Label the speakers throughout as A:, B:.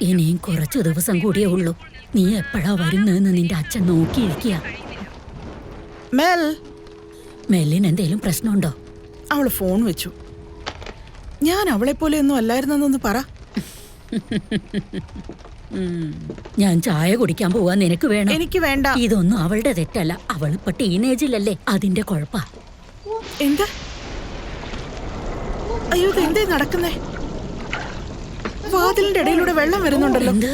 A: ഇനിയും കുറച്ചു ദിവസം കൂടിയേ ഉള്ളൂ. നീ എപ്പോഴാ വരുന്നതെന്ന് നിന്റെ അച്ഛൻ നോക്കിയിരിക്കുക. മെല്ലിന് എന്തേലും പ്രശ്നമുണ്ടോ?
B: അവള് ഫോൺ വെച്ചു. ഞാൻ അവളെ പോലെ ഒന്നും അല്ലായിരുന്നെന്നൊന്ന് പറ.
A: ഞാൻ ചായ കുടിക്കാൻ പോവാൻ നിനക്ക് വേണം.
B: എനിക്ക് വേണ്ട.
A: ഇതൊന്നും അവളുടെ തെറ്റല്ല. അവളിപ്പോ ടീനേജിലല്ലേ, അതിന്റെ കുഴപ്പാ.
B: എന്താ? അയ്യോ, എന്തേ നടക്കുന്നേ? വാതിലിന്റെ ഇടയിലൂടെ വെള്ളം വരുന്നുണ്ടല്ലോ.
A: എന്ത്?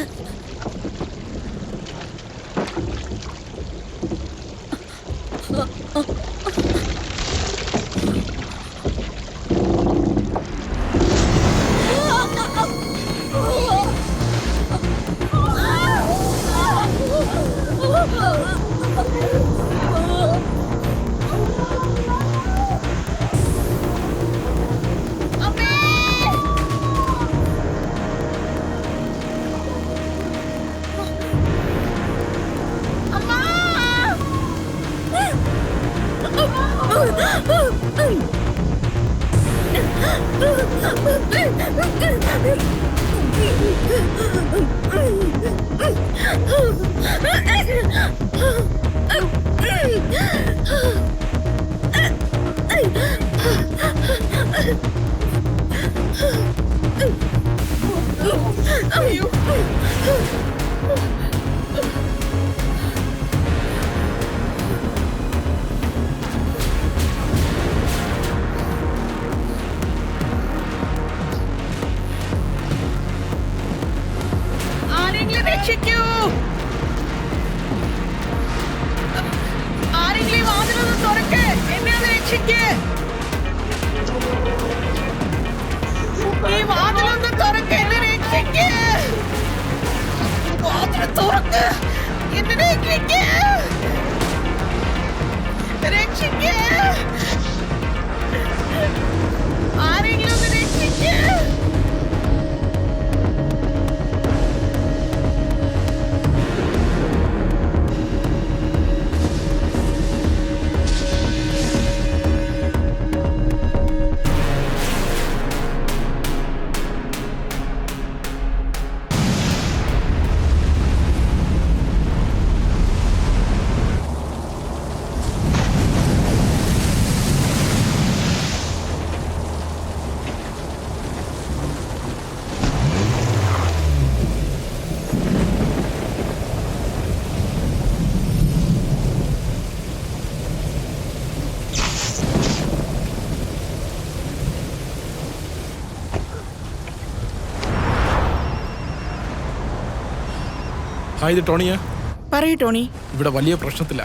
C: ഇത് ടോണിയാ?
B: പറയൂ ടോണി.
C: ഇവിടെ വലിയ പ്രശ്നത്തില്ല.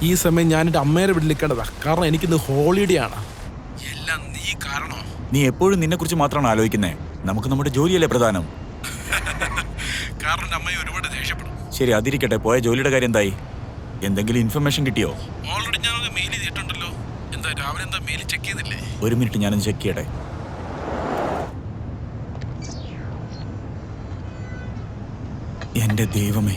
C: ഈ സമയം ഞാൻ എൻ്റെ അമ്മേരെ വീട്ടിൽ നിൽക്കേണ്ടതാ. കാരണം എനിക്കിന്ന് ഹോളിഡേ ആണ്. എല്ലാം നീ കാരണോ?
D: നീ എപ്പോഴും നിന്നെ കുറിച്ച് മാത്രമാണ് ആലോചിക്കുന്നേ. നമുക്ക് നമ്മുടെ ജോലിയല്ലേ പ്രധാനം.
C: കാരണം അമ്മയെ ഒരുപാട് ദേഷ്യപ്പെടും.
D: ശരി, അതിരിക്കട്ടെ. പോയ ജോലിയുടെ കാര്യം എന്തായി? എന്തെങ്കിലും ഇൻഫർമേഷൻ കിട്ടിയോ?
C: ഓൾറെഡി ഞാൻ മെയിൽ ചെയ്തിട്ടുണ്ടല്ലോ. എന്താ രാവിലെ എന്താ മെയിൽ ചെക്ക് ചെയ്തില്ലേ?
D: ഒരു മിനിറ്റ്, ഞാനൊന്ന് ചെക്ക് ചെയ്യട്ടെ. എന്റെ ദൈവമേ,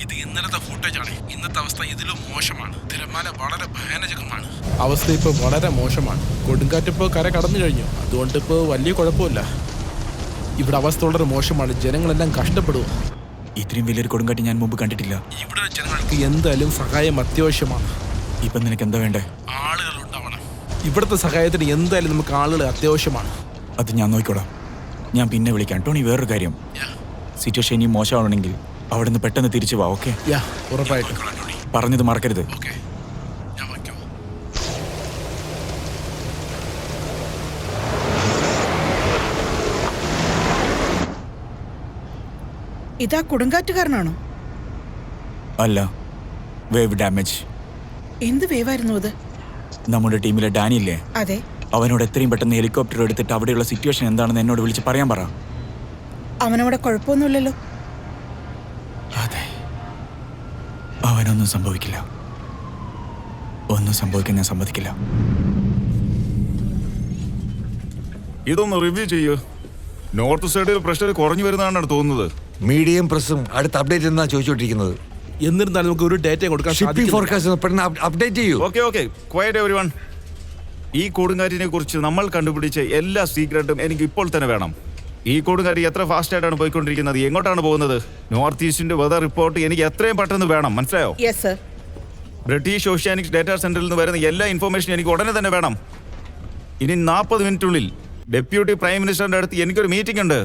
C: ഇത് ഇന്നലത്തെ ഫുട്ടേജ് ആണ്. ഇന്നത്തെ അവസ്ഥ ഇതിലും മോശമാണ്. തിരമാല വളരെ ഭയാനകമാണ്. അവസ്ഥ ഇപ്പോൾ വളരെ മോശമാണ്. കൊടുങ്കാറ്റ് ഇപ്പോൾ കര കടന്നു കഴിഞ്ഞു. അതുകൊണ്ട് ഇപ്പോൾ വലിയ കുഴപ്പമില്ല. ഇവിടെ അവസ്ഥ വളരെ മോശമാണ്. ജനങ്ങളെല്ലാം കഷ്ടപ്പെടുക.
D: ഇത്രയും വലിയൊരു കൊടുങ്കാറ്റ് ഞാൻ മുമ്പ് കണ്ടിട്ടില്ല.
C: ഇവിടെ ജനങ്ങൾക്ക് എന്തായാലും സഹായം അത്യാവശ്യമാണ്.
D: ഇപ്പം നിനക്ക് എന്താ വേണ്ടേ?
C: ആളുകൾ ഉണ്ടാവണം. ഇവിടുത്തെ സഹായത്തിന് എന്തായാലും നമുക്ക് ആളുകൾ അത്യാവശ്യമാണ്.
D: അത് ഞാൻ നോക്കിക്കോളാം. ഞാൻ പിന്നെ വിളിക്കാം. ടോണി, വേറൊരു കാര്യം. സിറ്റുവേഷൻ ഇനി മോശമാണെങ്കിൽ അവിടെ നിന്ന് പെട്ടെന്ന് തിരിച്ചു വാ. ഓക്കെ?
C: ഉറപ്പായിട്ടും.
D: പറഞ്ഞത് മറക്കരുത്.
B: ഇതാ കൊടുങ്കാറ്റുകാരനാണോ?
D: അല്ല, വേവ് ഡാമേജ്.
B: എന്ത് വേവായിരുന്നു അത്?
D: നമ്മുടെ ടീമിലെ ഡാനിയില്ലേ?
B: അതെ.
D: അവനോട് എത്രയും പെട്ടെന്ന് ഹെലികോപ്റ്റർ എടുത്തിട്ട് അവിടെയുള്ള സിറ്റുവേഷൻ എന്താണെന്ന് എന്നോട് വിളിച്ച് പറയാൻ പറ.
B: അവനവിടെ കുഴപ്പമൊന്നുമില്ലല്ലോ?
D: അതെ, അവനൊന്നും സംഭവിക്കില്ല. ഒന്നും സംഭവിക്കാൻ ഞാൻ സമ്മതിക്കില്ല.
E: ഇതൊന്ന് റിവ്യൂ ചെയ്യൂ. നോർത്ത് സൈഡിൽ പ്രഷർ കുറഞ്ഞു വരുന്നതാണ് തോന്നുന്നത്.
F: മീഡിയം പ്രസും അടുത്ത അപ്ഡേറ്റ് എന്നാ ചോദിച്ചോണ്ടിരിക്കുന്നത്.
C: എന്നിരുന്നാലും നമുക്ക് ഒരു ഡേറ്റ കൊടുക്കാൻ
F: ഷിപ്പിംഗ് ഫോർകാസ്റ്റ് അപ്ഡേറ്റ് ചെയ്യൂ.
E: Okay quiet everyone. ഈ കൊടുങ്കാറ്റിനെ കുറിച്ച് നമ്മൾ കണ്ടുപിടിച്ച എല്ലാ സീക്രട്ടും എനിക്ക് ഇപ്പോൾ തന്നെ വേണം. ഈ കൊടുങ്കാറ്റ് എത്ര ഫാസ്റ്റ് ആയിട്ടാണ് പോയിക്കൊണ്ടിരിക്കുന്നത്, എങ്ങോട്ടാണ് പോകുന്നത്? നോർത്ത് ഈസ്റ്റിന്റെ വെതർ റിപ്പോർട്ട് എനിക്ക് എത്രയും പെട്ടെന്ന് വേണം, മനസ്സിലായോ?
B: Yes sir.
E: ബ്രിട്ടീഷ് ഓഷ്യാനിക്സ് ഡേറ്റാ സെന്ററിൽ നിന്ന് വരുന്ന എല്ലാ ഇൻഫർമേഷനും എനിക്ക് ഉടനെ തന്നെ വേണം. ഇനി 40 മിനിറ്റുള്ളിൽ ഡെപ്യൂട്ടി പ്രൈം മിനിസ്റ്ററിന്റെ അടുത്ത് എനിക്കൊരു മീറ്റിംഗ് ഉണ്ട്.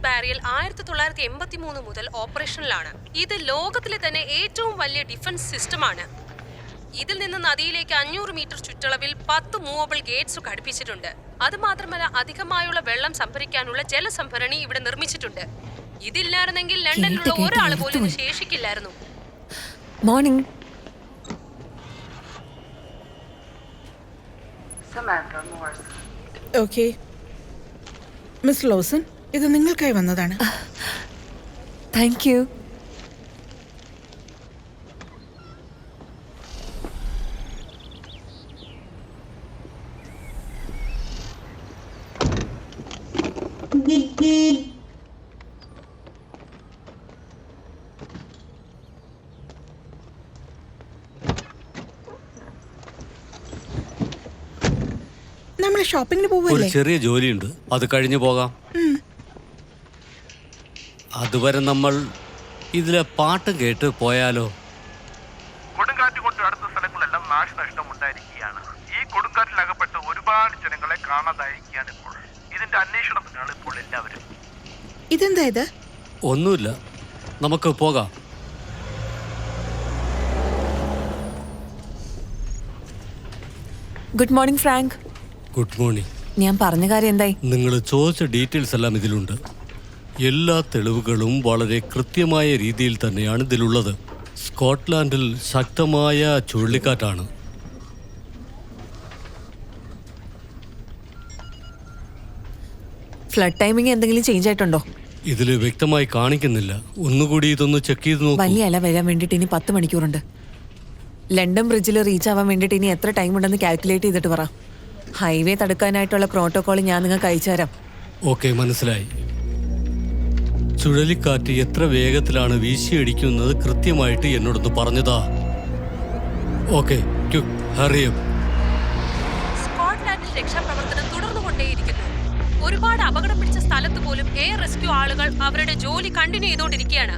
G: ബാരിയൽ 1983 മുതൽ ഓപ്പറേഷനിലാണ്. ഇത് ലോകത്തിലെ തന്നെ ഏറ്റവും വലിയ ഡിഫൻസ് സിസ്റ്റമാണ്. ഇതിൽ നിന്ന് നദിയിലേക്ക് 500 മീറ്റർ ചുറ്റളവിൽ 10 മൂവബിൾ ഗേറ്റ്സ് ഘടിപ്പിച്ചിട്ടുണ്ട്. അതുമാത്രമല്ല, അധികമായുള്ള വെള്ളം സംഭരിക്കാനുള്ള ജലസംഭരണി ഇവിടെ നിർമ്മിച്ചിട്ടുണ്ട്. ഇതില്ലായിരുന്നെങ്കിൽ ലണ്ടനിലുള്ള ഒരാൾ പോലും ശേഷിക്കില്ലായിരുന്നു.
H: മോർണിംഗ്.
B: ഓക്കെ മിസ് ലോസൺ, ഇത് നിങ്ങൾക്കായി വന്നതാണ്.
H: Thank you.
B: നമ്മൾ ഷോപ്പിങ്ങിന്
I: ഒരു
B: പോവല്ലേ?
I: ചെറിയ ജോലിയുണ്ട്, അത് കഴിഞ്ഞു പോകാം. അതുവരെ നമ്മൾ ഇതിലെ പാട്ട് കേട്ട് പോയാലോ?
J: കൊടുങ്കാറ്റ് കൊണ്ട് അടുത്ത സ്ഥലങ്ങളെല്ലാം നാശനഷ്ടം ഉണ്ടായിരിക്കുകയാണ്. ഈ കൊടുങ്കാറ്റിൽ അകപ്പെട്ട് ഒരുപാട് ജനങ്ങളെ കാണാതായിരിക്കുകയാണ് ഇപ്പോൾ. ഇതിന്റെ അന്വേഷണത്തിനാണ് ഇപ്പോൾ എല്ലാവരും.
B: ഇതെന്താ ഇത്?
I: ഒന്നുമില്ല, നമുക്ക് പോകാം.
H: Good morning Frank.
I: Good morning.
H: ഞാൻ പറഞ്ഞ കാര്യം എന്തായി?
I: നിങ്ങൾ ചോദിച്ച ഡീറ്റെയിൽസ് എല്ലാം ഇതിലുണ്ട്. എല്ലാ തെളിവുകളും വളരെ കൃത്യമായ രീതിയിൽ തന്നെയാണ് ഇതിലുള്ളത്. സ്കോട്ട്ലാൻഡിൽ ശക്തമായ ചുഴലിക്കാറ്റാണ്.
H: ഫ്ലഡ് ടൈമിംഗ് എന്തെങ്കിലും ചേഞ്ച് ആയിട്ടുണ്ടോ?
I: ഇതിൽ വ്യക്തമായി കാണിക്കുന്നില്ല. ഒന്നുകൂടി ഇതൊന്ന് ചെക്ക് ചെയ്ത് നോക്കൂ.
H: വലിയ അല വരാൻ വേണ്ടിയിട്ട് ഇനി 10 മണിക്കൂറുണ്ട്. ലണ്ടൻ ബ്രിഡ്ജിൽ റീച്ച് ആവാൻ വേണ്ടിയിട്ട് ഇനി എത്ര ടൈം ഉണ്ടെന്ന് കാൽക്കുലേറ്റ് ചെയ്തിട്ട് പറ. ഹൈവേ തടുക്കാനായിട്ടുള്ള പ്രോട്ടോകോൾ ഞാൻ നിങ്ങൾക്ക് അയച്ചു തരാം.
I: ഓക്കെ, മനസ്സിലായി. ചുഴലിക്കാറ്റ് എത്ര വേഗത്തിലാണ് വീശിയടിക്കുന്നത് കൃത്യമായിട്ട് എന്നോടൊന്ന് പറഞ്ഞതാ. ഓക്കെ,
G: സ്കോട്ട്ലാൻഡിൽ രക്ഷാപ്രവർത്തനം തുടർന്നുകൊണ്ടേയിരിക്കുന്നു. ഒരുപാട് അപകടം പിടിച്ച സ്ഥലത്ത് പോലും എയർ റെസ്ക്യൂ ആളുകൾ അവരുടെ ജോലി കണ്ടിന്യൂ ചെയ്തുകൊണ്ടിരിക്കുകയാണ്.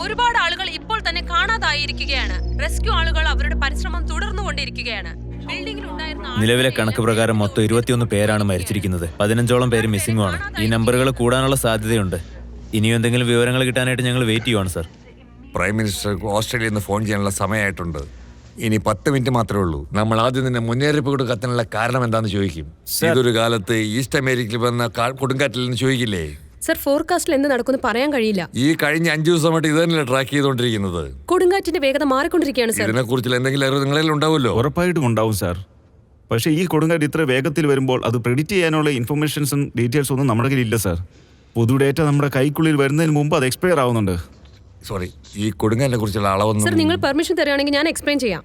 G: ഒരുപാട് ആളുകൾ ഇപ്പോൾ തന്നെ കാണാതായിരിക്കുകയാണ്. റെസ്ക്യൂ ആളുകൾ അവരുടെ പരിശ്രമം തുടർന്നുകൊണ്ടിരിക്കുകയാണ്.
K: നിലവിലെ കണക്ക് പ്രകാരം മൊത്തം 21 പേരാണ് മരിച്ചിരിക്കുന്നത്. 15ഓളം പേര് മിസ്സിംഗുമാണ്. ഈ നമ്പറുകൾ കൂടാനുള്ള സാധ്യതയുണ്ട്. ഇനിയും എന്തെങ്കിലും വിവരങ്ങൾ കിട്ടാനായിട്ട് ഞങ്ങൾ വെയിറ്റ് ചെയ്യുവാണ് സർ.
F: പ്രൈം മിനിസ്റ്റർക്ക് ഓസ്ട്രേലിയയിൽ നിന്ന് ഫോൺ ചെയ്യാനുള്ള സമയമായിട്ടുണ്ട്. ഇനി 10 മിനിറ്റ് മാത്രമേ ഉള്ളൂ. നമ്മൾ ആദ്യം തന്നെ മുന്നറിയിപ്പ് കൊടുക്കാനുള്ള കാരണം എന്താണെന്ന് ചോദിക്കും. ഇതൊരു കാലത്ത് ഈസ്റ്റ് അമേരിക്കയിൽ വന്ന കൊടുങ്കാറ്റിൽ നിന്ന് ചോദിക്കില്ലേ?
G: സർ, ഫോർകാസ്റ്റിൽ എന്ത് നടക്കുമെന്ന് പറയാൻ കഴിയില്ല.
F: ഈ കഴിഞ്ഞ 5 ദിവസമായിട്ട് ഇത് തന്നെ ട്രാക്ക് ചെയ്തുകൊണ്ടിരിക്കുന്നത്.
G: കൊടുങ്കാറ്റിന്റെ വേഗത മാറിക്കൊണ്ടിരിക്കുകയാണ് സർ.
F: ഇതിനെ കുറിച്ച് എന്തെങ്കിലും അറിവ് നിങ്ങളിൽ ഉണ്ടാവുമല്ലോ?
E: ഉറപ്പായിട്ടും ഉണ്ടാവും സാർ. പക്ഷേ ഈ കൊടുങ്കാറ്റ് ഇത്ര വേഗത്തിൽ വരുമ്പോൾ അത് പ്രെഡിക്റ്റ് ചെയ്യാനുള്ള ഇൻഫർമേഷൻസും ഡീറ്റെയിൽസ് ഒന്നും നമ്മുടെ കയ്യിലില്ല സാർ. പുതു ഡേറ്റ നമ്മുടെ കൈക്കുള്ളിൽ വരുന്നതിന് മുമ്പ് അത് എക്സ്പയർ ആവുന്നുണ്ട്.
F: സോറി, ഈ കൊടുങ്കാറ്റിനെ കുറിച്ചുള്ള അളവൊന്നും.
G: സർ, നിങ്ങൾ പെർമിഷൻ തരുകയാണെങ്കിൽ ഞാൻ എക്സ്പ്ലെയിൻ ചെയ്യാം.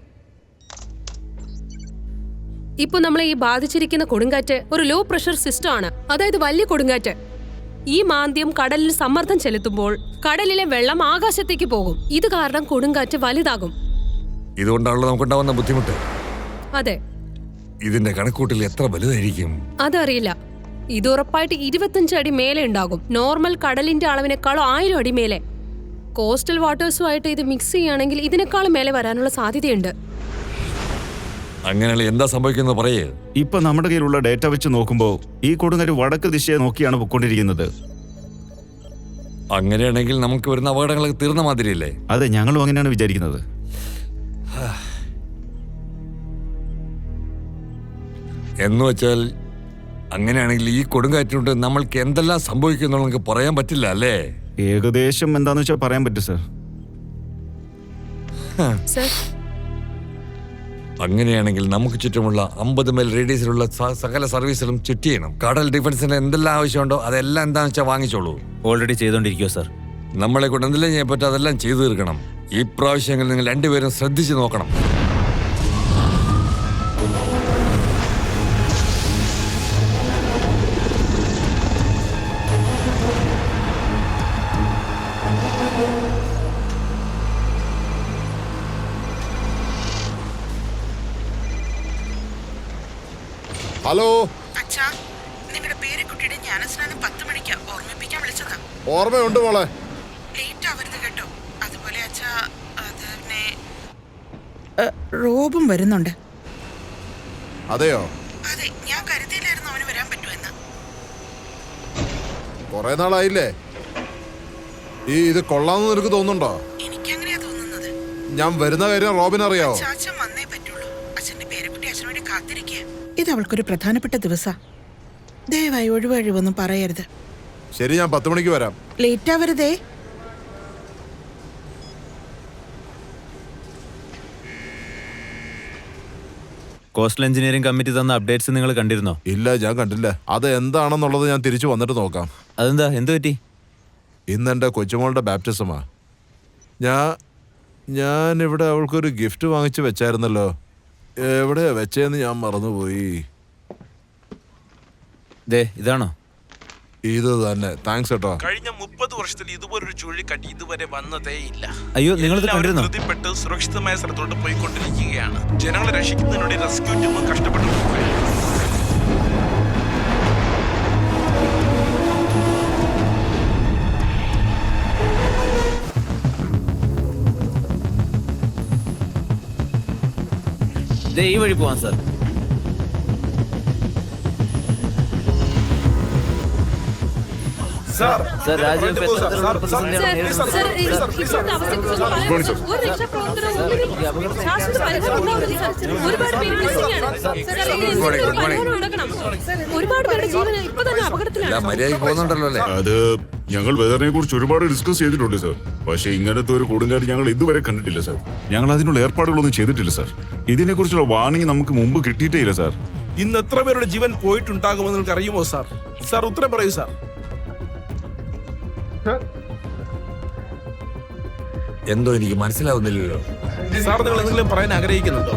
G: ഇപ്പൊ നമ്മളെ ഈ ബാധിച്ചിരിക്കുന്ന കൊടുങ്കാറ്റ് ഒരു ലോ പ്രഷർ സിസ്റ്റം ആണ്. അതായത് വലിയ കൊടുങ്കാറ്റ്. ഈ മാന്ദ്യം കടലിൽ സമ്മർദ്ദം ചെലുത്തുമ്പോൾ കടലിലെ വെള്ളം ആകാശത്തേക്ക് പോകും. ഇത് കാരണം കൊടുങ്കാറ്റ് വലുതാകും.
F: ഇതുകൊണ്ടാണല്ലോ നമുക്കുണ്ടാവുന്ന ബുദ്ധിമുട്ട്.
G: അതെ.
F: ഇതിന്റെ കണക്കൂട്ടിൽ എത്ര വലുതായിരിക്കും
G: അതറിയില്ല. ഇത് ഉറപ്പായിട്ട് 25 അടി മേലെ ഉണ്ടാകും. നോർമൽ കടലിന്റെ അളവിനേക്കാളും 1000 അടി മേലെ. കോസ്റ്റൽ വാട്ടേഴ്സുമായിട്ട് ഇത് മിക്സ് ചെയ്യുകയാണെങ്കിൽ ഇതിനേക്കാളും മേലെ വരാനുള്ള സാധ്യതയുണ്ട്.
F: അങ്ങനെയാണെങ്കിൽ എന്താ സംഭവിക്കുന്നത് പറയേ.
E: ഇപ്പൊ നമ്മുടെ കയ്യിലുള്ള ഡേറ്റ വെച്ച് നോക്കുമ്പോൾ ഈ കൊടുങ്കാറ്റ് വടക്ക് ദിശയെ നോക്കിയാണ് പൊയ്ക്കൊണ്ടിരിക്കുന്നത്.
F: അങ്ങനെയാണെങ്കിൽ നമുക്ക് വരുന്ന അപകടങ്ങളൊക്കെ തീർന്ന മാതിരിയല്ലേ?
E: അതെ, ഞങ്ങളും അങ്ങനെയാണ് വിചാരിക്കുന്നത്.
F: എന്ന് വെച്ചാൽ അങ്ങനെയാണെങ്കിൽ ഈ കൊടുങ്കാറ്റിനോട് നമ്മൾക്ക് എന്തെല്ലാം സംഭവിക്കുന്നു നമുക്ക് പറയാൻ പറ്റില്ല അല്ലേ?
E: ഏകദേശം എന്താന്ന് വെച്ചാൽ പറയാൻ പറ്റും സർ.
F: അങ്ങനെയാണെങ്കിൽ നമുക്ക് ചുറ്റുമുള്ള 50 മൈൽ റേഡിയസിലുള്ള സകല സർവീസുകളും ചുറ്റ് ചെയ്യണം. കടൽ ഡിഫൻസിന് എന്തെല്ലാം ആവശ്യമുണ്ടോ അതെല്ലാം എന്താണെന്ന് വെച്ചാൽ വാങ്ങിച്ചോളൂ.
K: ഓൾറെഡി ചെയ്തോണ്ടിരിക്കുവോ സാർ?
F: നമ്മളെ കൊണ്ട് എന്തെല്ലാം ചെയ്യാൻ പറ്റും അതെല്ലാം ചെയ്തു തീർക്കണം. ഈ പ്രാവശ്യങ്ങളിൽ നിങ്ങൾ രണ്ടുപേരും ശ്രദ്ധിച്ചു നോക്കണം.
L: ഹലോ
B: അച്ഛാ, നിങ്ങളുടെ പേരക്കുട്ടിയുടെ ജ്ഞാനസ്നാനം 10 മണിക്കാ, ഓർമ്മിപ്പിക്കാൻ വിളിച്ചതാ.
L: ഓർമ്മയുണ്ട് മോളെ.
B: ലേറ്റ് ആവരുത് കേട്ടോ. അതുപോലെ അച്ഛാ, അത് പിന്നെ റോബും വരുന്നുണ്ട്.
L: അതെയോ?
B: അതെ, ഞാൻ കരുതിയില്ലായിരുന്നു അവന് വരാൻ പറ്റുമെന്ന്.
L: കൊറേ നാളായില്ലേ? ഇത് കൊള്ളാമെന്ന് നിനക്ക് തോന്നുന്നുണ്ടോ?
B: എനിക്കങ്ങനെയാ തോന്നുന്നത്.
L: ഞാൻ വരുന്ന കാര്യം റോബിന് അറിയാവോ?
B: അച്ഛൻ വന്നേ പറ്റുള്ളൂ. അച്ഛന്റെ പേരക്കുട്ടി അച്ഛനു വേണ്ടി കാത്തിരിക്കുക. ഇത് അവൾക്കൊരു പ്രധാനപ്പെട്ട ദിവസാ. ദയവായി ഒഴിവൊന്നും പറയരുത്.
L: ശരി, ഞാൻ 10 മണിക്ക് വരാം.
B: ലേറ്റ് ആവരുതേ.
K: കോസ്റ്റൽ എഞ്ചിനീയറിംഗ് കമ്മിറ്റി തന്ന അപ്ഡേറ്റ്സ് നിങ്ങൾ കണ്ടിരുന്നോ?
L: ഇല്ല, ഞാൻ കണ്ടില്ല. അത് എന്താണെന്നുള്ളത് ഞാൻ തിരിച്ചു വന്നിട്ട് നോക്കാം.
K: അതെന്താ, എന്ത് പറ്റി?
L: ഇന്ന് എൻ്റെ കൊച്ചുമോളുടെ ബാപ്റ്റിസമാ. ഞാൻ ഇവിടെ അവൾക്കൊരു ഗിഫ്റ്റ് വാങ്ങിച്ച് വെച്ചായിരുന്നല്ലോ. എവിടെയാ വെച്ചേന്ന് ഞാൻ മറന്നുപോയി.
K: ഇതാണോ?
L: ഇത് തന്നെ. താങ്ക്സ് കേട്ടോ.
C: കഴിഞ്ഞ 30 വർഷത്തിൽ ഇതുപോലൊരു ചുഴലിക്കാറ്റ് ഇതുവരെ വന്നതേ ഇല്ല.
K: അയ്യോ, നിങ്ങളിത് കണ്ടിരുന്നോ?
C: ധൃതിപ്പെട്ട് സുരക്ഷിതമായ സ്ഥലത്തോട്ട് പോയിക്കൊണ്ടിരിക്കുകയാണ്. ജനങ്ങളെ രക്ഷിക്കുന്നതിനുവേണ്ടി റെസ്ക്യൂ ടീം കഷ്ടപ്പെട്ടുകൊണ്ടിരിക്കുകയാണ്.
K: ഈ വഴി പോവാം സാർ. സാർ, രാജ്യം
F: മര്യാദയ്ക്ക് പോകുന്നുണ്ടല്ലോ അല്ലേ?
E: അത് ഞങ്ങൾ വെതറിനെ കുറിച്ച് ഒരുപാട് ഡിസ്കസ് ചെയ്തിട്ടുണ്ട് സർ. പക്ഷെ ഇങ്ങനത്തെ ഒരു കൊടുങ്കാറ്റ് ഞങ്ങൾ ഇതുവരെ കണ്ടിട്ടില്ല സർ. ഞങ്ങൾ അതിനുള്ള ഏർപ്പാടുകളൊന്നും ചെയ്തിട്ടില്ല സർ. ഇതിനെ കുറിച്ചുള്ള വാർണിംഗ് നമുക്ക് മുമ്പ് കിട്ടിയിട്ടേ ഇല്ല സർ.
C: ഇന്ന് എത്ര പേരുടെ ജീവൻ പോയിട്ടുണ്ടാകുമെന്ന് നിങ്ങൾക്ക് അറിയുമോ സാർ? സാർ ഉത്തരം പറയൂ സാർ.
F: എന്തോ എനിക്ക് മനസ്സിലാവുന്നില്ലല്ലോ.
C: സാർ, നിങ്ങൾ എന്തെങ്കിലും പറയാൻ ആഗ്രഹിക്കുന്നുണ്ടോ?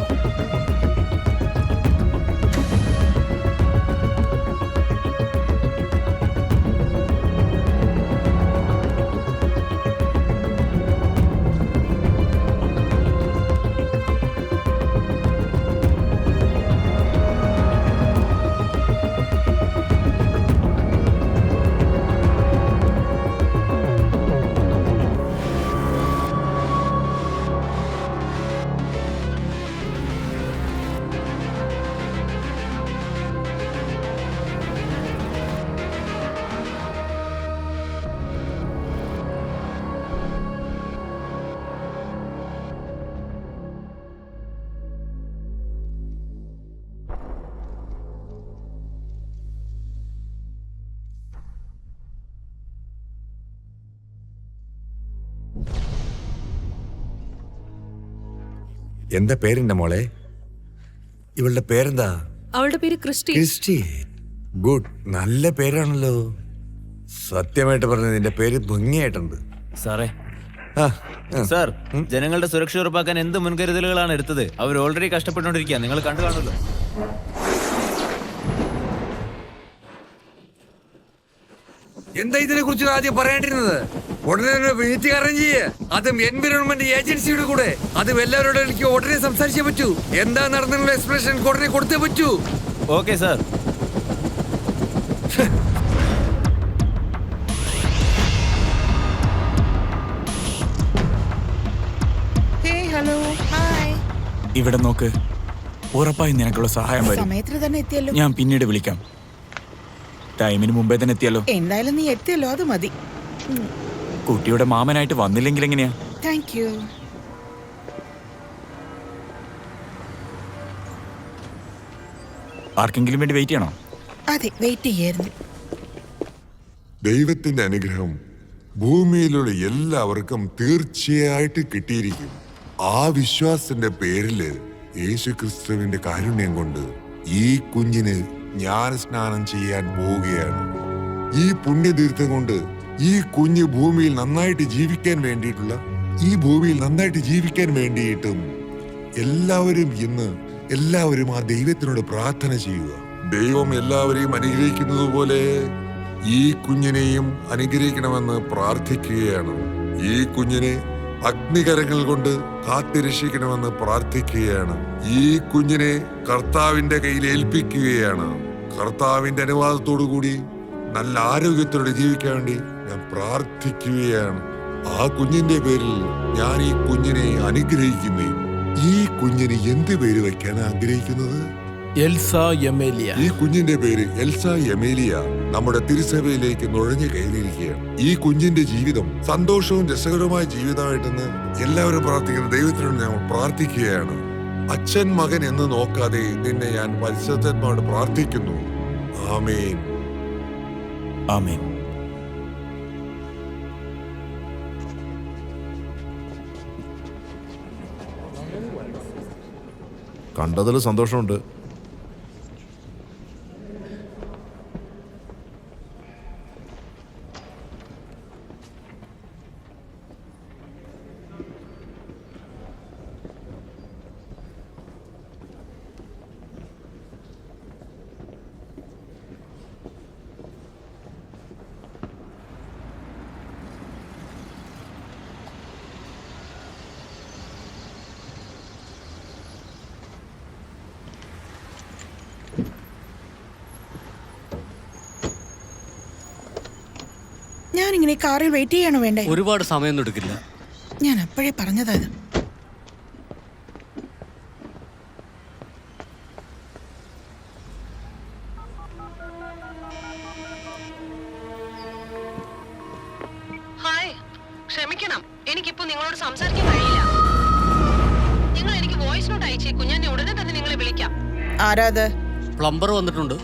F: എന്താ പേരെന്താ മോളെ? ഇവളുടെ പേരെന്താ?
G: അവളുടെ പേര് ക്രിസ്റ്റി.
F: ക്രിസ്റ്റി. ഗുഡ്, നല്ല പേരാണല്ലോ. സത്യമായിട്ട് പറഞ്ഞത് നിന്റെ പേര് ഭംഗിയായിട്ടുണ്ട്.
K: സാറേ, സാർ, ജനങ്ങളുടെ സുരക്ഷ ഉറപ്പാക്കാൻ എന്ത് മുൻകരുതലുകളാണ് എടുത്തത്? അവർ ഓൾറെഡി കഷ്ടപ്പെട്ടുകൊണ്ടിരിക്കുക, നിങ്ങൾ കണ്ടു കാണുമല്ലോ.
F: എന്താ ഇതിനെ കുറിച്ച് ആദ്യം പറയേണ്ടിരുന്നത്? ഉടനെ തന്നെ മീറ്റിംഗ് അറേഞ്ച് ചെയ്യേ, അതും എൻവിറോൺമെന്റ് ഏജൻസിയുടെ കൂടെ. അതും എല്ലാവരോടും എനിക്ക് ഉടനെ സംസാരിച്ചേ പറ്റൂ. എന്താ നടന്നുള്ള എക്സ്പ്രഷൻ ഉടനെ കൊടുത്തേ പറ്റൂ.
K: Okay sir.
B: Hello, hi.
D: ഇവിടെ നോക്ക്. ഉറപ്പായും നിനക്കുള്ള സഹായം വരും.
B: സമയത്തിന് തന്നെ എത്തിയല്ലോ.
D: ഞാൻ പിന്നീട് വിളിക്കാം. ടൈമിന് മുമ്പേ തന്നെ എത്തിയല്ലോ.
B: എന്തായാലും നീ എത്തിയല്ലോ, അത് മതി.
D: കുട്ടിയുടെ മാമനായിട്ട് വന്നില്ലെങ്കിൽ എങ്ങനെയാ?
B: Thank you.
D: ആർക്കെങ്കിലും വേണ്ടി വെയിറ്റ് ചെയ്യണോ?
B: അതെ, വെയിറ്റ് ചെയ്യായിരുന്നു.
M: ദൈവത്തിന്റെ അനുഗ്രഹം ഭൂമിയിലുള്ള എല്ലാവർക്കും തീർച്ചയായിട്ട് കിട്ടിയിരിക്കും. ആ വിശ്വാസത്തിന്റെ പേരില് യേശുക്രിസ്തുവിന്റെ കാരുണ്യം കൊണ്ട് ഈ കുഞ്ഞിന് ജ്ഞാനസ്നാനം ചെയ്യാൻ പോവുകയാണ്. ഈ പുണ്യതീർത്ഥം കൊണ്ട് ഈ കുഞ്ഞ് ഭൂമിയിൽ നന്നായിട്ട് ജീവിക്കാൻ വേണ്ടിയിട്ടും എല്ലാവരും ആ ദൈവത്തിനോട് പ്രാർത്ഥന ചെയ്യുക. ദൈവം എല്ലാവരെയും അനുഗ്രഹിക്കുന്നത് പോലെ ഈ കുഞ്ഞിനെയും അനുഗ്രഹിക്കണമെന്ന് പ്രാർത്ഥിക്കുകയാണ്. ഈ കുഞ്ഞിനെ അഗ്നികരങ്ങൾ കൊണ്ട് കാത്തിരക്ഷിക്കണമെന്ന് പ്രാർത്ഥിക്കുകയാണ്. ഈ കുഞ്ഞിനെ കർത്താവിന്റെ കയ്യിൽ ഏൽപ്പിക്കുകയാണ്. കർത്താവിന്റെ അനുവാദത്തോടു കൂടി നല്ല ആരോഗ്യത്തോടെ ജീവിക്കാൻ വേണ്ടി ഞാൻ പ്രാർത്ഥിക്കുകയാണ്. ആ കുഞ്ഞിന്റെ പേരിൽ ഞാൻ ഈ കുഞ്ഞിനെ അനുഗ്രഹിക്കുന്നു. ഈ കുഞ്ഞിന് എന്ത് പേര് വയ്ക്കാൻ ആഗ്രഹിക്കുന്നത്?
C: Elsa Emmelia.
M: ഈ കുഞ്ഞിന്റെ പേര് എൽസ എമേലിയ നമ്മുടെ തിരുസഭയിലേക്ക് നുഴഞ്ഞു കയറിയിരിക്കുകയാണ്. ഈ കുഞ്ഞിന്റെ ജീവിതം സന്തോഷവും രസകരമായ ജീവിതമായിട്ടെന്ന് എല്ലാവരും പ്രാർത്ഥിക്കുന്ന ദൈവത്തിനോട് ഞങ്ങൾ പ്രാർത്ഥിക്കുകയാണ്. അച്ഛൻ മകൻ എന്ന് നോക്കാതെ നിന്നെ ഞാൻ പരിശുദ്ധാത്മാവോട് പ്രാർത്ഥിക്കുന്നു. ആമേൻ.
D: ആമേൻ.
L: കണ്ടതിൽ സന്തോഷമുണ്ട്.
B: ഞാനിങ്ങനെ കാറിൽ വെയിറ്റ് ചെയ്യണോ വേണ്ടേ?
I: ഒരുപാട് സമയമൊന്നും എടുക്കില്ല.
B: ഞാൻ അപ്പോഴേ പറഞ്ഞതാ.
G: ഹായ്, ക്ഷമിക്കണം, എനിക്കിപ്പോ നിങ്ങളോട് സംസാരിക്കാൻ കഴിയില്ല. നിങ്ങൾ എനിക്ക് വോയിസ് നോട്ട് അയച്ചേക്കൂ, ഞാൻ ഉടനെ തന്നെ നിങ്ങളെ വിളിക്കാം.
B: ആരാത്?
I: പ്ലംബർ വന്നിട്ടുണ്ട്.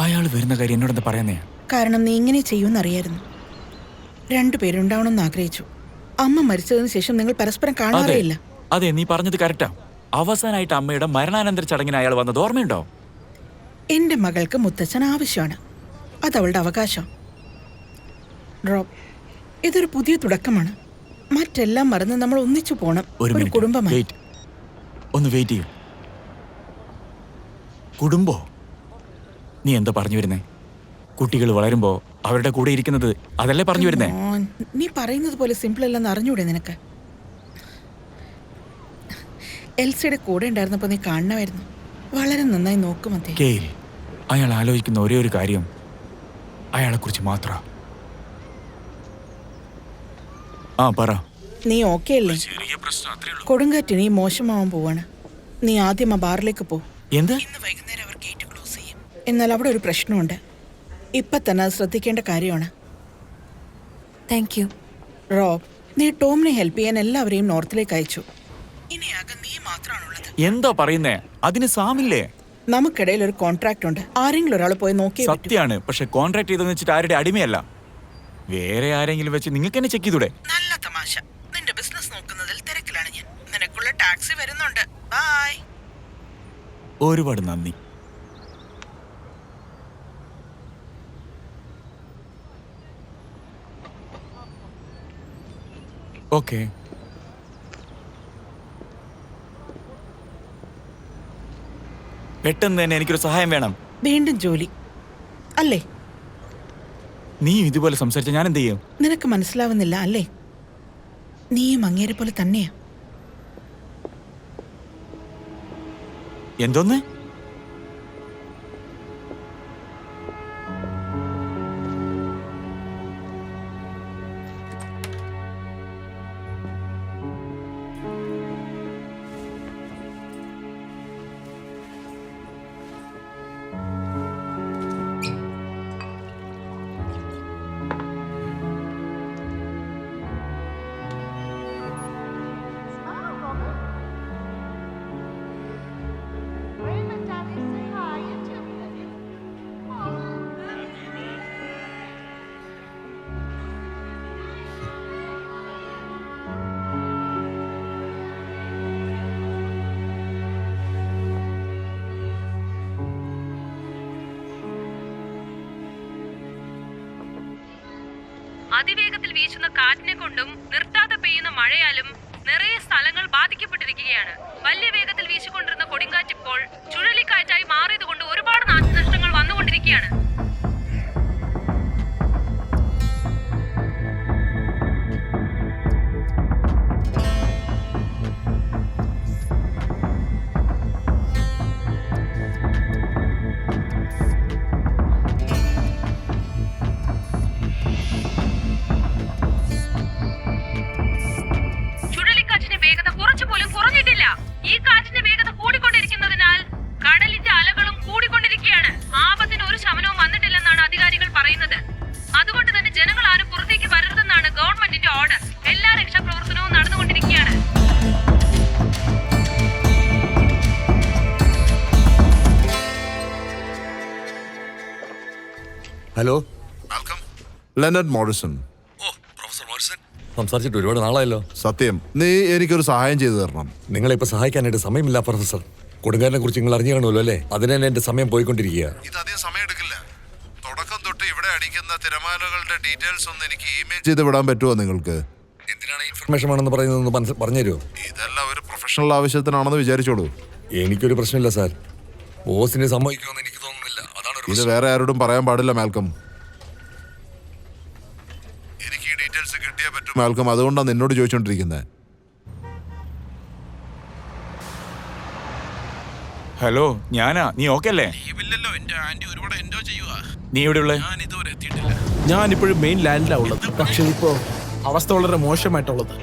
D: അയാൾ വരുന്ന കാര്യം എന്നോട് എന്താ പറയുന്നേ?
B: കാരണം നീ ഇങ്ങനെ ചെയ്യുമെന്നറിയായിരുന്നു. രണ്ടുപേരുണ്ടാവണമെന്ന് ആഗ്രഹിച്ചു. അമ്മ മരിച്ചതിന് ശേഷം നിങ്ങൾ പരസ്പരം കാണാറേയില്ല.
D: അതെ, നീ പറഞ്ഞത് കറക്റ്റാ. അവസാനമായിട്ട് അമ്മയുടെ മരണാനന്തര ചടങ്ങിന് അയാൾ വന്നത് ഓർമ്മയുണ്ടോ?
B: എന്റെ മകൾക്ക് മുത്തച്ഛൻ ആവശ്യമാണ്. അതവളുടെ അവകാശം. റോബ്, ഇതൊരു പുതിയ തുടക്കമാണ്. മറ്റെല്ലാം മറന്ന് നമ്മൾ ഒന്നിച്ചു പോണം, ഒരു കുടുംബമായി.
D: ഒന്ന് വെയിറ്റ് ചെയ്യൂ. കുടുംബോ? നീ എന്താ പറഞ്ഞു വരുന്നേ? കുട്ടികൾ വളരുമ്പോ അവരുടെ കൂടെ ഇരിക്കുന്നത് അതല്ലേ പറഞ്ഞു വരുന്നേ?
B: നീ പറയുന്നത് പോലെ സിമ്പിൾ അല്ലെന്ന് അറിഞ്ഞൂടെ നിനക്ക്? എൽസിയുടെ കൂടെ ഉണ്ടായിരുന്നപ്പോ നീ കാണണമായിരുന്നു. വളരെ നന്നായി നോക്കുമതേ.
D: അയാൾ ആലോചിക്കുന്ന ഒരേ ഒരു കാര്യം അയാളെ കുറിച്ച് മാത്ര. പറ.
B: നീ ഓക്കെ അല്ലേ? കൊടുങ്കാറ്റ് നീ മോശമാവാൻ പോവാണ്. നീ ആദ്യം ആ ബാറിലേക്ക് പോ.
D: എന്ത്?
B: ഇന്ന് വൈകുന്നേരം അവർ ഗേറ്റ് ക്ലോസ് ചെയ്യും. എന്നാൽ അവിടെ ഒരു പ്രശ്നമുണ്ട്. ഇപ്പൊ തന്നെ അത് ശ്രദ്ധിക്കേണ്ട കാര്യമാണ്.
H: Thank you.
B: റോബ്, നീ ടോമിനെ ഹെൽപ്പ് ചെയ്യാൻ എല്ലാവരെയും നോർത്തിലേക്ക് അയച്ചു. ഇനി ആകെ നീ മാത്രമാണുള്ളത്.
D: എന്താ പറയുന്നേ? അതിന് സാമില്ലേ?
B: നമുക്കിടയിൽ ഒരു കോൺട്രാക്ട് ഉണ്ട്. ആരെങ്കിലും ഒരാൾ പോയി നോക്കിയേ പറ്റൂ.
D: സത്യാണ്, പക്ഷെ കോൺട്രാക്ട് ചെയ്തെന്ന് വെച്ചിട്ട് ആരുടെ അടിമയല്ല. വേറെ ആരെങ്കിലും വെച്ച് നിങ്ങൾക്ക് തന്നെ ചെക്ക് ചെയ്തൂടെ?
B: നല്ല തമാശ. നിന്റെ ബിസിനസ് നോക്കുന്നതിൽ തിരക്കിലാണ് ഞാൻ. നിനക്കുള്ള ടാക്സി വരുന്നുണ്ട്. ബൈ.
D: ഒരുപാട് നന്ദി. ഓക്കെ. പെട്ടെന്ന് തന്നെ എനിക്കൊരു സഹായം വേണം.
B: വീണ്ടും ജോലി അല്ലേ?
D: നീ ഇതുപോലെ സംസാരിച്ച ഞാൻ എന്ത് ചെയ്യും?
B: നിനക്ക് മനസ്സിലാവുന്നില്ല അല്ലേ? നീയും അങ്ങേരെ പോലെ തന്നെയാ.
D: എന്തോന്ന്?
G: അതിവേഗത്തിൽ വീശുന്ന കാറ്റിനെ കൊണ്ടും നിർത്താതെ പെയ്യുന്ന മഴയാലും നിറയെ സ്ഥലങ്ങൾ ബാധിക്കപ്പെട്ടിരിക്കുകയാണ്. വലിയ വേഗത്തിൽ വീശിക്കൊണ്ടിരുന്ന കൊടുങ്കാറ്റ് ഇപ്പോൾ ചുഴലിക്കാറ്റായി മാറിയതുകൊണ്ട് ഒരുപാട് നാശനഷ്ടങ്ങൾ വന്നുകൊണ്ടിരിക്കുകയാണ്. ചുഴലിക്കാറ്റിന്റെ വേഗത കുറച്ചുപോലും കുറഞ്ഞിട്ടില്ല. ഈ കാറ്റിന്റെ വേഗത കൂടിക്കൊണ്ടിരിക്കുന്നതിനാൽ കടലിന്റെ അലകളും കൂടിക്കൊണ്ടിരിക്കുകയാണ്. ആപത്തിന് ഒരു ശമനവും വന്നിട്ടില്ലെന്നാണ് അധികാരികൾ പറയുന്നത്. അതുകൊണ്ട് തന്നെ ജനങ്ങൾ ആരും പുറത്തേക്ക് വരരുതെന്നാണ് ഗവൺമെന്റിന്റെ ഓർഡർ. എല്ലാ രക്ഷാപ്രവർത്തനവും നടന്നുകൊണ്ടിരിക്കുകയാണ്.
F: Hello,
L: Leonard Morrison.
F: സംസാരിച്ചിട്ട് ഒരുപാട് നാളായല്ലോ.
L: സത്യം, നീ എനിക്കൊരു സഹായം ചെയ്തു തരണം.
F: നിങ്ങളെ ഇപ്പൊ സഹായിക്കാനായിട്ട് സമയമില്ല പ്രൊഫസർ. കൊടുങ്കാറ്റിനെ കുറിച്ച് നിങ്ങൾ അറിഞ്ഞു കാണുമല്ലോ അല്ലേ? അതിന് തന്നെ എന്റെ സമയം പോയിക്കൊണ്ടിരിക്കുക.
L: ഇത് അധികം സമയം എടുക്കില്ല. തുടക്കം തൊട്ട് ഇവിടെ അടിക്കുന്ന തിരമാലകളുടെ ഡീറ്റെയിൽസ് ഒന്ന് എനിക്ക് ഇമെയിൽ ചെയ്ത് വിടാൻ പറ്റുമോ നിങ്ങൾക്ക്?
F: എന്തിനാണ് ഇൻഫർമേഷൻ വേണമെന്ന് പറയുന്നത് പറഞ്ഞുതരുമോ?
L: ഇതെല്ലാം ഒരു പ്രൊഫഷണൽ ആവശ്യത്തിനാണെന്ന് വിചാരിച്ചോളൂ.
F: എനിക്കൊരു പ്രശ്നമില്ല സാർ. ബോസിനെ സമ്മതിക്കുമെന്ന് എനിക്ക് തോന്നുന്നില്ല. അതാണ്
L: ഇത് വേറെ ആരോടും പറയാൻ പാടില്ല മാൽക്കം. എനിക്ക് ഈ ഡീറ്റെയിൽസ് കിട്ടിയേ പറ്റും മാൽക്കം. അതുകൊണ്ടാണ് നിന്നോട് ചോദിച്ചോണ്ടിരിക്കുന്നത്.
D: ഹലോ, ഞാനാ. നീ ഓക്കെ അല്ലേ? നീ എവിടെ ഉള്ളേ?
C: ഞാൻ ഇപ്പോഴും മെയിൻ ലാൻഡിലാണ് ഉള്ളത്. പക്ഷെ ഇപ്പോ അവസ്ഥ വളരെ മോശമായിട്ടുള്ളത്.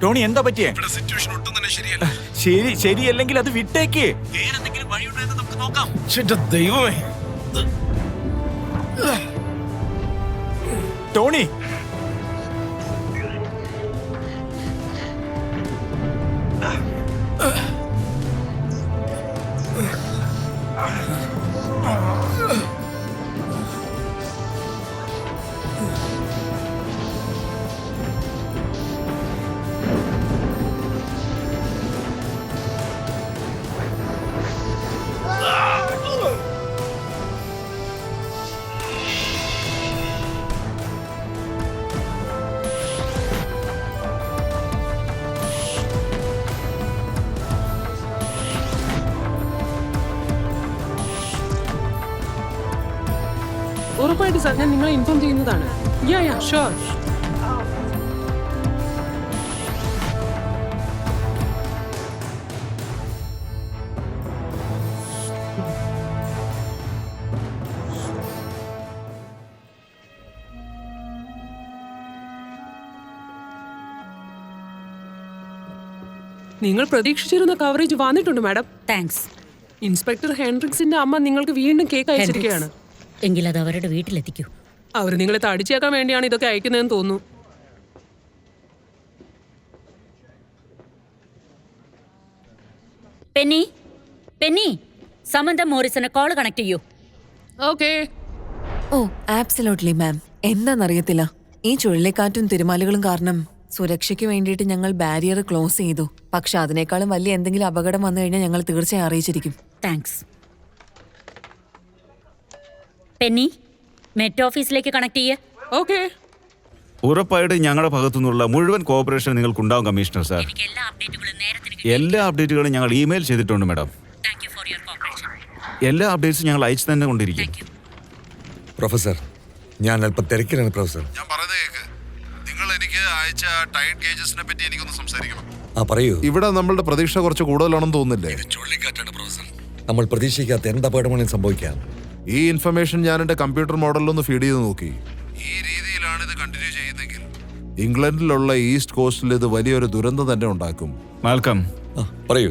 D: ടോണി, എന്താ പറ്റിയേ?
C: സിറ്റുവേഷൻ ഒട്ടും തന്നെ ശരിയല്ല.
D: ശരിയല്ലെങ്കിൽ അത് വിട്ടേക്ക്. വേറെന്തെങ്കിലും വഴിയുണ്ടോ എന്ന് നമുക്ക് നോക്കാം.
C: ദൈവമേ,
D: ടോണി,
N: ഉറപ്പായിട്ട് സാർ, ഞാൻ നിങ്ങളെ ഇൻഫോം ചെയ്യുന്നതാണ്. ഷുവർ. നിങ്ങൾ പ്രതീക്ഷിച്ചിരുന്ന കവറേജ് വന്നിട്ടുണ്ട് മാഡം.
A: താങ്ക്സ്.
N: ഇൻസ്പെക്ടർ ഹെൻഡ്രിക്സിന്റെ അമ്മ നിങ്ങൾക്ക് വീണ്ടും കേക്ക് അയച്ചിരിക്കുകയാണ്.
A: എങ്കിൽ അത് അവരുടെ വീട്ടിലെത്തിക്കൂ.
N: അവർ നിങ്ങളെ തടിച്ചേക്കാൻ വേണ്ടിയാണ് ഇതൊക്കെ അയക്കുന്നതെന്ന് തോന്നുന്നു.
A: പെന്നി, സമന്ത മോറിസനെ കോൾ കണക്ട് ചെയ്യൂ.
N: ഓക്കെ.
H: ഓ, ആബ്സല്യൂട്ട്ലി മാം. എന്താണെന്നറിയത്തില്ല, ഈ ചുഴലിക്കാറ്റും തിരമാലകളും കാരണം സുരക്ഷയ്ക്ക് വേണ്ടിയിട്ട് ഞങ്ങൾ ബാരിയർ ക്ലോസ് ചെയ്തു. പക്ഷെ അതിനേക്കാളും വലിയ എന്തെങ്കിലും അപകടം വന്നു കഴിഞ്ഞാൽ ഞങ്ങൾ തീർച്ചയായും അറിയിച്ചിരിക്കും.
A: താങ്ക്സ്. പെന്നി, മെറ്റ് ഓഫീസിലേക്ക് കണക്ട് ചെയ്യേ.
N: ഓക്കെ.
E: ഉറപ്പായിട്ടും ഞങ്ങളുടെ ഭാഗത്തുനിന്നുള്ള മുഴുവൻ കോഓപ്പറേഷൻ നിങ്ങൾക്കുണ്ടാവും കമ്മീഷണർ സാർ. എല്ലാ അപ്ഡേറ്റുകളും ഞങ്ങൾ ഇമെയിൽ ചെയ്തിട്ടുണ്ട് മാഡം. എല്ലാ അപ്ഡേറ്റ്സും ഞങ്ങൾ അയച്ചു തന്നെ കൊണ്ടിരിക്കും.
F: പ്രൊഫസർ, ഞാൻ അല്പം തിരക്കിലാണ് പ്രൊഫസർ.
L: ഞാൻ പറയുന്നത് കേക്ക്. നിങ്ങൾ എനിക്ക് അയച്ച ടൈഡ് ഗേജസിനെ പറ്റി എനിക്കൊന്ന് സംസാരിക്കണം.
F: പറയൂ.
L: ഇവിടെ നമ്മളുടെ പ്രതീക്ഷ കുറച്ച് കൂടുതലാണെന്ന് തോന്നുന്നില്ലേ?
F: ചുഴലിക്കാറ്റാണ് പ്രൊഫസർ. നമ്മൾ പ്രതീക്ഷിക്കാത്ത എന്ത് അപകടങ്ങളും സംഭവിക്കാം.
L: ഈ ഇൻഫർമേഷൻ ഞാൻ എൻ്റെ കമ്പ്യൂട്ടർ മോഡലിലൊന്ന് ഫീഡ് ചെയ്ത് നോക്കി. ഈ രീതിയിലാണ് ഇത് കണ്ടിന്യൂ ചെയ്യുന്നതെങ്കിൽ ഇംഗ്ലണ്ടിലുള്ള ഈസ്റ്റ് കോസ്റ്റിൽ ഇത് വലിയൊരു ദുരന്തം തന്നെ ഉണ്ടാക്കും.
E: മാൽക്കം,
F: പറയൂ.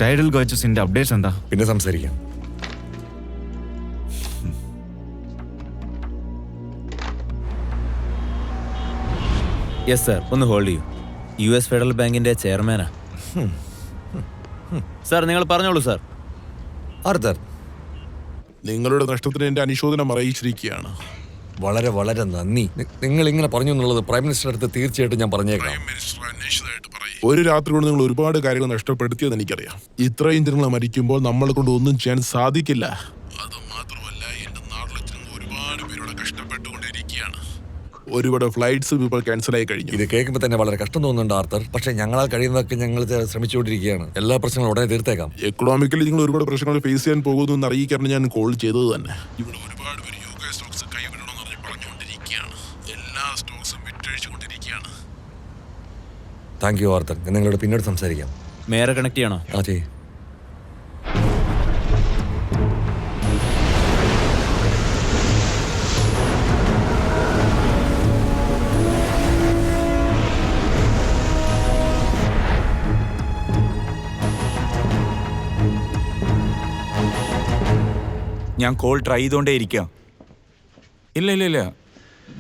E: ടൈഡൽ ഗേജസിന്റെ അപ്ഡേറ്റ്സ് എന്താ?
F: പിന്നെ സംസാരിക്കാം.
K: യെസ് സാർ, ഒന്ന് ഹോൾഡ് ചെയ്യൂ. US ഫെഡറൽ ബാങ്കിന്റെ ചെയർമാനാ സാർ. നിങ്ങൾ പറഞ്ഞോളൂ സാർ.
F: ആർതർ,
C: നിങ്ങളുടെ നഷ്ടത്തിന് എന്റെ അനുശോചനം അറിയിച്ചിരിക്കുകയാണ്.
F: വളരെ വളരെ നന്ദി. നിങ്ങൾ ഇങ്ങനെ പറഞ്ഞു എന്നുള്ളത് പ്രൈം മിനിസ്റ്റർ അടുത്ത് തീർച്ചയായിട്ടും ഞാൻ പറഞ്ഞേക്കാം.
C: ഒരു രാത്രി കൊണ്ട് നിങ്ങൾ ഒരുപാട് കാര്യങ്ങൾ നഷ്ടപ്പെടുത്തിയെന്ന് എനിക്കറിയാം. ഇത്രയും ജനങ്ങൾ മരിക്കുമ്പോൾ നമ്മളെ കൊണ്ട് ഒന്നും ചെയ്യാൻ സാധിക്കില്ല. അതുകൊണ്ട് നാട്ടിലെത്തുന്ന ഒരുപാട് പേരോട് കഷ്ടപ്പെട്ടുകൊണ്ടിരിക്കുകയാണ്. ഒരുപാട് ഫ്ലൈറ്റ്സും ഇപ്പോൾ ക്യാൻസലായി കഴിഞ്ഞു.
F: ഇത് കേൾക്കുമ്പോൾ തന്നെ വളരെ കഷ്ടം തോന്നുന്നുണ്ട് ആർത്തർ. പക്ഷേ ഞങ്ങളാൽ കഴിയുന്നതൊക്കെ ഞങ്ങൾ ശ്രമിച്ചുകൊണ്ടിരിക്കുകയാണ്. എല്ലാ പ്രശ്നങ്ങളും ഉടനെ തീർത്തേക്കാം.
C: എക്കണോമിക്കലി നിങ്ങൾ ഒരുപാട് പ്രശ്നങ്ങൾ ഫേസ് ചെയ്യാൻ പോകുന്നു എന്ന് അറിയിക്കാനാണ് ഞാൻ കോൾ ചെയ്തത് തന്നെ. ഇവിടെ ഒരുപാട് പേര് UK സ്റ്റോക്സ് കൈവിടണമെന്ന് പറഞ്ഞുകൊണ്ടിരിക്കുകയാണ്. എല്ലാ സ്റ്റോക്സും വിറ്റഴിച്ചുകൊണ്ടിരിക്കുകയാണ്.
F: Thank you Arthur. ഞാൻ നിങ്ങളോട് പിന്നീട് സംസാരിക്കാം.
K: മേയറെ കണക്ട് ചെയ്യണോ?
F: അതെ.
D: ഞാൻ കോൾ ട്രൈ ചെയ്തുകൊണ്ടേ ഇരിക്കാം. ഇല്ല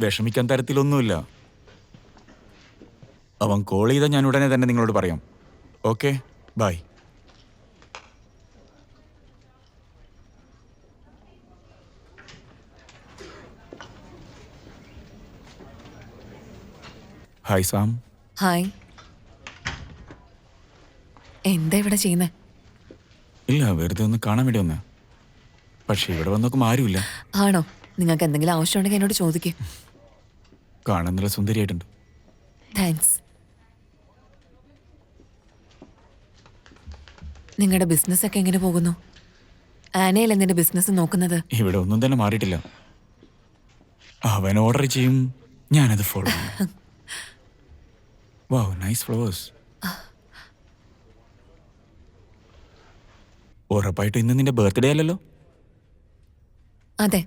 D: വിഷമിക്കാൻ തരത്തിലൊന്നുമില്ല. അവൻ കോൾ ചെയ്താൽ ഞാൻ ഉടനെ തന്നെ നിങ്ങളോട് പറയാം. Okay, bye. Hi Sam.
H: Hi. എന്താ ഇവിടെ ചെയ്യുന്നേ?
D: ഇല്ല, വെറുതെ ഒന്ന് കാണാൻ വേണ്ടി വന്ന. പക്ഷെ ഇവിടെ വന്നോക്കും ആരുമില്ല.
H: ആണോ? നിങ്ങൾക്ക് എന്തെങ്കിലും ആവശ്യമുണ്ടെങ്കിൽ എന്നോട് ചോദിക്കേ.
D: കാണാൻ നല്ല സുന്ദരിയായിട്ടുണ്ട്.
H: താങ്ക്സ്. നിങ്ങളുടെ ബിസിനസ് ഒക്കെ എങ്ങനെ പോകുന്നു? ആനയല്ലേ നിന്റെ ബിസിനസ് നോക്കുന്നത്?
D: ഇവിടെ ഒന്നും തന്നെ മാറിയിട്ടില്ല. അവൻ ഓർഡർ ചെയ്യും, ഞാനത് ഫോളോ ചെയ്യും. വാവ്, നൈസ് ഫ്ലവേഴ്സ്. ഉറപ്പായിട്ടും ഇന്ന് നിന്റെ ബർത്ത്ഡേ അല്ലല്ലോ?
H: അതെ,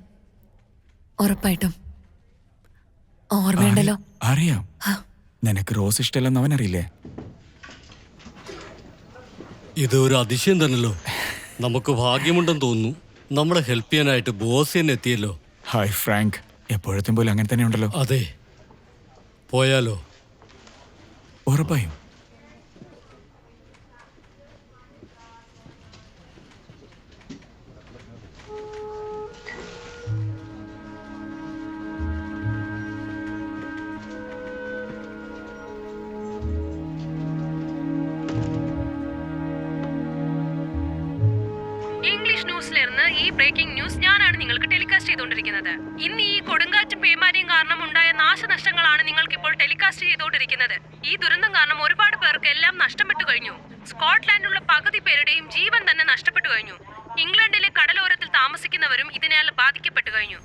H: ഉറപ്പായിട്ടും. ഓർമ്മയുണ്ടല്ലോ.
D: അറിയാം. നിനക്ക് റോസ് ഇഷ്ടമല്ലെന്ന് അവനറിയില്ലേ?
I: ഇത് ഒരു അതിശയം തന്നെയല്ലോ. നമുക്ക് ഭാഗ്യമുണ്ടെന്ന് തോന്നുന്നു. നമ്മളെ ഹെൽപ്പ് ചെയ്യാനായിട്ട് ബോസ് തന്നെ എത്തിയല്ലോ.
D: Hi Frank. എപ്പോഴത്തെ പോലെ അങ്ങനെ തന്നെ ഉണ്ടല്ലോ.
I: അതെ, പോയാലോ?
D: ഉറപ്പായും.
G: ഇംഗ്ലീഷ് ന്യൂസിലിരുന്ന് ഈ ബ്രേക്കിംഗ് ന്യൂസ് ഞാനാണ് നിങ്ങൾക്ക് ടെലികാസ്റ്റ് ചെയ്തുകൊണ്ടിരിക്കുന്നത്. ഇന്ന് ഈ കൊടുങ്കാറ്റും പേമാരിയും കാരണം ഉണ്ടായ നാശനഷ്ടങ്ങളാണ് നിങ്ങൾക്ക് ഇപ്പോൾ ടെലികാസ്റ്റ് ചെയ്തുകൊണ്ടിരിക്കുന്നത്. ഈ ദുരന്തം കാരണം ഒരുപാട് പേർക്ക് എല്ലാം നഷ്ടപ്പെട്ടു കഴിഞ്ഞു. സ്കോട്ട്ലാൻഡിലുള്ള പകുതി പേരുടെയും ജീവൻ തന്നെ നഷ്ടപ്പെട്ടു കഴിഞ്ഞു. ഇംഗ്ലണ്ടിലെ കടലോരത്തിൽ താമസിക്കുന്നവരും ഇതിനാൽ ബാധിക്കപ്പെട്ടു കഴിഞ്ഞു.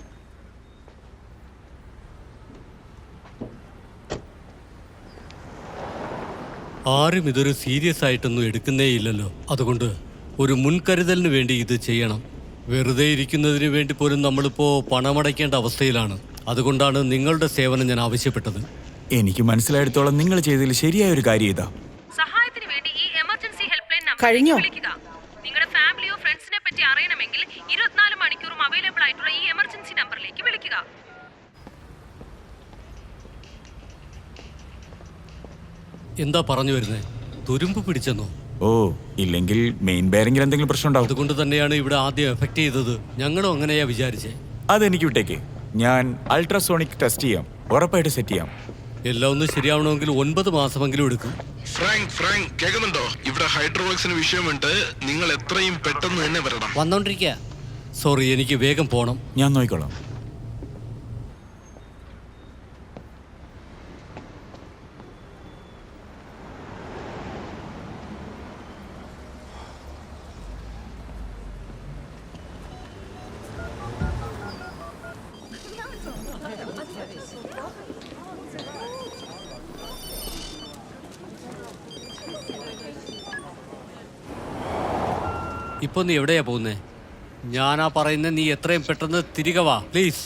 I: ആരും ഇതൊരു സീരിയസ് ആയിട്ടൊന്നും എടുക്കുന്നേയില്ലല്ലോ. അതുകൊണ്ട് ഒരു മുൻകരുതലിന് വേണ്ടി ഇത് ചെയ്യണം. വെറുതെ ഇരിക്കുന്നതിന് വേണ്ടി പോലും നമ്മളിപ്പോൾ പണമടയ്ക്കേണ്ട അവസ്ഥയിലാണ്. അതുകൊണ്ടാണ് നിങ്ങളുടെ സേവനം ഞാൻ ആവശ്യപ്പെട്ടത്.
D: എനിക്ക് മനസ്സിലായിടത്തോളം നിങ്ങൾ ചെയ്തതിൽ ശരിയായ ഒരു കാര്യം ഇതാ.
G: സഹായത്തിന് വേണ്ടി ഈ എമർജൻസി ഹെൽപ്പ് ലൈൻ
B: കഴിഞ്ഞോ?
G: നമ്പറിലേക്ക് വിളിക്കുക. നിങ്ങളുടെ ഫാമിലിയോ ഫ്രണ്ട്സിനെ പറ്റി അറിയണമെങ്കിൽ 24 മണിക്കൂറും അവൈലബിൾ ആയിട്ടുള്ള ഈ എമർജൻസി നമ്പറിലേക്ക് വിളിക്കുക.
I: എന്താ പറഞ്ഞു വരുന്നേ? തുരുമ്പ് പിടിച്ചെന്നോ?
D: ഓ, ഇല്ലെങ്കിൽ മെയിൻ ബെയറിംഗിൽ എന്തെങ്കിലും പ്രശ്നം ഉണ്ടാവും.
I: അതുകൊണ്ട് തന്നെയാണ് ഇവിടെ ആദ്യം എഫക്ട് ചെയ്തത്. ഞങ്ങളും അങ്ങനെയാ വിചാരിച്ചേ.
D: അതെനിക്ക് വിട്ടേക്ക്. ഞാൻ അൾട്രാസോണിക് ടെസ്റ്റ് ചെയ്യാം. ഉറപ്പായിട്ട് സെറ്റ് ചെയ്യാം.
I: എല്ലാം ഒന്ന് ശരിയാവണമെങ്കിൽ 9 മാസമെങ്കിലും എടുക്കും.
J: ഫ്രാങ്ക് കേൾക്കുന്നുണ്ടോ? ഇവിടെ ഹൈഡ്രോളിക്സിന് വിഷയമുണ്ട്. നിങ്ങൾ എത്രയും പെട്ടെന്ന് തന്നെ വരണം.
I: വന്നോണ്ടിരിക്കുക. സോറി, എനിക്ക് വേഗം പോണം.
D: ഞാൻ നോക്കിക്കോളാം.
I: ഇപ്പൊ നീ എവിടെയാ പോകുന്നേ? ഞാനാ പറയുന്നത്, നീ എത്രയും പെട്ടെന്ന് തിരികെ വാ പ്ലീസ്.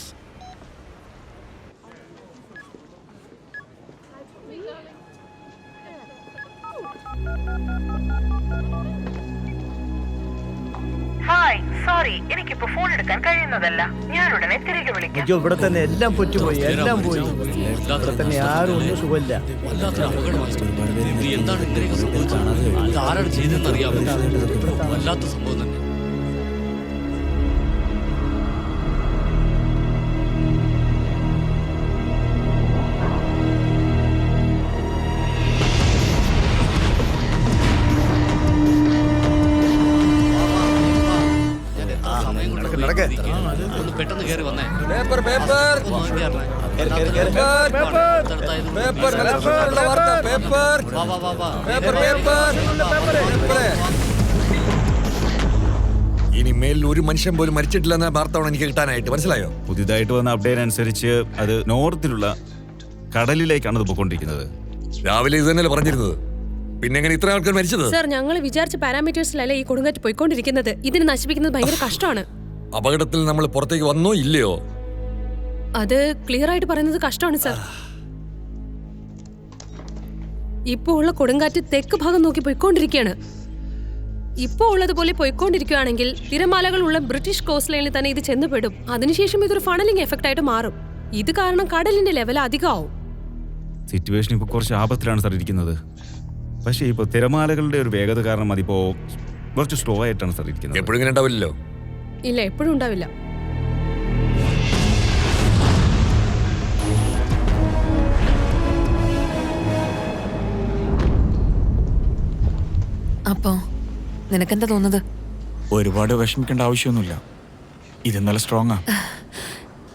O: ഹായ്, സോറി, എനിക്കിപ്പോ ഫോൺ എടുക്കാൻ കഴിയുന്നതല്ല. ഞാൻ ഉടനെ തിരികെ വിളിക്കാം.
P: ഇവിടെ തന്നെ എല്ലാം പൊറ്റുപോയി, എല്ലാം പോയി. ഇവിടെ തന്നെ ആരും ഒന്നും സുഖമില്ല.
I: വല്ലാത്തൊരു അപകടമാണ്. നീ എന്താണ് ഇങ്ങനെയൊക്കെ സംഭവിച്ചത്? ഇത് ആരാണ് ചെയ്തതെന്ന് അറിയാമോ? വല്ലാത്ത സംഭവം തന്നെ. ഒന്ന് പെട്ടെന്ന് പെട്ടെന്ന് കയറി വന്നേ.
F: പേപ്പർ പേപ്പർ
I: ഒന്ന് നോക്കിയാട്ടെ. വാ, വാ, വാ, വാ.
F: ഇനി മേലിൽ ഒരു മനുഷ്യൻ പോലും മരിച്ചിട്ടില്ലെന്ന വാർത്തയാണ് എനിക്ക് കിട്ടാനായിട്ട്, മനസ്സിലായോ?
E: പുതിയതായിട്ട് വന്ന അപ്ഡേറ്റ് അനുസരിച്ച് അത് നോർത്തിലുള്ള കടലിലേക്കാണ് ഇത് പോയിക്കൊണ്ടിരിക്കുന്നത്.
F: രാവിലെ ഇത് തന്നെയല്ലേ പറഞ്ഞിരുന്നത്, പിന്നെ എങ്ങനെ ഇത്ര ആൾക്കാർ മരിച്ചത്?
N: സർ, ഞങ്ങൾ വിചാരിച്ച പാരാമീറ്റേഴ്സിലല്ല ഈ കൊടുങ്കാറ്റ് പോയിക്കൊണ്ടിരിക്കുന്നത്. ഇതിനെ നശിപ്പിക്കുന്നത് ഭയങ്കര കഷ്ടമാണ്.
F: അപകടത്തിൽ നമ്മൾ പുറത്തേക്ക് വന്നോ ഇല്ലയോ?
N: അത് ക്ലിയർ ആയിട്ട് പറയുന്നത് കഷ്ടമാണ് സർ. ഇപ്പോ ഉള്ള കൊടുങ്കാറ്റ് തെക്ക് ഭാഗം നോക്കി പോയിക്കൊണ്ടിരിക്കുകയാണ്. ഇപ്പോൾ ഉള്ളതുപോലെ പോയിക്കൊണ്ടിരിക്കുകയാണെങ്കിൽ തിരമാലകളുള്ള ബ്രിട്ടീഷ് കോസ്റ്റ് ലൈനിൽ തന്നെ ഇത് ചെന്നുപെടും. അതിനുശേഷം ഇതൊരു ഫണലിംഗ് എഫക്റ്റ് ആയിട്ട് മാറും. ഇത് കാരണം കടലിന്റെ ലെവൽ അധികമാവും.
E: സിറ്റുവേഷൻ ഇപ്പോൾ കുറച്ച് ആപത്തിലാണ് സാർ ഇരിക്കുന്നത്. പക്ഷേ ഇപ്പോൾ തിരമാലകളുടെ ഒരു വേഗത കാരണം അതിപ്പോൾ കുറച്ച് സ്ലോ ആയിട്ടാണ് സാർ ഇരിക്കുന്നത്.
F: എപ്പോഴും ഇങ്ങനെ ഉണ്ടാവില്ലല്ലോ.
N: ഇല്ല, എപ്പോഴും ഉണ്ടാവില്ല.
H: അപ്പോ നിനക്കെന്താ തോന്നുന്നത്?
D: ഒരുപാട് വിഷമിക്കേണ്ട ആവശ്യമൊന്നുമില്ല. ഇത് നല്ല സ്ട്രോങ്ങാ.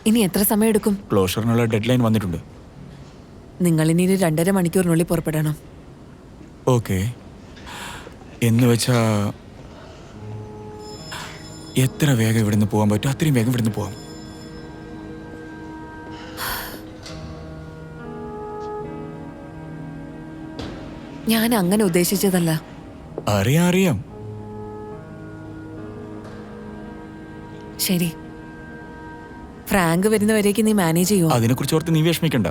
H: ഇനി എത്ര സമയം എടുക്കും?
D: ക്ലോഷറിനുള്ള ഡെഡ് ലൈൻ വന്നിട്ടുണ്ട്.
H: നിങ്ങൾ ഇനി 2.5 മണിക്കൂറിനുള്ളിൽ പുറപ്പെടണം.
D: ഓക്കെ, എന്ന് വെച്ചാ എത്ര വേഗം ഇവിടുന്ന് പോകാൻ പറ്റും അത്രയും വേഗം ഇവിടുന്ന് പോകാം.
H: ഞാൻ അങ്ങനെ ഉദ്ദേശിച്ചതല്ല.
D: അറിയാം.
H: ശരി, ഫ്രാങ്ക് വരുന്നവരേക്ക് നീ മാനേജ് ചെയ്യുമോ?
D: അതിനെക്കുറിച്ച് ഓർത്ത് നീ വിഷമിക്കണ്ട.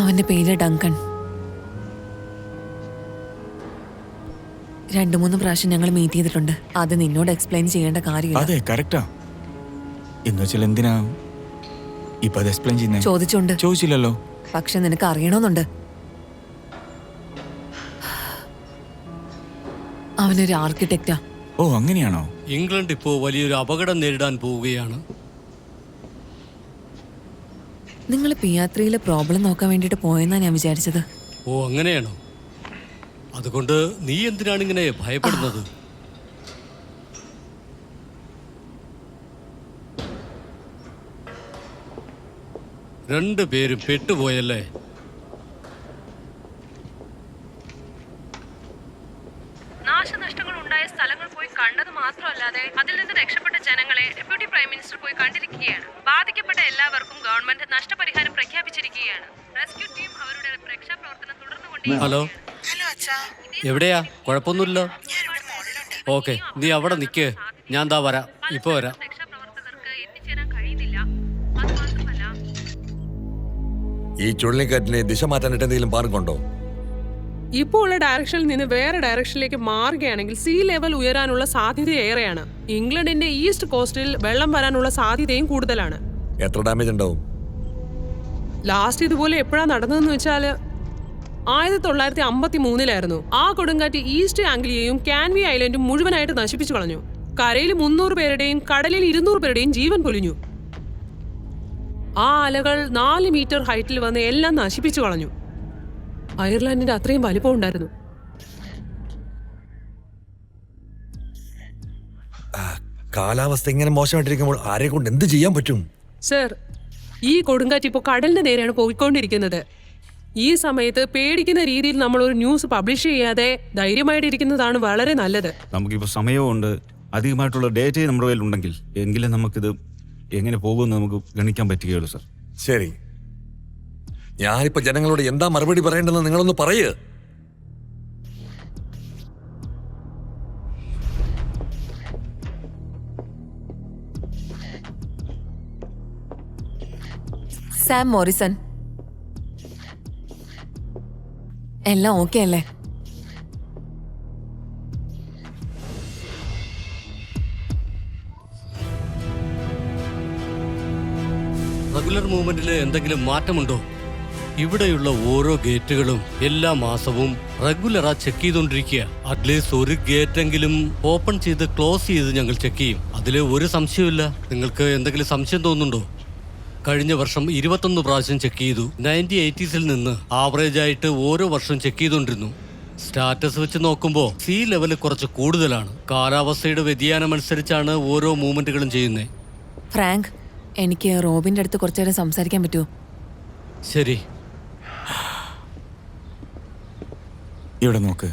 H: അവന്റെ പേര് ഡങ്കൺ. 2-3 പ്രാവശ്യം ഞങ്ങൾ മീറ്റ് ചെയ്തിട്ടുണ്ട്. അത് നിന്നോട് എക്സ്പ്ലെയിൻ ചെയ്യേണ്ട കാര്യമില്ല.
D: അതെ, കറക്റ്റാ. എന്ന് വെച്ചാൽ എന്തിനാ ഇപ്പൊ അത് എക്സ്പ്ലെയിൻ ചെയ്യുന്നേ? ചോദിച്ചില്ലല്ലോ.
H: പക്ഷെ നിനക്ക് അറിയണമെന്നുണ്ട്. അവനൊരു ആർക്കിടെക്റ്റാ.
D: ഓ, അങ്ങനെയാണോ?
I: ഇംഗ്ലണ്ട് ഇപ്പോ വലിയൊരു അപകടം നേരിടാൻ പോവുകയാണ്.
H: നിങ്ങൾ പിയാത്രിയിലെ പ്രോബ്ലം നോക്കാൻ വേണ്ടിട്ട് പോയെന്നാ ഞാൻ വിചാരിച്ചത്.
I: ഓ, അങ്ങനെയാണോ? അതുകൊണ്ട് നീ എന്തിനാണ് ഇങ്ങനെ ഭയപ്പെടുന്നത്? രണ്ടുപേരും പെട്ടുപോയല്ലേ?
G: നാശനഷ്ടങ്ങൾ ഉണ്ടായ സ്ഥലങ്ങൾ പോയി കണ്ടത് മാത്രമല്ലാതെ അതിൽ നിന്ന് രക്ഷപ്പെട്ട ജനങ്ങളെ ഡെപ്യൂട്ടി പ്രൈം മിനിസ്റ്റർ പോയി കണ്ടിരിക്കുകയാണ്. ബാധിക്കപ്പെട്ട എല്ലാവർക്കും ഗവൺമെന്റ് നഷ്ടപരിഹാരം പ്രഖ്യാപിച്ചിരിക്കുകയാണ്. റെസ്ക്യൂ ടീം അവരുടെ രക്ഷാപ്രവർത്തനം തുടർന്നുകൊണ്ടിരിക്കുകയാണ്.
I: ഹലോ, എവിടെയാ? കുഴപ്പമൊന്നുമില്ല. ഓക്കെ, നീ അവിടെ നിൽക്ക്, ഞാൻ ദാ വരാം. ഇപ്പൊ വരാം.
F: ഈ ചുഴലിക്കാറ്റിനെ ദിശ മാറ്റാനായിട്ട് എന്തെങ്കിലും മാർഗമുണ്ടോ?
N: ഇപ്പോൾ ഉള്ള ഡയറക്ഷനിൽ നിന്ന് വേറെ ഡയറക്ഷനിലേക്ക് മാറുകയാണെങ്കിൽ സീ ലെവൽ ഉയരാനുള്ള സാധ്യത ഏറെയാണ്. ഇംഗ്ലണ്ടിന്റെ ഈസ്റ്റ് കോസ്റ്റിൽ വെള്ളം വരാനുള്ള സാധ്യതയും കൂടുതലാണ്.
F: എത്ര ഡാമേജ് ഉണ്ടാവും?
N: ലാസ്റ്റ് ഇതുപോലെ എപ്പോഴാണ് നടന്നതെന്ന് വെച്ചാൽ 1953 ആ കൊടുങ്കാറ്റ് ഈസ്റ്റ് ആംഗ്ലിയയും കാൻവി ഐലൻഡും മുഴുവനായിട്ട് നശിപ്പിച്ചു കളഞ്ഞു. കരയിൽ 300 പേരുടെയും കടലിൽ 200 പേരുടെയും ജീവൻ പൊലിഞ്ഞു. ആ അലകൾ 4 മീറ്റർ ഹൈറ്റിൽ വന്ന് എല്ലാം നശിപ്പിച്ചു കളഞ്ഞു. അയർലാൻഡിന്റെ അത്രയും വലിപ്പം ഉണ്ടായിരുന്നു.
F: കാലാവസ്ഥ ഇങ്ങനെ മോശമായിട്ടിരിക്കുമ്പോൾ ആരെ കൊണ്ട് എന്ത് ചെയ്യാൻ പറ്റും?
N: സർ, ഈ കൊടുങ്കാറ്റ് ഇപ്പോൾ കടലിന്റെ നേരെയാണ് പോയിക്കൊണ്ടിരിക്കുന്നത്. ഈ സമയത്ത് പേടിക്കുന്ന രീതിയിൽ നമ്മൾ ഒരു ന്യൂസ് പബ്ലിഷ് ചെയ്യാതെ ധൈര്യമായിട്ടിരിക്കുന്നതാണ് വളരെ നല്ലത്.
E: നമുക്കിപ്പോൾ സമയമുണ്ട്, അധികമായിട്ടുള്ള ഡേറ്റയും നമ്മുടെ കയ്യിൽ ഉണ്ടെങ്കിൽ എങ്കിലും നമുക്കിത് എങ്ങനെ പോകുമെന്ന് നമുക്ക് ഗണിക്കാൻ പറ്റുകയുള്ളൂ സർ.
F: ശരി, ഞാനിപ്പോ ജനങ്ങളോട് എന്താ മറുപടി പറയേണ്ടതെന്ന് നിങ്ങളൊന്ന് പറയ്.
H: സാം മോറിസൺ, എല്ലാം ഓക്കെ അല്ലേ?
I: റെഗുലർ മൂവ്മെന്റിൽ എന്തെങ്കിലും മാറ്റമുണ്ടോ? ഇവിടെയുള്ള ഓരോ ഗേറ്റുകളും എല്ലാ മാസവും റെഗുലറാ ചെക്ക് ചെയ്തുകൊണ്ടിരിക്കുക. അറ്റ്ലീസ്റ്റ് ഒരു ഗേറ്റെങ്കിലും ഓപ്പൺ ചെയ്ത് ക്ലോസ് ചെയ്ത് ഞങ്ങൾ ചെക്ക് ചെയ്യും. അതിൽ ഒരു സംശയമില്ല. നിങ്ങൾക്ക് എന്തെങ്കിലും സംശയം തോന്നുന്നുണ്ടോ? കഴിഞ്ഞ വർഷം 21 പ്രാവശ്യം ചെക്ക് ചെയ്തു. 1980s നിന്ന് ആവറേജ് ആയിട്ട് ഓരോ വർഷം ചെക്ക് ചെയ്തുകൊണ്ടിരുന്നു. സ്റ്റാറ്റസ് വെച്ച് നോക്കുമ്പോൾ സീ ലെവൽ കുറച്ച് കൂടുതലാണ്. കാലാവസ്ഥയുടെ വ്യതിയാനം അനുസരിച്ചാണ് ഓരോ മൂവ്മെന്റുകളും ചെയ്യുന്നത്.
H: ഫ്രാങ്ക്, എനിക്ക് റോബിന്റെ അടുത്ത് കുറച്ചു നേരം സംസാരിക്കാൻ പറ്റുമോ?
I: ശരി.
D: ഇവിടെ നോക്ക്.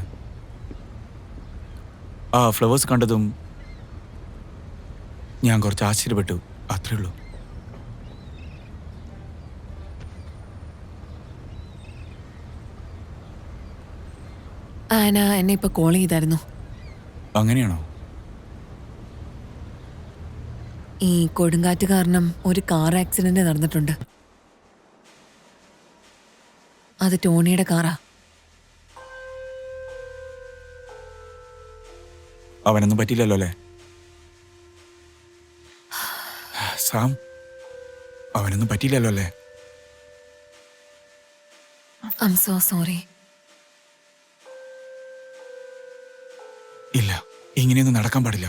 D: ആ ഫ്ലവേഴ്സ് കണ്ടതും ഞാൻ കുറച്ച് ആശ്ചര്യപ്പെട്ടു, അത്രേ ഉള്ളൂ.
H: ആന എന്നെ ഇപ്പൊ കോൾ ചെയ്തായിരുന്നു.
D: അങ്ങനെയാണോ?
H: ഈ കൊടുങ്കാറ്റ് കാരണം ഒരു കാർ ആക്സിഡന്റ് നടന്നിട്ടുണ്ട്. അത് ടോണിയുടെ കാറാ.
D: അവനൊന്നും പറ്റില്ലല്ലോ അല്ലേ സാം? അവനൊന്നും പറ്റില്ലല്ലോ അല്ലേ?
H: I am so sorry.
D: ഇല്ല, ഇങ്ങനെയൊന്നും നടക്കാൻ പാടില്ല.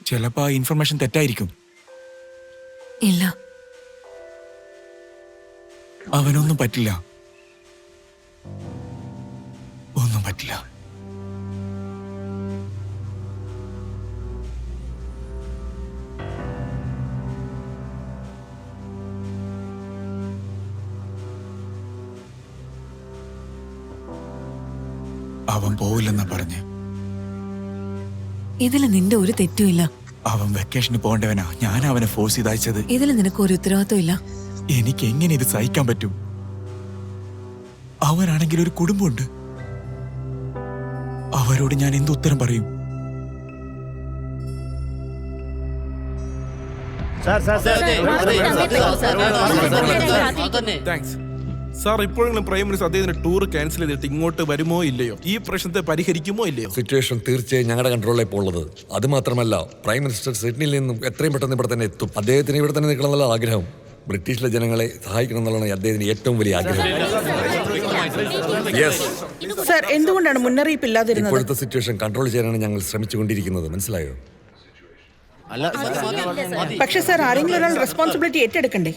D: ചിലപ്പോ ആ ഇൻഫർമേഷൻ തെറ്റായിരിക്കും.
H: ഇല്ല,
D: അവനൊന്നും പറ്റില്ല, ഒന്നും പറ്റില്ല. അവൻ പോവില്ലെന്നാ പറഞ്ഞ്.
H: ഇതിൽ നിന്റെ ഒരു തെറ്റുമില്ല.
D: അവൻ വെക്കേഷന് പോകേണ്ടവനാ, ഞാൻ അവനെ ഫോഴ്സ് ചെയ്ത് അയച്ചത്.
H: ഇതിൽ നിനക്ക് ഒരു ഉത്തരവാദിത്വം ഇല്ല.
D: എനിക്ക് എങ്ങനെ ഇത് സഹിക്കാൻ പറ്റും? അവനാണെങ്കിൽ ഒരു കുടുംബമുണ്ട്. അവരോട് ഞാൻ എന്ത് ഉത്തരം പറയും?
C: Thanks sir. ഇപ്പോഴെങ്കിലും പ്രൈം മിനിസ്റ്റർ അദ്ദേഹത്തിന് ടൂർ ക്യാൻസൽ ചെയ്തിട്ട് ഇങ്ങോട്ട് വരുമോ ഇല്ലയോ, ഈ പ്രശ്നത്തെ പരിഹരിക്കുമോ ഇല്ലയോ?
F: സിറ്റുവേഷൻ തീർച്ചയായും ഞങ്ങളുടെ കൺട്രോളിൽ ഇപ്പോൾ ഉള്ളത്. അത് മാത്രമല്ല, പ്രൈം മിനിസ്റ്റർ സിഡ്നിയിൽ നിന്നും എത്രയും പെട്ടെന്ന് ഇവിടെ തന്നെ എത്തും. അദ്ദേഹത്തിന് ഇവിടെ തന്നെ നിൽക്കണം എന്നുള്ള ആഗ്രഹം. ബ്രിട്ടീഷിലെ ജനങ്ങളെ സഹായിക്കണം എന്നുള്ളതാണ് അദ്ദേഹത്തിന് ഏറ്റവും വലിയ ആഗ്രഹം.
B: സർ, എന്തുകൊണ്ടാണ് മുന്നറിയിപ്പ് ഇല്ലാതിരുന്നത്?
F: ഇപ്പോഴത്തെ സിറ്റുവേഷൻ കൺട്രോൾ ചെയ്യാനാണ് ഞങ്ങൾ ശ്രമിച്ചുകൊണ്ടിരിക്കുന്നത്, മനസ്സിലായോ?
B: പക്ഷേ സർ, ആരെങ്കിലും ഒരാൾ റെസ്പോൺസിബിലിറ്റി ഏറ്റെടുക്കണ്ടേ?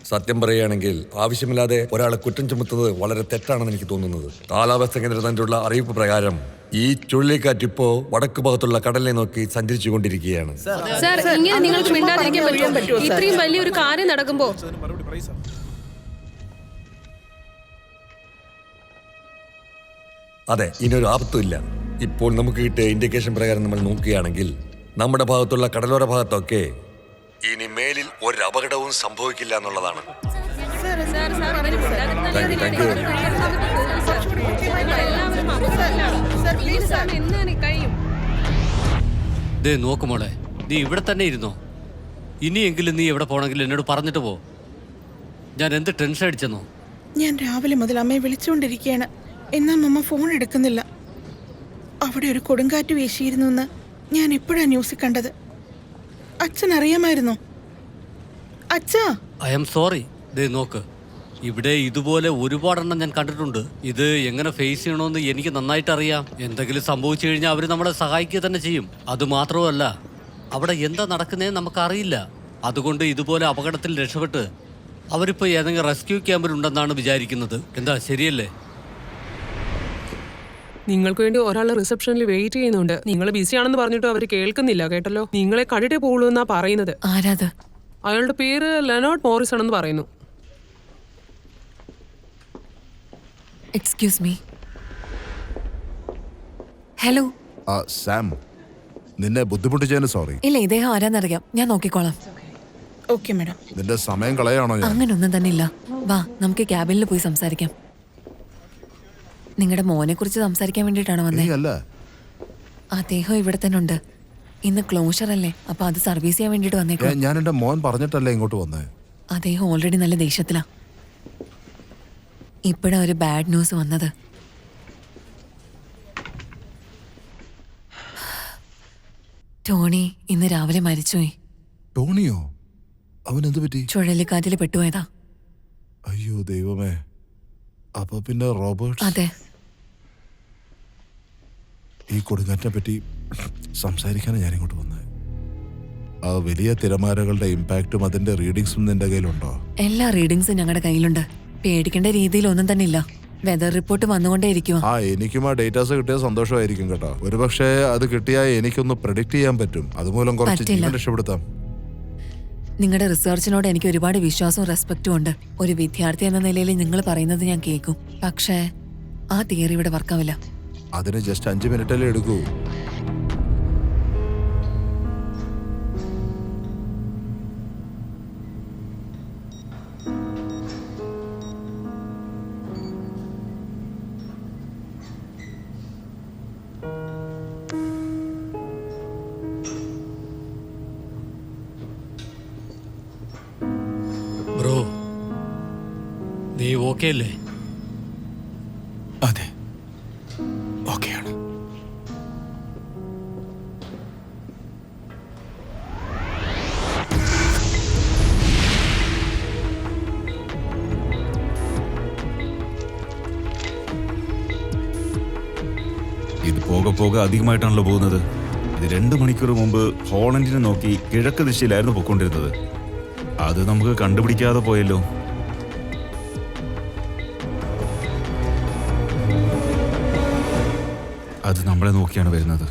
F: സത്യം പറയുകയാണെങ്കിൽ ആവശ്യമില്ലാതെ ഒരാളെ കുറ്റം ചുമത്തുന്നത് വളരെ തെറ്റാണെന്ന് എനിക്ക് തോന്നുന്നത്. കാലാവസ്ഥ കേന്ദ്രത്തിനുള്ള അറിയിപ്പ് പ്രകാരം ഈ ചുഴലിക്കാറ്റ് ഇപ്പോ വടക്ക് ഭാഗത്തുള്ള കടലിനെ നോക്കി സഞ്ചരിച്ചു കൊണ്ടിരിക്കുകയാണ്.
G: സർ, ഇങ്ങനെ നിങ്ങൾക്ക് മിണ്ടാതിരിക്കാൻ പറ്റുമോ? ഇത്രയും വലിയൊരു കാര്യം നടക്കുമ്പോ
F: അതെ, ഇനിയൊരു ആപത്തുമില്ല. ഇപ്പോൾ നമുക്ക് കിട്ടിയ ഇൻഡിക്കേഷൻ പ്രകാരം നമ്മൾ നോക്കുകയാണെങ്കിൽ നമ്മുടെ ഭാഗത്തുള്ള കടലോര ഭാഗത്തൊക്കെ ഇനി മേലിൽ ഒരു അപകടവും സംഭവിക്കില്ല എന്നുള്ളതാണ്.
I: നോക്കുമോളെ, നീ ഇവിടെ തന്നെ ഇരുന്നോ. ഇനിയെങ്കിലും നീ എവിടെ പോണെങ്കിൽ എന്നോട് പറഞ്ഞിട്ട് പോ. ഞാൻ എന്ത് ടെൻഷൻ അടിച്ചെന്നോ.
B: ഞാൻ രാവിലെ മുതൽ അമ്മയെ വിളിച്ചുകൊണ്ടിരിക്കുകയാണ്, എന്നാ അമ്മ ഫോൺ എടുക്കുന്നില്ല. അവിടെ ഒരു കൊടുങ്കാറ്റ് വീശിയിരുന്നു എന്ന് ഞാൻ എപ്പോഴാ ന്യൂസിൽ കണ്ടത്. അച്ഛൻ അറിയാമായിരുന്നോ? അച്ഛാ,
I: ഐ ആം സോറി. നോക്ക്, ഇവിടെ ഇതുപോലെ ഒരുപാടെണ്ണം ഞാൻ കണ്ടിട്ടുണ്ട്. ഇത് എങ്ങനെ ഫേസ് ചെയ്യണമെന്ന് എനിക്ക് നന്നായിട്ട് അറിയാം. എന്തെങ്കിലും സംഭവിച്ചു കഴിഞ്ഞാൽ അവർ നമ്മളെ സഹായിക്കുക തന്നെ ചെയ്യും. അത് മാത്രമല്ല, അവിടെ എന്താ നടക്കുന്നതെന്ന് നമുക്കറിയില്ല. അതുകൊണ്ട് ഇതുപോലെ അപകടത്തിൽ രക്ഷപ്പെട്ട് അവരിപ്പോൾ ഏതെങ്കിലും റെസ്ക്യൂ ക്യാമ്പിലുണ്ടെന്നാണ് വിചാരിക്കുന്നത്. എന്താ, ശരിയല്ലേ?
N: നിങ്ങൾക്ക് വേണ്ടി ഒരാൾ റിസപ്ഷനിൽ വെയിറ്റ് ചെയ്യുന്നുണ്ട്. നിങ്ങൾ ബിസി ആണെന്ന് പറഞ്ഞിട്ട് അവർ കേൾക്കുന്നില്ല, കേട്ടല്ലോ. നിങ്ങളെ കണ്ടിട്ടേ പോകുള്ളൂ എന്നാ പറയുന്നത്.
H: ആരാത്?
N: അയാളുടെ പേര് ലെനോർഡ് മോറിസ് ആണെന്ന് പറയുന്നു.
H: Excuse me. ഹലോ
L: സാം, നിന്നെ ബുദ്ധിമുട്ടിച്ചതിന് സോറി.
H: ഇല്ല, ഇദ്ദേഹം ആരാന്നറിയാം, ഞാൻ നോക്കിക്കോളാം.
B: Okay madam.
L: നിന്റെ സമയം കളയാണോ ഞാൻ?
H: അങ്ങനൊന്നും തന്നെ ഇല്ല. വാ, നമുക്ക് ക്യാബിനിൽ പോയി സംസാരിക്കാം. നിങ്ങളുടെ മോനെ കുറിച്ച് സംസാരിക്കാൻ വേണ്ടിയിട്ടാണ് വന്നത്. അദ്ദേഹം ഇവിടെ തന്നെ ഉണ്ട്. ഇന്ന് ക്ലോഷർ അല്ലേ, അപ്പൊ അത് സർവീസ് ചെയ്യാൻ വേണ്ടിട്ട് വന്നേക്കും.
L: ഞാൻ എന്റെ മോൻ പറഞ്ഞിട്ടല്ലേ ഇങ്ങോട്ട് വന്നേ.
H: അദ്ദേഹം ഓൾറെഡി നല്ല ദേഷ്യത്തിലാ. ഇപ്പോഴാ ഒരു ബാഡ് ന്യൂസ് വന്നത്. ടോണി ഇന്ന് രാവിലെ മരിച്ചുപോയി.
L: ടോണിയോ? അവൻ എന്ത് പറ്റി?
H: ചുഴലിക്കാറ്റിൽ പെട്ടുപോയതാ.
L: അയ്യോ ദൈവമേ. അപ്പൊ പിന്നെ റോബർട്ട്?
H: അതെ.
L: ഈ കൊടുങ്കാറ്റിനെ പറ്റി സംസാരിക്കാനാണ് ഞാനിങ്ങോട്ട് വന്നത്. ആ വലിയ തിരമാലകളുടെ ഇമ്പാക്റ്റും അതിന്റെ റീഡിങ്സും നിന്റെ കയ്യിലുണ്ടോ?
H: എല്ലാ റീഡിങ്സും ഞങ്ങളുടെ കയ്യിലുണ്ട്. പേടിക്കേണ്ട രീതിയിൽ ഒന്നും തന്നെ ഇല്ല. വെതർ റിപ്പോർട്ട് വന്നുകൊണ്ടേ ഇരിക്കുവാ.
L: എനിക്കും ആ ഡേറ്റാസ് കിട്ടിയ സന്തോഷമായിരിക്കും കേട്ടോ. ഒരുപക്ഷെ അത് കിട്ടിയാൽ എനിക്കൊന്ന് പ്രഡിക്റ്റ് ചെയ്യാൻ പറ്റും. അതുമൂലം കുറച്ച് ജീവൻ രക്ഷപ്പെടുത്താം.
H: നിങ്ങളുടെ റിസർച്ചിനോട് എനിക്ക് ഒരുപാട് വിശ്വാസവും റെസ്പെക്റ്റും ഉണ്ട്. ഒരു വിദ്യാർത്ഥി എന്ന നിലയിൽ നിങ്ങൾ പറയുന്നത് ഞാൻ കേൾക്കും. പക്ഷേ ആ തിയറി ഇവിടെ വർക്കാവില്ല.
L: അതിന് ജസ്റ്റ് 5 മിനിറ്റല്ലേ എടുക്കൂ.
I: ബ്രോ, നീ ഓക്കെ അല്ലേ?
D: അതെ, ഓക്കെയാണ്.
E: ഇത് പോകെ പോകെ അധികമായിട്ടാണല്ലോ പോകുന്നത്. ഇത് 2 മണിക്കൂർ മുമ്പ് ഹോളണ്ടിനെ നോക്കി കിഴക്ക് ദിശയിലായിരുന്നു പൊയ്ക്കൊണ്ടിരുന്നത്. അത് നമുക്ക് കണ്ടുപിടിക്കാതെ പോയല്ലോ. അത് നമ്മളെ നോക്കിയാണ് വരുന്നത്.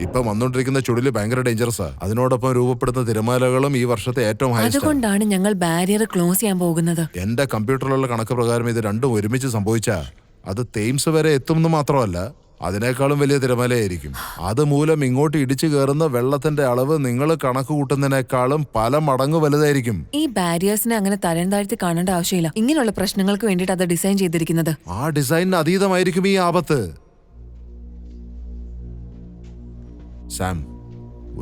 L: ഇപ്പൊ വന്നോണ്ടിരിക്കുന്ന ചുഴലി ഭയങ്കര ഡേഞ്ചറസാ. അതിനോടൊപ്പം രൂപപ്പെടുന്ന തിരമാലകളും ഈ വർഷത്തെ ഏറ്റവും ഹൈസ്റ്റ്.
H: അതുകൊണ്ടാണ് ഞങ്ങൾ ബാരിയർ ക്ലോസ് ചെയ്യാൻ പോകുന്നത്.
L: എന്റെ കമ്പ്യൂട്ടറിലുള്ള കണക്ക് പ്രകാരം ഇത് രണ്ടും ഒരുമിച്ച് സംഭവിച്ചാ അത് തേംസ് വരെ എത്തുമെന്ന് മാത്രമല്ല, അതിനേക്കാളും വലിയ തിരമാലയായിരിക്കും. അതുമൂലം ഇങ്ങോട്ട് ഇടിച്ചു കയറുന്ന വെള്ളത്തിന്റെ അളവ് നിങ്ങൾ കണക്ക് കൂട്ടുന്നതിനേക്കാളും പല മടങ്ങ് വലുതായിരിക്കും.
H: ഈ ബാരിയേഴ്സിനെ അങ്ങനെ തരം താഴ്ത്തി കാണേണ്ട ആവശ്യമില്ല. ഇങ്ങനെയുള്ള പ്രശ്നങ്ങൾക്ക് വേണ്ടിയിട്ട് അത് ഡിസൈൻ ചെയ്തിരിക്കുന്നത്.
L: ആ ഡിസൈനിന് അതീതമായിരിക്കും ഈ ആപത്ത്. സാം,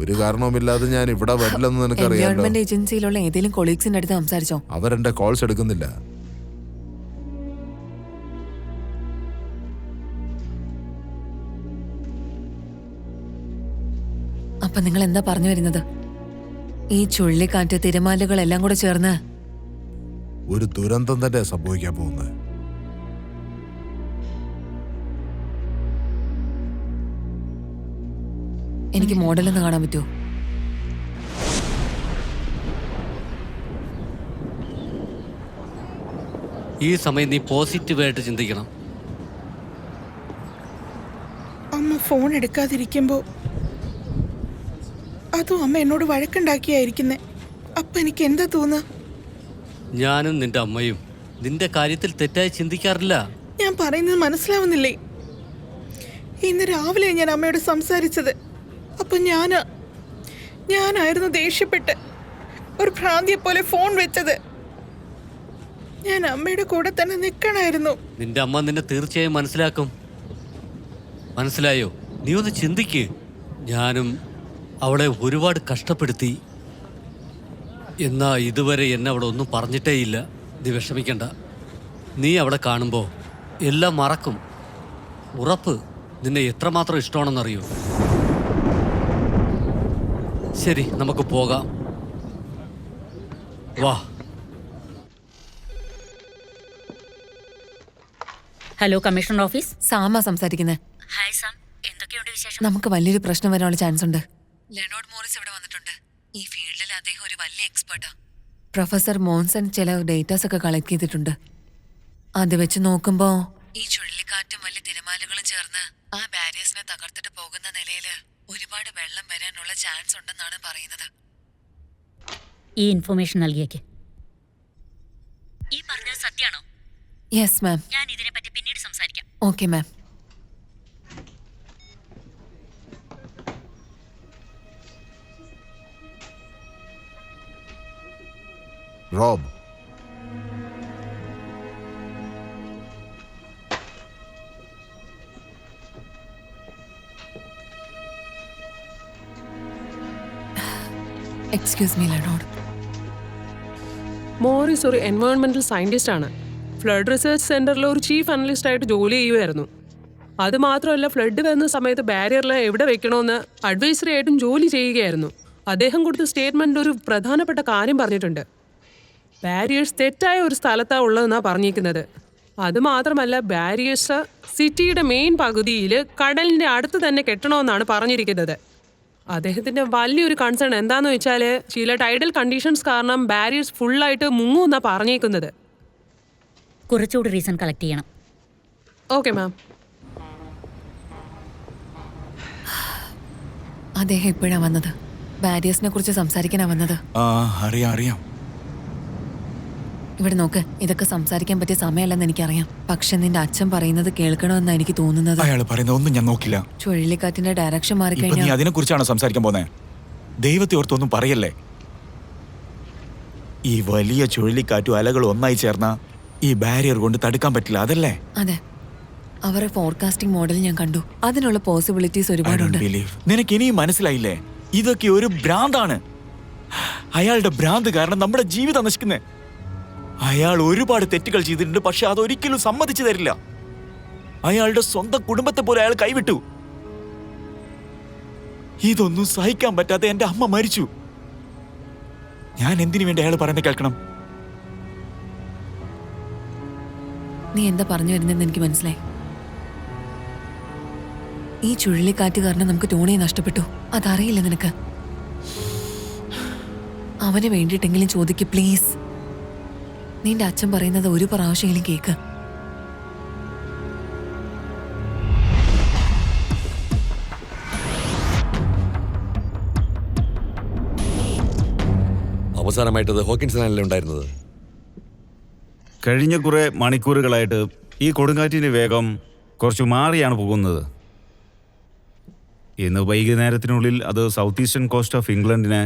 L: ഒരു കാരണവുമില്ലാതെ ഞാൻ ഇവിടെ വരില്ലെന്ന് നിനക്കറിയാലോ.
H: ഗവൺമെന്റ് ഏജൻസിയിലുള്ള ഏതെങ്കിലും കൊളീഗ്സിന്റെ അടുത്ത് സംസാരിച്ചോ?
L: അവരെന്റെ കോൾസ് എടുക്കുന്നില്ല.
H: അപ്പൊ നിങ്ങൾ എന്താ പറഞ്ഞു വരുന്നത്? ഈ ചുഴലിക്കാറ്റ് തിരമാലകളെല്ലാം കൂടെ ചേർന്ന്
L: ഒരു ദുരന്തം തന്നെ സംഭവിക്കാൻ പോകുന്നത്.
H: എനിക്ക് മോഡലൊന്ന് കാണാൻ പറ്റുമോ?
I: ഈ സമയം നീ പോസിറ്റീവായിട്ട് ചിന്തിക്കണം.
B: അമ്മ ഫോൺ എടുക്കാതിരിക്കുമ്പോ അതും അമ്മ എന്നോട് വഴക്കുണ്ടാക്കിയായിരിക്കുന്നേ. അപ്പൊ എനിക്ക് എന്താ തോന്നുക?
I: ഞാനും നിന്റെ അമ്മയും നിന്റെ കാര്യത്തിൽ തെറ്റായി ചിന്തിക്കാറില്ല.
B: ഞാൻ പറയുന്നത് മനസ്സിലാവുന്നില്ലേ? ഇന്ന് രാവിലെ ഞാൻ അമ്മയോട് സംസാരിച്ചത്. അപ്പൊ ഞാനായിരുന്നു ദേഷ്യപ്പെട്ട് ഒരു ഭ്രാന്തിയെ പോലെ ഫോൺ വെച്ചത്. ഞാൻ അമ്മയുടെ കൂടെ തന്നെ നിൽക്കണമായിരുന്നു.
I: നിന്റെ അമ്മ നിന്നെ തീർച്ചയായും മനസ്സിലാക്കും. മനസ്സിലായോ? നീ ഒന്ന് ചിന്തിക്ക്. ഞാനും അവളെ ഒരുപാട് കഷ്ടപ്പെടുത്തി. എന്നാ ഇതുവരെ എന്നെ അവിടെ ഒന്നും പറഞ്ഞിട്ടേയില്ല. നീ വിഷമിക്കണ്ട. നീ അവിടെ കാണുമ്പോൾ എല്ലാം മറക്കും. ഉറപ്പ്. നിന്നെ എത്രമാത്രം ഇഷ്ടമാണെന്നറിയോ? ശരി, നമുക്ക് പോകാം. വാ.
A: Hello, commissioner office.
H: സാമ സംസാരിക്കുന്നത്.
A: ഹായ് സാം, എന്തൊക്കെയുണ്ട് വിശേഷം?
H: നമുക്ക് വലിയൊരു പ്രശ്നം വരാനുള്ള ചാൻസ് ഉണ്ട്. ലെനോർഡ് മോറിസ് ഇവിടെ വന്നിട്ടുണ്ട്. ഈ ഫീൽഡിൽ അദ്ദേഹം ഒരു വലിയ എക്സ്പെർട്ടാ. പ്രൊഫസർ മോൻസൺ ചില ഡേറ്റാസ് ഒക്കെ കളക്ട് ചെയ്തിട്ടുണ്ട്. അത് വെച്ച് നോക്കുമ്പോ ഈ ചുഴലിക്കാറ്റും വലിയ തിരമാലകളും ചേർന്ന് ആ ബാരിയേഴ്സിനെ തകർത്തിട്ട് പോകുന്ന നിലയില് ഒരുപാട് വെള്ളം വരാനുള്ള ചാൻസ് ഉണ്ടെന്നാണ് പറയുന്നത്.
A: ഈ ഇൻഫർമേഷൻ നൽകിയേക്ക്. ഈ പറഞ്ഞത് സത്യാണോ?
H: Yes ma'am.
A: ഞാൻ ഇതിനെപ്പറ്റി പിന്നീട് സംസാരിക്കാം.
H: Okay ma'am.
L: Rob,
H: excuse me Leonard.
N: Morris ഒരു എൻവയോൺമെന്റൽ സയന്റിസ്റ്റ് ആണ്. ഫ്ലഡ് റിസർച്ച് സെന്ററിൽ ഒരു ചീഫ് അനലിസ്റ്റ് ആയിട്ട് ജോലി ചെയ്യുമായിരുന്നു. അത് മാത്രമല്ല, ഫ്ലഡ് വരുന്ന സമയത്ത് ബാരിയറിൽ എവിടെ വെക്കണമെന്ന് അഡ്വൈസറി ആയിട്ടും ജോലി ചെയ്യുകയായിരുന്നു. അദ്ദേഹം കൊടുത്ത സ്റ്റേറ്റ്മെന്റിൽ ഒരു പ്രധാനപ്പെട്ട കാര്യം പറഞ്ഞിട്ടുണ്ട്. ബാരിയേഴ്സ് തെറ്റായ ഒരു സ്ഥലത്താണ് ഉള്ളതെന്നാണ് പറഞ്ഞിരിക്കുന്നത്. അത് മാത്രമല്ല, ബാരിയേഴ്സ് സിറ്റിയുടെ മെയിൻ പകുതിയിൽ കടലിന്റെ അടുത്ത് തന്നെ കെട്ടണമെന്നാണ് പറഞ്ഞിരിക്കുന്നത്. അദ്ദേഹത്തിന്റെ വലിയൊരു കൺസേൺ എന്താന്ന് വെച്ചാൽ ചില ടൈഡൽ കണ്ടീഷൻസ് കാരണം ബാരിയേഴ്സ് ഫുള്ളായിട്ട് മുങ്ങുമെന്നാണ് പറഞ്ഞേക്കുന്നത്.
A: കുറച്ചുകൂടി റീസൺ കളക്ട് ചെയ്യണം.
N: Okay ma'am.
H: അദ്ദേഹം എപ്പോഴാ വന്നത്? ബാരിയേഴ്സിനെ കുറിച്ച് സംസാരിക്കാനാ വന്നത്.
D: അറിയാം.
H: ഇവിടെ നോക്ക്, ഇതൊക്കെ സംസാരിക്കാൻ പറ്റിയ സമയമല്ലെന്ന് എനിക്കറിയാം. പക്ഷെ നിന്റെ അച്ഛൻ പറയുന്നത് കേൾക്കണമെന്നാ എനിക്ക് തോന്നുന്നത്.
D: അയാൾ പറയുന്നത് ഒന്നും ഞാൻ നോക്കില്ല.
H: ചുഴലിക്കാറ്റിന്റെ ഡയറക്ഷൻ
D: നീ
H: മാറിക്കഴിഞ്ഞാൽ
D: അതിനെ കുറിച്ചാണോ സംസാരിക്കാൻ പോന്നെ? ദൈവത്തെ ഓർത്തൊന്നും പറയല്ലേ. ഈ വലിയ ചുഴലിക്കാറ്റും അലകളും ഒന്നായി ചേർന്ന ഈ ബാരിയർ കൊണ്ട് തടുക്കാൻ പറ്റില്ല, അതല്ലേ?
H: അതെ, അവരുടെ ഫോർകാസ്റ്റിംഗ് മോഡൽ ഞാൻ കണ്ടു. അതിനുള്ള പോസിബിലിറ്റീസ് ഒരുപാടുണ്ട്.
D: നിനക്ക് ഇനിയും മനസ്സിലായില്ലേ? ഇതൊക്കെ ഒരു ഭ്രാന്താണ്. അയാളുടെ ഭ്രാന്ത് കാരണം നമ്മുടെ ജീവിതം നശിക്കുന്നേ. അയാൾ ഒരുപാട് തെറ്റുകൾ ചെയ്തിട്ടുണ്ട്, പക്ഷെ അതൊരിക്കലും സമ്മതിച്ചു തരില്ല. അയാളുടെ സ്വന്തം കുടുംബത്തെ പോലെ അയാൾ കൈവിട്ടു. ഇതൊന്നും സഹിക്കാൻ പറ്റാതെ എന്റെ അമ്മ മരിച്ചു. ഞാൻ എന്തിനു വേണ്ടി അയാൾ പറയുന്നത് കേൾക്കണം?
H: നീ എന്താ പറഞ്ഞു വരുന്നതെന്ന് എനിക്ക് മനസ്സിലായി. ഈ ചുഴലിക്കാറ്റ് കാരണം നമുക്ക് ടോണിയെ നഷ്ടപ്പെട്ടു. അതറിയില്ല നിനക്ക്. അവന് വേണ്ടിയിട്ടെങ്കിലും ചോദിക്ക് പ്ലീസ്. നിന്റെ അച്ഛൻ പറയുന്നത് ഒരു പ്രാവശ്യമെങ്കിലും കേക്ക്.
F: അവസാനമായിട്ടത് ഹോക്കിൻസണിലല്ലേ ഉണ്ടായിരുന്നത്?
E: കഴിഞ്ഞ കുറേ മണിക്കൂറുകളായിട്ട് ഈ കൊടുങ്കാറ്റിൻ്റെ വേഗം കുറച്ച് മാറിയാണ് പോകുന്നത്. ഇന്ന് വൈകുന്നേരത്തിനുള്ളിൽ അത് സൗത്ത് ഈസ്റ്റേൺ കോസ്റ്റ് ഓഫ് ഇംഗ്ലണ്ടിനെ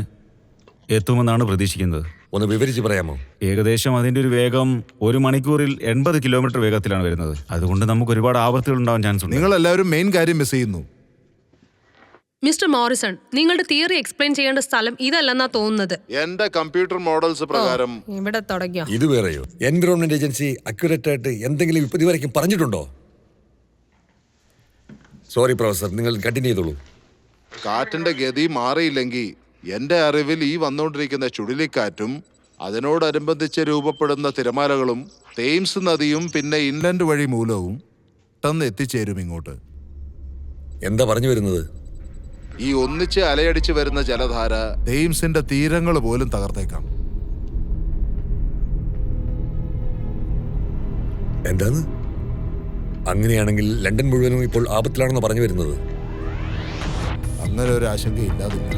E: എത്തുമെന്നാണ് പ്രതീക്ഷിക്കുന്നത്.
F: ഒന്ന് വിവരിച്ച് പറയാമോ?
E: ഏകദേശം അതിൻ്റെ ഒരു വേഗം 1 മണിക്കൂറിൽ 80 കിലോമീറ്റർ വേഗത്തിലാണ് വരുന്നത്. അതുകൊണ്ട് നമുക്ക് ഒരുപാട് ആപത്തുകൾ ഉണ്ടാവാൻ ചാൻസ് ഉണ്ട്.
L: നിങ്ങൾ എല്ലാവരും മെയിൻ കാര്യം മിസ് ചെയ്യുന്നു.
G: മിസ്റ്റർ മോറിസൺ, നിങ്ങളുടെ തിയറി എക്സ്പ്ലെയിൻ ചെയ്യേണ്ട സ്ഥലം ഇതല്ലെന്നാ തോന്നുന്നത്.
L: എന്റെ കമ്പ്യൂട്ടർ മോഡൽസ് പ്രകാരം
G: ഇവിടെ തുടങ്ങിയോ?
F: ഇത് വേറെയോ? എൻവിറോൺമെന്റ് ഏജൻസി അക്യുറേറ്റ് ആയിട്ട് എന്തെങ്കിലും ഇതുവരെയ്ക്കും പറഞ്ഞിട്ടുണ്ടോ? സോറി പ്രൊഫസർ, നിങ്ങൾ കണ്ടിന്യൂ ചെയ്തോളൂ.
L: കാറ്റിന്റെ ഗതി മാറിയില്ലെങ്കിൽ എന്റെ അറിവിൽ ഈ വന്നുകൊണ്ടിരിക്കുന്ന ചുഴലിക്കാറ്റും അതിനോടനുബന്ധിച്ച് രൂപപ്പെടുന്ന തിരമാലകളും തേംസ് നദിയും പിന്നെ ഇൻലൻഡ് വഴി മൂലവും പെട്ടെന്ന് എത്തിച്ചേരും ഇങ്ങോട്ട്.
F: എന്താ പറഞ്ഞു വരുന്നത്?
L: ഈ ഒന്നിച്ച് അലയടിച്ച് വരുന്ന ജലധാര തേംസിന്റെ തീരങ്ങൾ പോലും തകർത്തേക്കാം.
F: എന്താന്ന്? അങ്ങനെയാണെങ്കിൽ ലണ്ടൻ മുഴുവനും ഇപ്പോൾ ആപത്തിലാണെന്ന് പറഞ്ഞു വരുന്നത്?
L: അങ്ങനെ ഒരു ആശങ്ക ഇല്ലാതില്ല.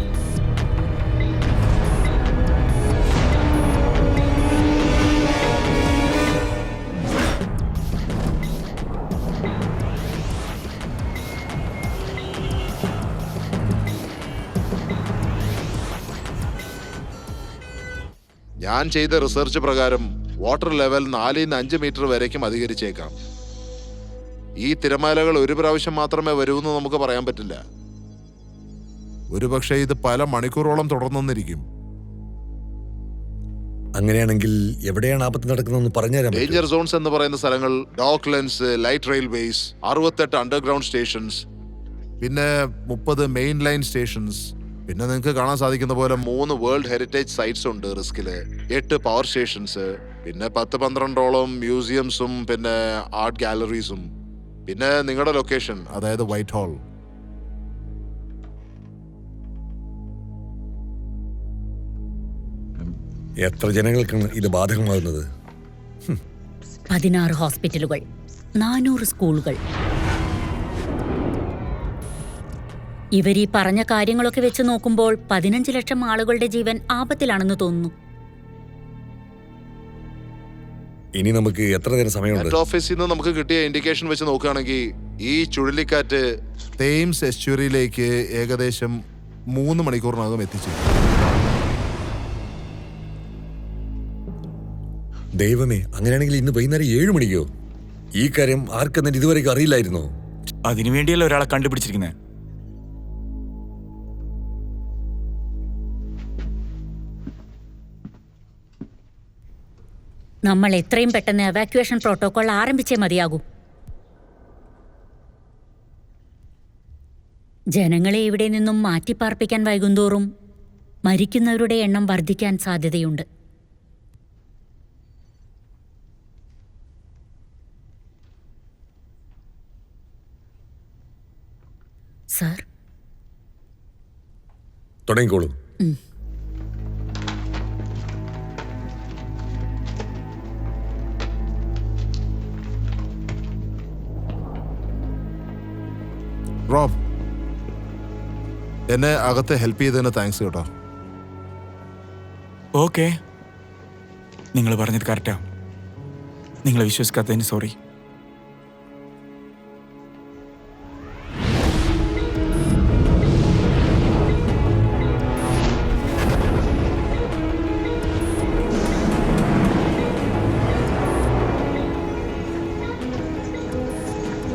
L: ഞാൻ ചെയ്ത റിസർച്ച് പ്രകാരം വാട്ടർ ലെവൽ 4-5 മീറ്റർ വരേക്കും അധികരിച്ചേക്കാം. ഈ തിരമാലകൾ ഒരു പ്രാവശ്യം മാത്രമേ വരൂന്ന് നമുക്ക് പറയാൻ പറ്റില്ല. ഒരുപക്ഷെ ഇത് പല മണിക്കൂറോളം തുടർന്നിരിക്കും.
F: അങ്ങനെയാണെങ്കിൽ എവിടെയാണ് ആപത്ത് നടക്കുന്നതെന്ന് പറഞ്ഞുതരാം.
L: ഡേഞ്ചർ സോൺസ് എന്ന് പറയുന്ന സ്ഥലങ്ങൾ ഡോക്ക്ലൻഡ്സ്, ലൈറ്റ് റെയിൽവേസ്, 68 അണ്ടർഗ്രൗണ്ട് സ്റ്റേഷൻസ്, പിന്നെ 30 മെയിൻ ലൈൻ സ്റ്റേഷൻസ്, പിന്നെ നിങ്ങൾക്ക് കാണാൻ സാധിക്കുന്ന പോലെ 3 വേൾഡ് ഹെറിറ്റേജ് സൈറ്റ്സ് ഉണ്ട് റിസ്കില്, 8 പവർ സ്റ്റേഷൻസ്, പിന്നെ 10-12ഓളം മ്യൂസിയംസും പിന്നെ ആർട്ട് ഗാലറീസും, പിന്നെ നിങ്ങളുടെ ലൊക്കേഷൻ അതായത് വൈറ്റ് ഹാൾ.
F: എത്ര ജനങ്ങൾക്കാണ് ഇത് ബാധകമാകുന്നത്?
A: 16 ഹോസ്പിറ്റലുകൾ, 400 സ്കൂളുകൾ. ഇവർ ഈ പറഞ്ഞ കാര്യങ്ങളൊക്കെ വെച്ച് നോക്കുമ്പോൾ 15 ലക്ഷം ആളുകളുടെ ജീവൻ ആപത്തിലാണെന്ന് തോന്നുന്നു.
F: ഇനി നമുക്ക് എത്ര നേരം സമയമുണ്ട്?
L: ഓഫീസിൽ നിന്ന് നമുക്ക് കിട്ടിയ ഇൻഡിക്കേഷൻ വെച്ച് നോക്കുകയാണെങ്കിൽ ഈ ചുഴലിക്കാറ്റ് തേംസ് എസ്റ്റുറിയിലേക്ക് ഏകദേശം 3 മണിക്കൂറിനകം എത്തിച്ചു.
F: ദൈവമേ, അങ്ങനെയാണെങ്കിൽ ഇന്ന് വൈകുന്നേരം 7 മണിക്കോ? ഈ കാര്യം ആർക്കെന്നെ ഇതുവരെയ്ക്കും അറിയില്ലായിരുന്നോ?
D: അതിനുവേണ്ടിയല്ല ഒരാളെ കണ്ടുപിടിച്ചിരിക്കുന്നത്.
A: നമ്മൾ എത്രയും പെട്ടെന്ന് എവാക്യുവേഷൻ പ്രോട്ടോകോൾ ആരംഭിച്ചേ മതിയാകൂ. ജനങ്ങളെ ഇവിടെ നിന്നും മാറ്റിപ്പാർപ്പിക്കാൻ വൈകുന്തോറും മരിക്കുന്നവരുടെ എണ്ണം വർദ്ധിക്കാൻ സാധ്യതയുണ്ട്. സാർ.
F: തുടങ്ങിക്കോളൂ.
L: റോബ്, എന്നെ അകത്ത് ഹെൽപ്പ് ചെയ്തതിന് താങ്ക്സ് കേട്ടോ.
D: ഓക്കെ, നിങ്ങൾ പറഞ്ഞത് കറക്റ്റാ. നിങ്ങളെ വിശ്വസിക്കാത്തതിന് സോറി.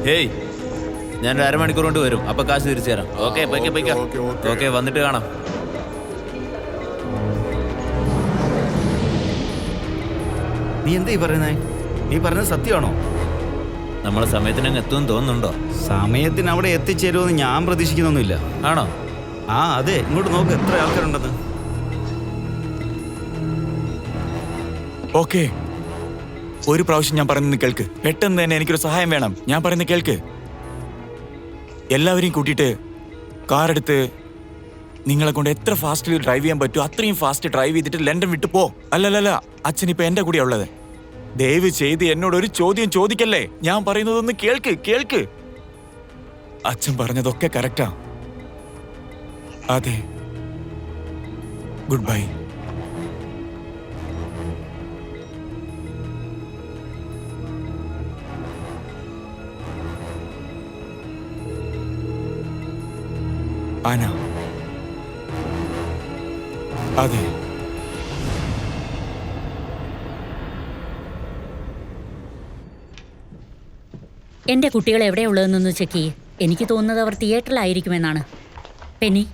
K: ഹേയ്, ഞാനൊരു അരമണിക്കൂർ കൊണ്ട് വരും. അപ്പൊ കാശ് തിരിച്ചു തരാം. ഓക്കെ, ഓക്കെ, വന്നിട്ട് കാണാം.
E: നീ എന്താ ഈ പറയുന്നേ? നീ പറഞ്ഞത് സത്യമാണോ?
K: നമ്മളെ സമയത്തിനങ്ങ് എത്തുമെന്ന് തോന്നുന്നുണ്ടോ?
E: സമയത്തിന് അവിടെ എത്തിച്ചേരുമെന്ന് ഞാൻ പ്രതീക്ഷിക്കുന്നൊന്നുമില്ല.
K: ആണോ?
E: ആ അതെ, ഇങ്ങോട്ട് നോക്ക്, എത്ര ആൾക്കാരുണ്ടെന്ന്.
D: ഓക്കെ, ഒരു പ്രാവശ്യം ഞാൻ പറയുന്നത് കേൾക്ക്. പെട്ടെന്ന് തന്നെ എനിക്കൊരു സഹായം വേണം. ഞാൻ പറയുന്നത് കേൾക്ക്. എല്ലാവരെയും കൂട്ടിയിട്ട് കാറെടുത്ത് നിങ്ങളെ കൊണ്ട് എത്ര ഫാസ്റ്റിൽ ഡ്രൈവ് ചെയ്യാൻ പറ്റുമോ അത്രയും ഫാസ്റ്റ് ഡ്രൈവ് ചെയ്തിട്ട് ലണ്ടൻ വിട്ടു പോ. അല്ലല്ല, അച്ഛൻ ഇപ്പൊ എന്റെ കൂടെയാ ഉള്ളത്. ദയവ് ചെയ്ത് എന്നോട് ഒരു ചോദ്യം ചോദിക്കല്ലേ. ഞാൻ പറയുന്നതൊന്ന് കേൾക്ക്. അച്ഛൻ പറഞ്ഞതൊക്കെ കറക്റ്റാ. അതെ, ഗുഡ് ബൈ. ആന, അതെ.
A: എന്റെ കുട്ടികൾ എവിടെയുള്ളതെന്നൊന്ന് ചെക്ക് ചെയ്യ്. എനിക്ക് തോന്നുന്നത് അവർ തിയേറ്ററിലായിരിക്കുമെന്നാണ്. പെന്നി,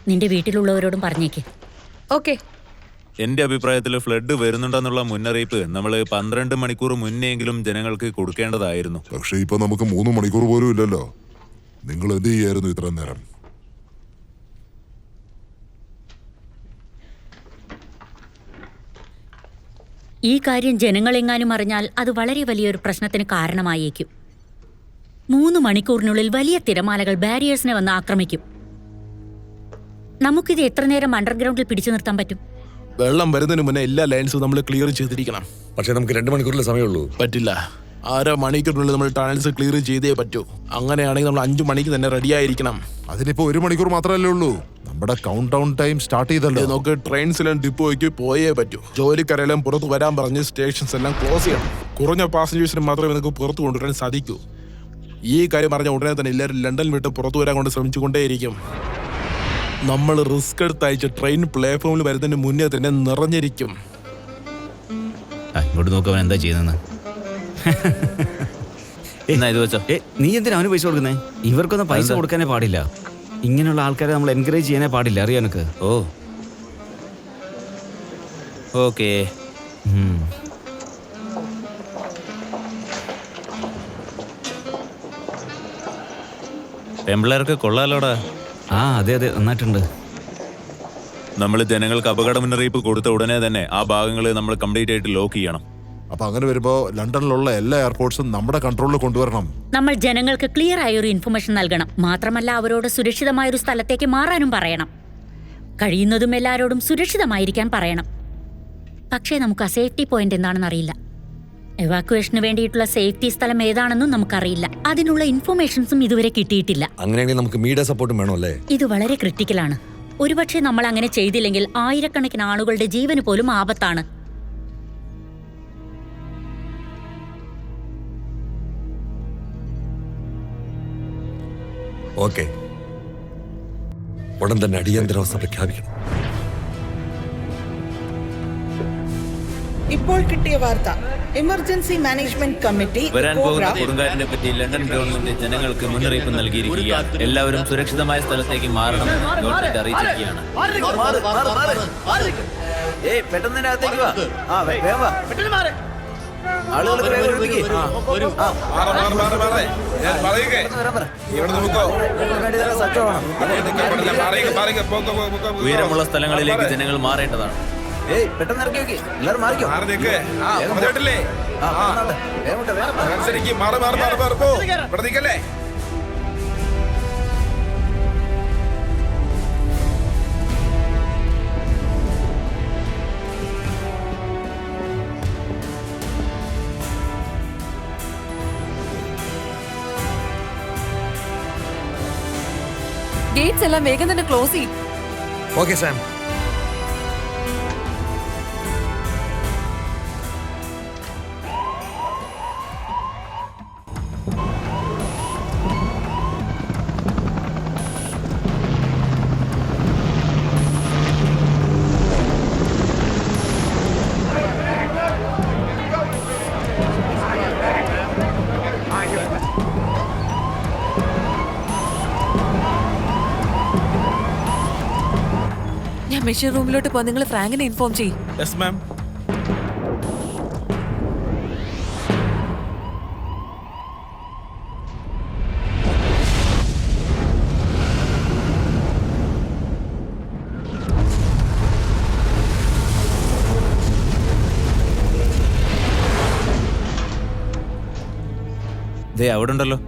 A: നിന്റെ വീട്ടിലുള്ളവരോടും പറഞ്ഞേക്ക്.
G: ഓക്കെ.
K: എന്റെ അഭിപ്രായത്തിൽ ഫ്ലഡ് വരുന്നുണ്ടെന്നുള്ള മുന്നറിയിപ്പ് നമ്മൾ 12 മണിക്കൂർ മുന്നെയെങ്കിലും ജനങ്ങൾക്ക് കൊടുക്കേണ്ടതായിരുന്നു.
L: പക്ഷെ ഇപ്പൊ നമുക്ക് 3 മണിക്കൂർ പോലും ഇല്ലല്ലോ. നിങ്ങൾ എന്ത് ചെയ്യായിരുന്നു ഇത്ര നേരം?
A: ഈ കാര്യം ജനങ്ങളെങ്ങാനും അറിഞ്ഞാൽ അത് വളരെ വലിയൊരു പ്രശ്നത്തിന് കാരണമായേക്കും. 3 മണിക്കൂറിനുള്ളിൽ വലിയ തിരമാലകൾ ബാരിയേഴ്സിനെ വന്ന് ആക്രമിക്കും. നമുക്കിത് എത്ര നേരം അണ്ടർഗ്രൗണ്ടിൽ പിടിച്ചു നിർത്താൻ പറ്റും?
C: വെള്ളം വരുന്നതിന് മുന്നേ എല്ലാ ലൈൻസും നമ്മൾ ക്ലിയർ ചെയ്തിരിക്കണം.
F: പക്ഷെ നമുക്ക് 2 മണിക്കൂറിലെ സമയമുള്ളൂ.
C: പറ്റില്ല. 1/2 മണിക്കൂറിനുള്ളിൽ നമ്മൾ ടണൽസ് ക്ലിയർ ചെയ്തേ പറ്റൂ. അങ്ങനെയാണെങ്കിൽ നമ്മൾ 5 മണിക്ക് തന്നെ റെഡി ആയിരിക്കണം.
L: അതിനിപ്പോ 1 മണിക്കൂർ മാത്രമല്ലേ ഉള്ളൂ. നമ്മുടെ കൗണ്ട് ഡൗൺ ടൈം സ്റ്റാർട്ട് ചെയ്തല്ലോ.
C: നമുക്ക് ട്രെയിൻസിലും ഡിപ്പോയ്ക്ക് പോയേ പറ്റൂ. ജോലിക്കാരെല്ലാം പുറത്ത് വരാൻ പറഞ്ഞ് സ്റ്റേഷൻസ് എല്ലാം ക്ലോസ് ചെയ്യണം. കുറഞ്ഞ പാസഞ്ചേഴ്സിന് മാത്രമേ നമുക്ക് പുറത്ത് കൊണ്ടുവരാൻ സാധിക്കൂ. ഈ കാര്യം പറഞ്ഞ ഉടനെ തന്നെ എല്ലാവരും ലണ്ടൻ വിട്ട് പുറത്തു വരാൻ കൊണ്ട് ശ്രമിച്ചുകൊണ്ടേയിരിക്കും. നമ്മൾ റിസ്ക് എടുത്ത് അയച്ച ട്രെയിൻ പ്ലാറ്റ്ഫോമിൽ വരുന്നതിന് മുന്നേ തന്നെ നിറഞ്ഞിരിക്കും.
E: ഇങ്ങോട്ട് നോക്കവൻ എന്താ ചെയ്യുന്നത്.
K: ഇത് വെച്ചോ.
E: നീ എന്തിനാ അവന് പൈസ കൊടുക്കുന്നേ? ഇവർക്കൊന്നും പൈസ കൊടുക്കാനേ പാടില്ല. ഇങ്ങനെയുള്ള ആൾക്കാരെ നമ്മൾ എൻകറേജ് ചെയ്യാനേ പാടില്ല. അറിയാം എനിക്ക്.
K: ഓ, ഓക്കെ. പെമ്പിള്ളേർക്ക് കൊള്ളാലോടാ.
E: ആ അതെ, നന്നായിട്ടുണ്ട്.
K: നമ്മൾ ജനങ്ങൾക്ക് അപകട മുന്നറിയിപ്പ് കൊടുത്ത ഉടനെ തന്നെ ആ ഭാഗങ്ങൾ നമ്മൾ കംപ്ലീറ്റ് ആയിട്ട് ലോക്ക് ചെയ്യണം.
L: അപ്പൊ അങ്ങനെ വരുമ്പോ ലണ്ടനിലുള്ള എല്ലാ എയർപോർട്ട്സും നമ്മുടെ കൺട്രോളിൽ കൊണ്ടുവരണം.
A: നമ്മൾ ജനങ്ങൾക്ക് ക്ലിയർ ആയ ഒരു ഇൻഫർമേഷൻ നൽകണം. മാത്രമല്ല അവരോട് സുരക്ഷിതമായ ഒരു സ്ഥലത്തേക്ക് മാറാനും പറയണം. കഴിയുന്നതും എല്ലാവരോടും സുരക്ഷിതമായിരിക്കാൻ പറയണം. പക്ഷേ നമുക്ക് ആ സേഫ്റ്റി പോയിന്റ് എന്താണെന്ന് അറിയില്ല. എവാക്യുവേഷന് വേണ്ടിയിട്ടുള്ള സേഫ്റ്റി സ്ഥലം ഏതാണെന്നും നമുക്കറിയില്ല. അതിനുള്ള ഇൻഫർമേഷൻസും ഇതുവരെ കിട്ടിയിട്ടില്ല.
F: അങ്ങനെയാണെങ്കിൽ നമുക്ക് മീഡിയ സപ്പോർട്ടും വേണമല്ലേ?
A: ഇത് വളരെ ക്രിട്ടിക്കലാണ്. ഒരുപക്ഷെ നമ്മൾ അങ്ങനെ ചെയ്തില്ലെങ്കിൽ ആയിരക്കണക്കിന് ആളുകളുടെ ജീവന് പോലും ആപത്താണ്.
F: ഓക്കെ, ഉടൻ തന്നെ അടിയന്തരാവസ്ഥ പ്രഖ്യാപിക്കണം.
B: ഇപ്പോൾ കിട്ടിയ വാർത്ത, എമർജൻസി മാനേജ്മെന്റ് കമ്മിറ്റി
K: വരാൻ പോകുന്ന കൊടുങ്കാറ്റിനെ പറ്റി ലണ്ടൻ ഗവൺമെന്റ് ജനങ്ങൾക്ക് മുന്നറിയിപ്പ് നൽകിയിരിക്കുകയാണ്. എല്ലാവരും സുരക്ഷിതമായ സ്ഥലത്തേക്ക് മാറണമെന്ന് ഗവൺമെന്റ് അറിയിച്ചിരിക്കുകയാണ്. ഉയരമുള്ള സ്ഥലങ്ങളിലേക്ക് ജനങ്ങൾ മാറേണ്ടതാണ്.
H: ഗേറ്റ്സ് എല്ലാം വേഗം തന്നെ ക്ലോസ് ചെയ്യും.
F: Okay Sam.
H: ഞാൻ മെഷീൻ റൂമിലോട്ട് പോ. നിങ്ങൾ ഫ്രാങ്കിനെ ഇൻഫോം ചെയ്യും.
D: Yes ma'am.
K: ദേ അവിടെ ഉണ്ടല്ലോ.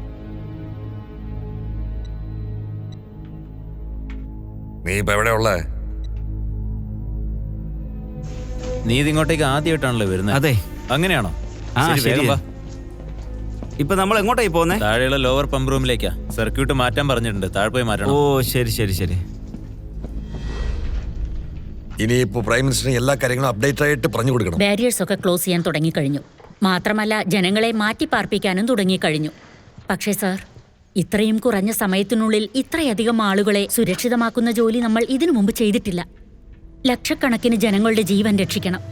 F: നീ ഇപ്പൊ എവിടെ ഉള്ളേ?
K: നീ ഇതിങ്ങോട്ടേക്ക് ആദ്യമായിട്ടാണല്ലോ വരുന്നത്.
Q: അതെ.
K: അങ്ങനെയാണോ?
Q: ആ,
K: ശരി, വേഗം വാ.
Q: ഇപ്പൊ നമ്മൾ എങ്ങോട്ടായി പോകുന്നേ?
K: താഴെയുള്ള ലോവർ പമ്പ് റൂമിലേക്കാ. സർക്യൂട്ട് മാറ്റാൻ പറഞ്ഞിട്ടുണ്ട്. താഴെ പോയി മാറ്റണം.
Q: ഓ ശരി ശരി ശരി.
F: ഇനിയിപ്പോ പ്രൈം മിനിസ്റ്ററിന് എല്ലാ കാര്യങ്ങളും അപ്ഡേറ്റ് ആയിട്ട് പറഞ്ഞു കൊടുക്കണം.
A: ബാരിയേഴ്സ് ഒക്കെ ക്ലോസ് ചെയ്യാൻ തുടങ്ങിക്കഴിഞ്ഞു. മാത്രമല്ല ജനങ്ങളെ മാറ്റി പാർപ്പിക്കാനും തുടങ്ങിക്കഴിഞ്ഞു. പക്ഷേ സാർ, ഇത്രയും കുറഞ്ഞ സമയത്തിനുള്ളിൽ ഇത്രയധികം ആളുകളെ സുരക്ഷിതമാക്കുന്ന ജോലി നമ്മൾ ഇതിനു മുമ്പ് ചെയ്തിട്ടില്ല. ലക്ഷക്കണക്കിന് ജനങ്ങളുടെ ജീവൻ രക്ഷിക്കണം.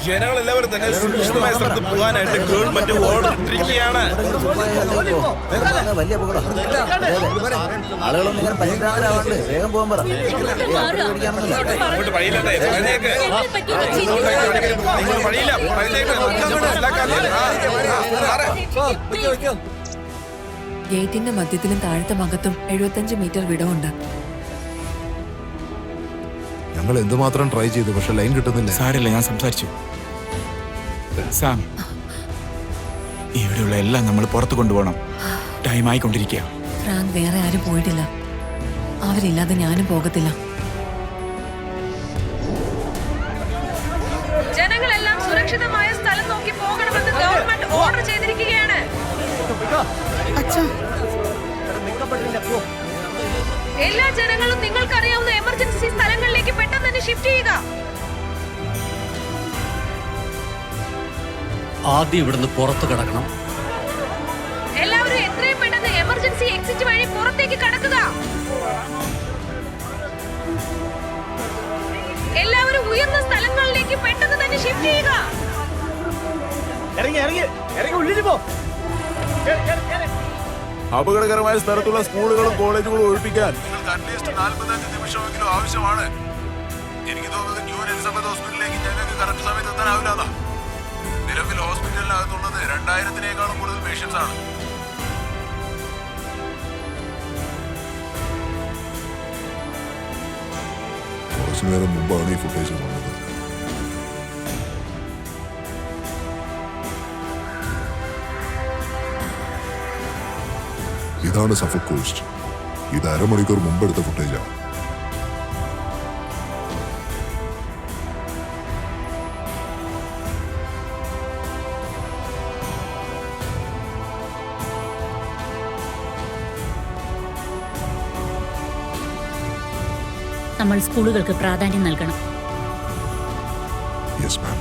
C: ജനങ്ങളെല്ലാവരും തന്നെ സുരക്ഷിതമായ സ്ഥലത്ത് പോകാനായിട്ട് ഗവൺമെന്റ് ഓർഡർ ഇട്ടിരിക്കുകയാണ്. അങ്ങോട്ട് വഴിയില്ലട്ടെ, പറഞ്ഞേക്ക്. നിങ്ങൾ വഴിയില്ല, പറഞ്ഞേക്ക്.
H: ഗേറ്റിന്റെ മധ്യത്തിലും താഴത്തെ ഭാഗത്തും 75 മീറ്റർ വിടവുണ്ട്.
L: ഞങ്ങൾ എന്തുമാത്രം ട്രൈ ചെയ്തു, പക്ഷെ ലൈൻ കിട്ടുന്നില്ല.
D: സാരമില്ല, ഞാൻ സംസാരിച്ചു. സാം, ഇവിടെയുള്ള എല്ലാം നമ്മൾ പുറത്തു കൊണ്ടുപോകണം. ടൈം ആയിക്കൊണ്ടിരിക്കുക.
H: ഫ്രാങ്ക്, വേറെ ആരും പോയിട്ടില്ല. അവരില്ലാതെ ഞാനും പോകത്തില്ല.
G: ജനങ്ങളെല്ലാം സുരക്ഷിതമായ സ്ഥലം നോക്കി പോകണമെന്ന് ഗവൺമെന്റ് ഓർഡർ ചെയ്തിരിക്കുകയാണ്. എല്ലാ ജനങ്ങളും നിങ്ങൾക്കറിയാവുന്ന എമർജൻസി സ്ഥലങ്ങളിലേക്ക് പെട്ടെന്ന് തന്നെ ഷിഫ്റ്റ് ചെയ്യുക.
I: ആദ്യം ഇവിടുന്ന് പുറത്തു കിടക്കണം.
G: എല്ലാവരും എത്രയും പെട്ടെന്ന് എമർജൻസി എക്സിറ്റ് വഴി പുറത്തേക്ക് കടക്കുക. എല്ലാവരും ഉയർന്ന സ്ഥലങ്ങളിലേക്ക് പെട്ടെന്ന് തന്നെ ഷിഫ്റ്റ് ചെയ്യുക.
C: അപകടകരമായ സ്ഥലത്തുള്ള സ്കൂളുകളും കോളേജുകളും ഒഴിപ്പിക്കാൻ നിങ്ങൾക്ക് അറ്റ്ലീസ്റ്റ് 45 നിമിഷമെങ്കിലും ആവശ്യമാണ്. എനിക്ക് തോന്നുന്നത് ന്യൂ എലിസബത്ത് ഹോസ്പിറ്റലിലേക്ക് ഞങ്ങൾക്ക് കറക്റ്റ് സമയത്ത് എത്താനാവില്ല. നിലവിൽ ഹോസ്പിറ്റലിനകത്തുള്ളത് 2000-നേക്കാളും കൂടുതൽ പേഷ്യൻസ് ആണ്.
M: കുറച്ചു നേരം മുമ്പാണ് ഈ ഫുട്ടേജ് വന്നത്. ഇതാണ് സഫോക് കോസ്റ്റ്. ഇത് അരമണിക്കൂർ മുമ്പെടുത്ത ഫുട്ടേജാണ്.
A: നമ്മൾ സ്കൂളുകൾക്ക് പ്രാധാന്യം നൽകണം.
M: Yes ma'am.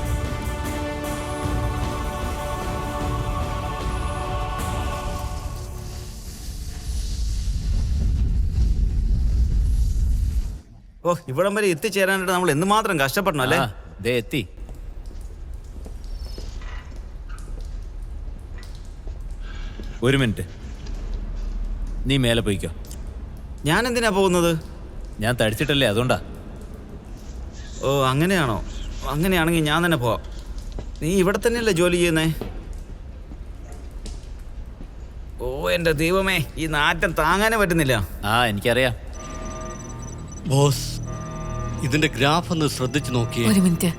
Q: ഓ, ഇവിടം വരെ എത്തിച്ചേരാനായിട്ട് നമ്മൾ എന്തുമാത്രം കഷ്ടപ്പെടണം അല്ലേ?
K: ദേ എത്തി. ഒരു മിനിറ്റ്, നീ മേലെ പോയിക്കോ.
Q: ഞാൻ എന്തിനാ പോകുന്നത്?
K: ഞാൻ തടിച്ചിട്ടല്ലേ, അതുകൊണ്ടാ.
Q: ഓ അങ്ങനെയാണോ? അങ്ങനെയാണെങ്കിൽ ഞാൻ തന്നെ പോവാം. നീ ഇവിടെ തന്നെയല്ലേ ജോലി ചെയ്യുന്നേ? ഓ എൻ്റെ ദൈവമേ, ഈ നാറ്റം താങ്ങാനേ പറ്റുന്നില്ല.
K: എനിക്കറിയാം
I: ബോസ്. ഇതിന്റെ ഗ്രാഫ് ഒന്ന് ശ്രദ്ധിച്ചു നോക്കിയേ.
H: ഒരു മിനിറ്റ്.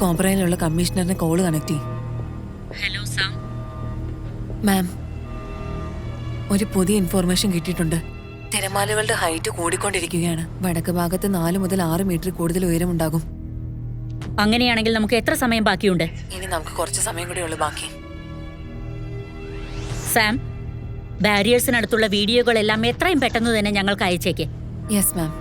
H: കോബ്രയിലുള്ള കമ്മീഷണറിനെ കോള് കണക്ട് ചെയ്യും.
A: Hello Sam.
H: മാം, ഒരു പുതിയ ഇൻഫോർമേഷൻ കിട്ടിയിട്ടുണ്ട്. തിരമാലകളുടെ ഹൈറ്റ് കൂടിക്കൊണ്ടിരിക്കുകയാണ്. വടക്ക് ഭാഗത്ത് 4 മുതൽ 6 മീറ്റർ കൂടുതൽ ഉയരമുണ്ടാകും.
A: അങ്ങനെയാണെങ്കിൽ നമുക്ക് എത്ര സമയം ബാക്കിയുണ്ട്?
H: ഇനി നമുക്ക് കുറച്ച് സമയം കൂടെ ഉള്ളു ബാക്കി.
A: സാം, ബാരിയേഴ്സിനടുത്തുള്ള വീഡിയോകളെല്ലാം എത്രയും പെട്ടെന്ന് തന്നെ ഞങ്ങൾക്ക് അയച്ചേക്ക്.
H: Yes ma'am.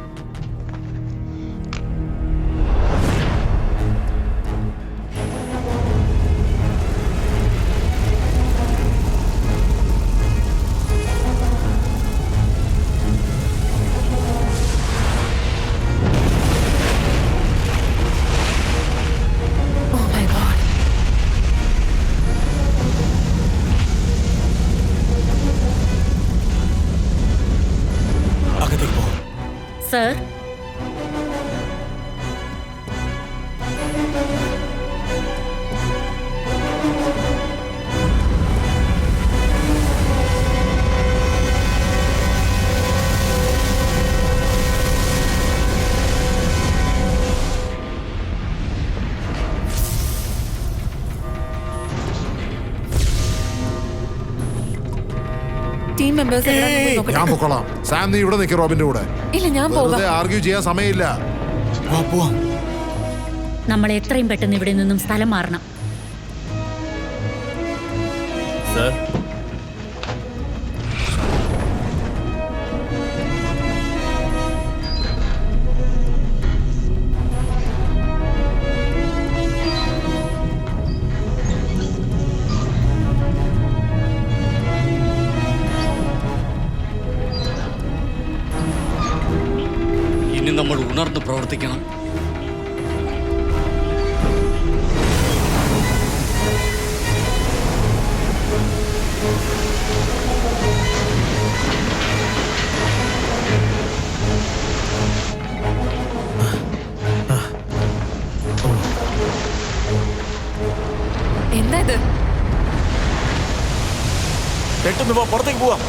A: Sir,
H: team members
L: ഞാൻ പൊക്കോളാം. സാം, നീ ഇവിടെ നിൽക്ക് റോബിന്റെ കൂടെ.
H: ഇല്ല, ഞാൻ പോകാം.
L: ആർഗ്യൂ ചെയ്യാൻ സമയമില്ല.
A: നമ്മൾ എത്രയും പെട്ടെന്ന് ഇവിടെ നിന്നും സ്ഥലം മാറണം.
K: സർ,
I: ഇനി നമ്മൾ ഉണർന്ന് പ്രവർത്തിക്കണം.
H: എന്താ ഇത്?
D: പെട്ടെന്ന് പോ, പുറത്തേക്ക് പോവാം.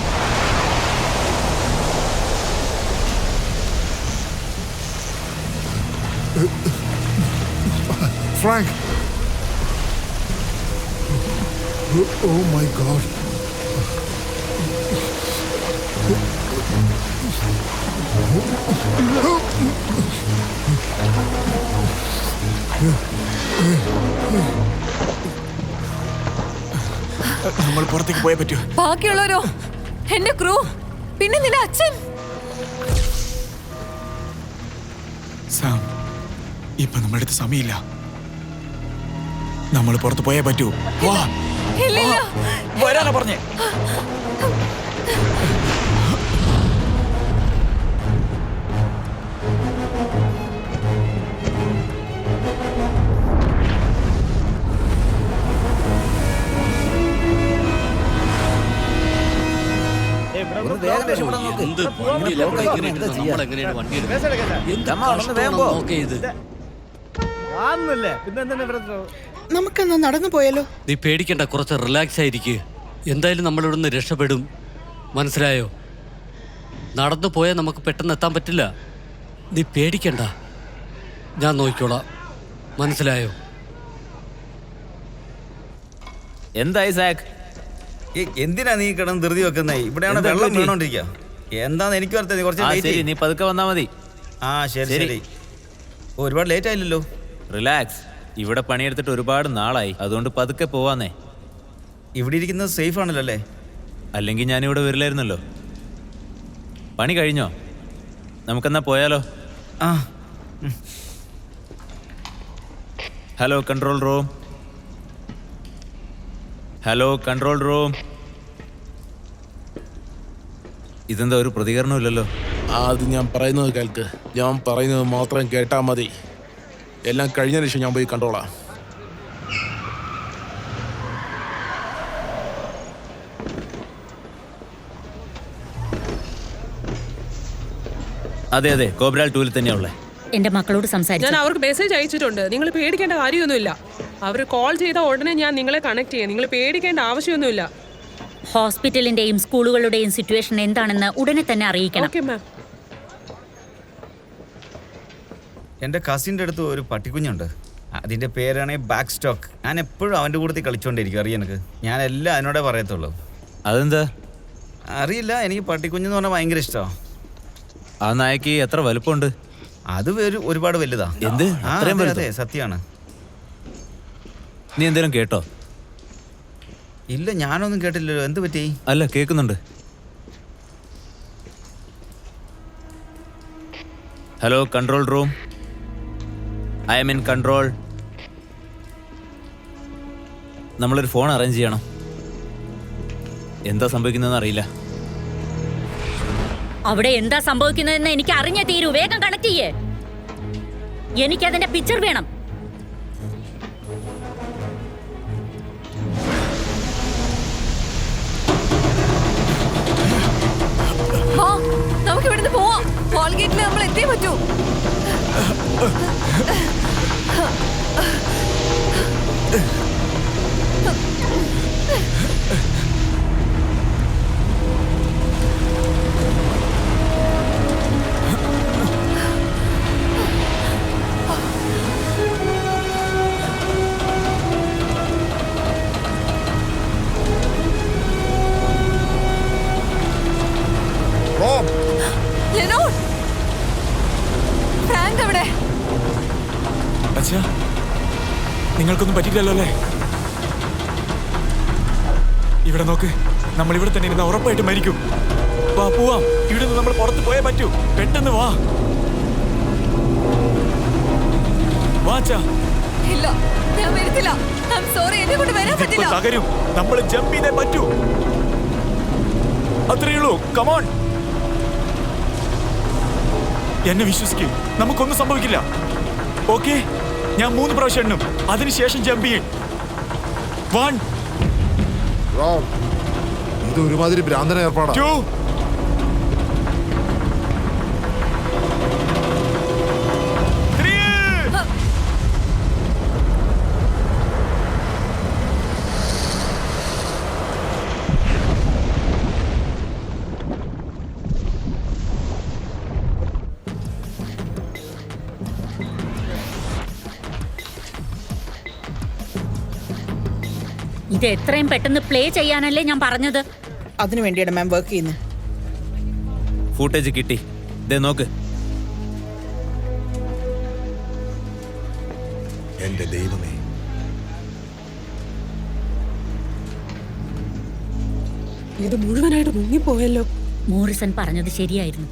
L: Frank. Oh my God.
D: നമ്മൾ പുറത്തേക്ക് പോയേ പറ്റൂ.
H: ബാക്കിയുള്ളവരോ? എന്റെ ക്രൂ, പിന്നെ നിന്റെ അച്ഛൻ?
D: സാം, ഇപ്പൊ നമ്മുടെ അടുത്ത് സമയമില്ല. നമ്മൾ പുറത്ത് പോയേ പറ്റൂ. വാ, വരാനാ പറഞ്ഞേ.
I: എന്ത് ഭംഗിയില്ല ഇങ്ങനെ ഇരുന്ന് നമ്മൾ എങ്ങനെയാണ് വണ്ടി എടുക്കുന്നത്? എന്ത് കഷ്ടമാണ് നോക്കേ ഇത്.
B: നമുക്കെന്നാ നടന്നു പോയാലോ?
I: നീ പേടിക്കണ്ട, കുറച്ച് റിലാക്സ് ആയിരിക്കുക. എന്തായാലും നമ്മളിവിടുന്ന് രക്ഷപ്പെടും, മനസ്സിലായോ? നടന്നു പോയാൽ നമുക്ക് പെട്ടെന്ന് എത്താൻ പറ്റില്ല. നീ പേടിക്കണ്ട, ഞാൻ നോക്കിക്കോളാം, മനസ്സിലായോ?
K: എന്തായി സാക്ക്?
Q: എന്തിനാ നീ കിടന്ന് ധൃതി വെക്കുന്നേ? ഇവിടെയാണ് വെള്ളം വീണോണ്ടിരിക്കുക. എന്താന്ന് എനിക്ക് ഓർത്തത്. കുറച്ച്
K: നീ പതുക്കെ വന്നാ മതി.
Q: ആ ശരി ശരി. ഒരുപാട് ലേറ്റ് ആയില്ലല്ലോ.
K: റിലാക്സ്. ഇവിടെ പണിയെടുത്തിട്ട് ഒരുപാട് നാളായി, അതുകൊണ്ട് പതുക്കെ പോവാന്നേ.
Q: ഇവിടെ ഇരിക്കുന്നത് സേഫ് ആണല്ലോ അല്ലേ?
K: അല്ലെങ്കിൽ ഞാനിവിടെ വരില്ലായിരുന്നല്ലോ. പണി കഴിഞ്ഞോ? നമുക്കെന്നാ പോയാലോ?
Q: ആ.
K: Hello control room. Hello control room. ഇതെന്താ ഒരു പ്രതികരണമില്ലല്ലോ?
C: അത് ഞാൻ പറയുന്നത് കേൾക്ക്. ഞാൻ പറയുന്നത് മാത്രം കേട്ടാ മതി. എല്ലാം കഴിഞ്ഞ ശേഷം ഞാൻ പോയി കണ്ടോളാം.
K: അതെ അതെ, കോബ്രാൽ 2-ൽ തന്നെയാ ഉള്ളേ.
A: എന്റെ മക്കളോട് സംസാരിച്ചു.
N: ഞാൻ അവർക്ക് മെസ്സേജ് അയച്ചിട്ടുണ്ട്. നിങ്ങൾ പേടിക്കേണ്ട കാര്യമൊന്നുമില്ല. അവർ കോൾ ചെയ്ത ഉടനെ ഞാൻ നിങ്ങളെ കണക്ട് ചെയ്യാം. നിങ്ങൾ പേടിക്കേണ്ട ആവശ്യമൊന്നുമില്ല.
A: ഹോസ്പിറ്റലിന്റെയും സ്കൂളുകളുടെയും സിറ്റുവേഷൻ എന്താണെന്ന് ഉടനെ തന്നെ അറിയിക്കണം.
N: Okay ma'am.
Q: എൻ്റെ കസിൻ്റെ അടുത്ത് ഒരു പട്ടിക്കുഞ്ഞുണ്ട്. അതിൻ്റെ പേരാണ് ബാക്ക് സ്റ്റോക്ക്. ഞാൻ എപ്പോഴും അവൻ്റെ കൂട്ടത്തിൽ കളിച്ചുകൊണ്ടിരിക്കും. അറിയാം എനിക്ക്. ഞാൻ എല്ലാം അതിനോടേ പറയത്തുള്ളൂ.
K: അതെന്താ
Q: അറിയില്ല, എനിക്ക് പട്ടിക്കുഞ്ഞെന്ന് പറഞ്ഞാൽ ഭയങ്കര ഇഷ്ടമാണ്.
K: ആ നായക്ക് എത്ര വലുപ്പമുണ്ട്?
Q: അത് ഒരുപാട് വലുതാ.
K: എന്ത് അത്രയും വലുതോ?
Q: അതെ സത്യമാണ്.
K: നീ എന്തേലും കേട്ടോ?
Q: ഇല്ല, ഞാനൊന്നും കേട്ടില്ലല്ലോ. എന്ത് പറ്റി?
K: അല്ല, കേൾക്കുന്നുണ്ട്. Hello, control room. I M in control. നമ്മളൊരു ഫോൺ അറേഞ്ച് ചെയ്യണം. എന്താ സംഭവിക്കുന്നതെന്ന് അറിയില്ല.
A: അവിടെ എന്താ സംഭവിക്കുന്നതെന്ന് എനിക്ക് അറിഞ്ഞേ തീരൂ. വേഗം കണക്ട് ചെയ്യേ. എനിക്കതിന്റെ പിക്ചർ വേണം.
H: നമുക്ക് ഇവിടുന്ന് പോവാം. വാൾ ഗേറ്റിൽ നമ്മൾ എത്തിയേ പറ്റൂ. ഫ്രാങ്ക് എവിടെ?
D: അച്ഛാ, നിങ്ങൾക്കൊന്നും പറ്റില്ലല്ലോ അല്ലേ? ഇവിടെ നോക്ക്, നമ്മൾ ഇവിടെ തന്നെ ഇരുന്ന് ഉറപ്പായിട്ട് മരിക്കും. വാ പോവാം. ഇവിടെ നിന്ന് നമ്മൾ പുറത്ത് പോയേ പറ്റൂ. പെട്ടെന്ന് വാ. വാച്ചാ.
H: ഇല്ല, ഞാൻ വരത്തില്ല. I'm sorry, എന്നെ കൊണ്ട് വരാൻ പറ്റില്ല.
D: തകരും. നമ്മൾ ജമ്പ് ചെയ്തേ പറ്റൂ. അത്രയേ ഉള്ളൂ. കമോൺ, എന്നെ വിശ്വസിക്കും. നമുക്കൊന്നും സംഭവിക്കില്ല. ഓക്കെ, ഞാൻ 3 പ്രാവശ്യം എണ്ണും. അതിനുശേഷം ജമ്പ് ചെയ്യും. 1
L: ഇത് ഒരുമാതിരി ഭ്രാന്തന ഏർപ്പാടാ.
D: 2
A: ഇത് എത്രയും പെട്ടെന്ന് പ്ലേ ചെയ്യാനല്ലേ ഞാൻ പറഞ്ഞത്.
B: അതിനു വേണ്ടിയാണ് മാം വർക്ക് ചെയ്യുന്നത്.
K: ഫൂട്ടേജ് കിട്ടി. ദേ നോക്ക്.
M: എന്റെ ദൈവമേ,
N: ഇത് മുഴുവനായിട്ട് മുങ്ങിപ്പോയല്ലോ.
A: മോറിസൺ പറഞ്ഞത് ശരിയായിരുന്നു.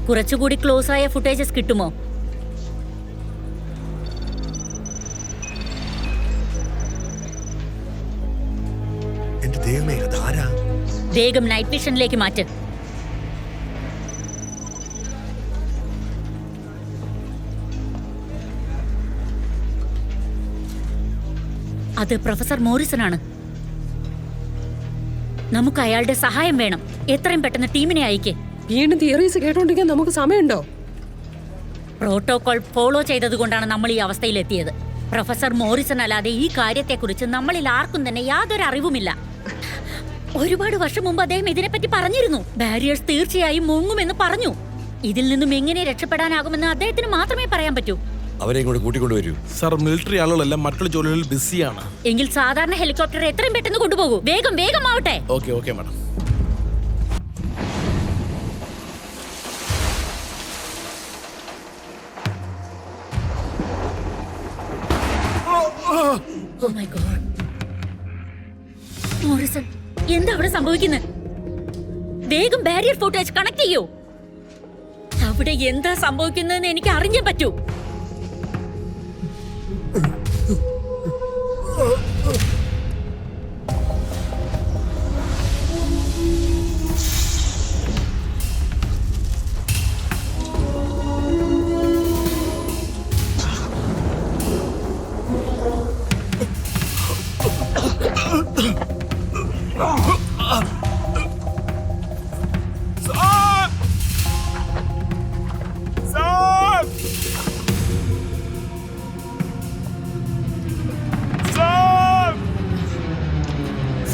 A: കുറച്ചുകൂടി ക്ലോസ് ആയ ഫുട്ടേജസ് കിട്ടുമോ?
M: എന്റെ ദൈവമേ, അതാരാ?
A: വേഗം നൈറ്റ് വിഷനിലേക്ക് മാറ്റ്. അത് പ്രൊഫസർ മോറിസൺ ആണ്. നമുക്ക് അയാളുടെ സഹായം വേണം. എത്രയും പെട്ടെന്ന് ടീമിനെ അയക്കേ.
N: വീണ്ടും തിയറീസ് കേട്ടോണ്ടിരിക്കാൻ നമുക്ക് സമയമുണ്ടോ?
A: പ്രോട്ടോകോൾ ഫോളോ ചെയ്തതുകൊണ്ടാണ് നമ്മൾ ഈ അവസ്ഥയിലെത്തിയത്. പ്രൊഫസർ മോറിസൺ അല്ലാതെ ഈ കാര്യത്തെക്കുറിച്ച് നമ്മളിൽ ആർക്കും തന്നെ യാതൊരു അറിവുമില്ല. ഒരുപാട് വർഷം മുമ്പ് അദ്ദേഹം ഇതിനെപ്പറ്റി പറഞ്ഞിരുന്നു. ബാരിയേഴ്സ് തീർച്ചയായും മുങ്ങുമെന്ന് പറഞ്ഞു. ഇതിൽ നിന്നും എങ്ങനെ രക്ഷപ്പെടാനാകുമെന്ന് അദ്ദേഹത്തിന് മാത്രമേ പറയാൻ പറ്റൂ.
F: അവരെയും കൂടെ കൂട്ടിക്കൊണ്ടുവരൂ.
C: സർ, മിലിറ്ററി ആളുകളെല്ലാം മറ്റുള്ള ജോലികളിൽ ബിസിയാണ്.
A: എങ്കിൽ സാധാരണ ഹെലികോപ്റ്റർ എത്രയും പെട്ടെന്ന് കൊണ്ടുപോകൂ. വേഗം വേഗം ആവട്ടെ.
C: Okay okay madam.
A: Oh my God. Morrison, എന്താ അവിടെ സംഭവിക്കുന്നത്? വേഗം ബാരിയർ ഫുട്ടേജ് കണക്ട് ചെയ്യൂ. അവിടെ എന്താ സംഭവിക്കുന്നതെന്ന് എനിക്ക് അറിഞ്ഞേ പറ്റൂ.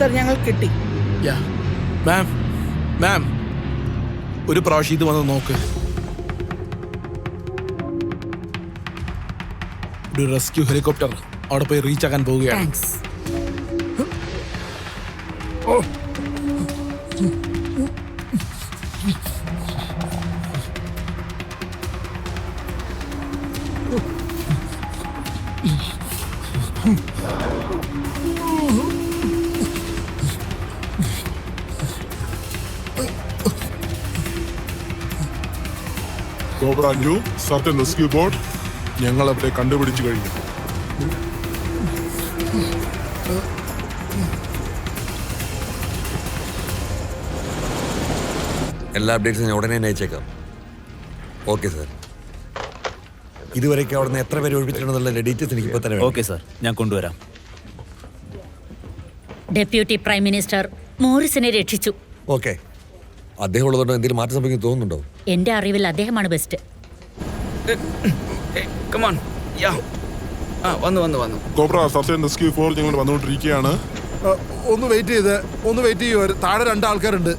B: സർ, ഞങ്ങൾ കിട്ടി.
C: മാം മാം, ഒരു പ്രാവശ്യം ഇത് വന്ന് നോക്ക്. ഒരു റെസ്ക്യൂ ഹെലികോപ്റ്റർ അവിടെ പോയി റീച്ച് ആക്കാൻ പോവുകയാണ്. കോബ്രാഞ്ചു സർട്ടൻ റെസ്ക്യൂ ബോട്ട് ഞങ്ങൾ അവരെ കണ്ടുപിടിച്ചു കഴിഞ്ഞു.
F: എല്ലാ അപ്ഡേറ്റ്സും ഞാൻ ഉടനെ അയച്ചേക്കാം. Okay sir. ഇതുവരെയൊക്കെ അവിടെ നിന്ന് എത്ര പേര് ഒഴിപ്പിച്ചിട്ടുണ്ടെന്നുള്ള ഡീറ്റെയിൽസ് എനിക്ക് ഇപ്പോൾ തന്നെ വേണം.
K: ഓക്കെ സാർ, ഞാൻ കൊണ്ടുവരാം.
A: ഡെപ്യൂട്ടി പ്രൈം മിനിസ്റ്റർ മോറിസിനെ രക്ഷിച്ചു.
F: ഓക്കെ. അദ്ദേഹം ഉള്ളതുകൊണ്ട് എന്തെങ്കിലും മാറ്റം സംഭവിക്കും തോന്നുന്നുണ്ടോ?
A: എന്റെ അറിവിൽ അദ്ദേഹമാണ് best.
C: Cobra certain rescue for ഞങ്ങൾ വന്നുകൊണ്ടിരിക്കുകയാണ്.
L: ഒന്ന് വെയിറ്റ് ചെയ്യൂ. താഴെ 2 ആൾക്കാരുണ്ട്.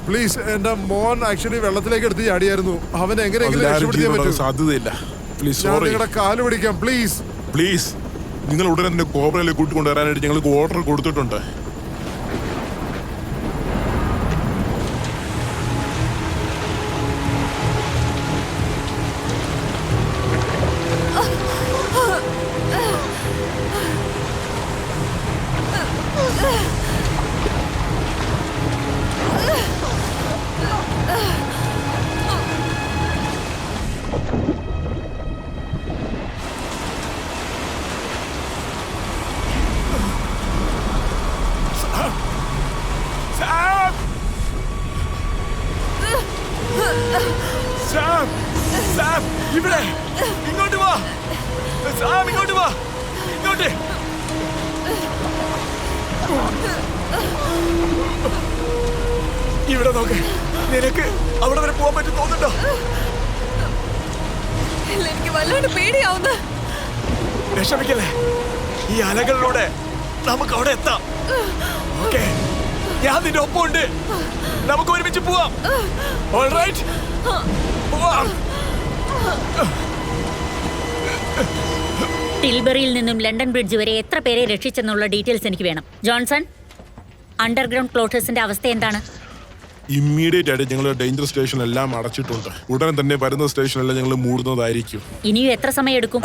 L: പ്ലീസ്, എന്റെ മോൻ ആക്ച്വലി വെള്ളത്തിലേക്ക് എടുത്ത് ചാടിയായിരുന്നു. അവൻ എങ്ങനെയെങ്കിലും
C: സാധ്യതയില്ല. പ്ലീസ്,
L: നിങ്ങളുടെ കാല് പിടിക്കാം പ്ലീസ്.
C: പ്ലീസ്, നിങ്ങൾ ഉടനെ തന്നെ കോബ്രയിലേക്ക് കൂട്ടിക്കൊണ്ടുവരാനായിട്ട് ഞങ്ങൾക്ക് ഓർഡർ കൊടുത്തിട്ടുണ്ട്.
D: ഇവിടെ ഇങ്ങോട്ട് വാ. ഇങ്ങോട്ട് വാ. ഇങ്ങോട്ട്. ഇവിടെ നോക്ക്. നിനക്ക് അവിടെ വരെ പോകാൻ പറ്റും തോന്നുന്നുണ്ടോ?
H: എനിക്ക് വല്ലാണ്ട് പേടിയാവുന്നു.
D: വിഷമിക്കല്ലേ, ഈ അലകളിലൂടെ നമുക്ക് അവിടെ എത്താം. ഓക്കെ, ഞാൻ നിന്റെ ഒപ്പം ഉണ്ട്. നമുക്ക് ഒരുമിച്ച് പോവാം. ഓൾറൈറ്റ്, പോവാം.
A: ടിൽബറിയിൽ നിന്നും ലണ്ടൻ ബ്രിഡ്ജ് വരെ എത്ര പേരെ രക്ഷിച്ചെന്നുള്ള ഡീറ്റെയിൽസ് എനിക്ക് വേണം. ജോൺസൺ, അണ്ടർഗ്രൗണ്ട് ക്ലോട്ടേഴ്സിന്റെ അവസ്ഥ എന്താണ്?
C: ഇമ്മീഡിയറ്റ് ആയിട്ട് ഞങ്ങൾ ഡേഞ്ചർ സ്റ്റേഷനെല്ലാം അടച്ചിട്ടുണ്ട്. ഉടനെ തന്നെ വരുന്ന സ്റ്റേഷനെല്ലാം ഞങ്ങൾ മൂടുന്നതായിരിക്കും.
A: ഇനിയും എത്ര സമയം എടുക്കും?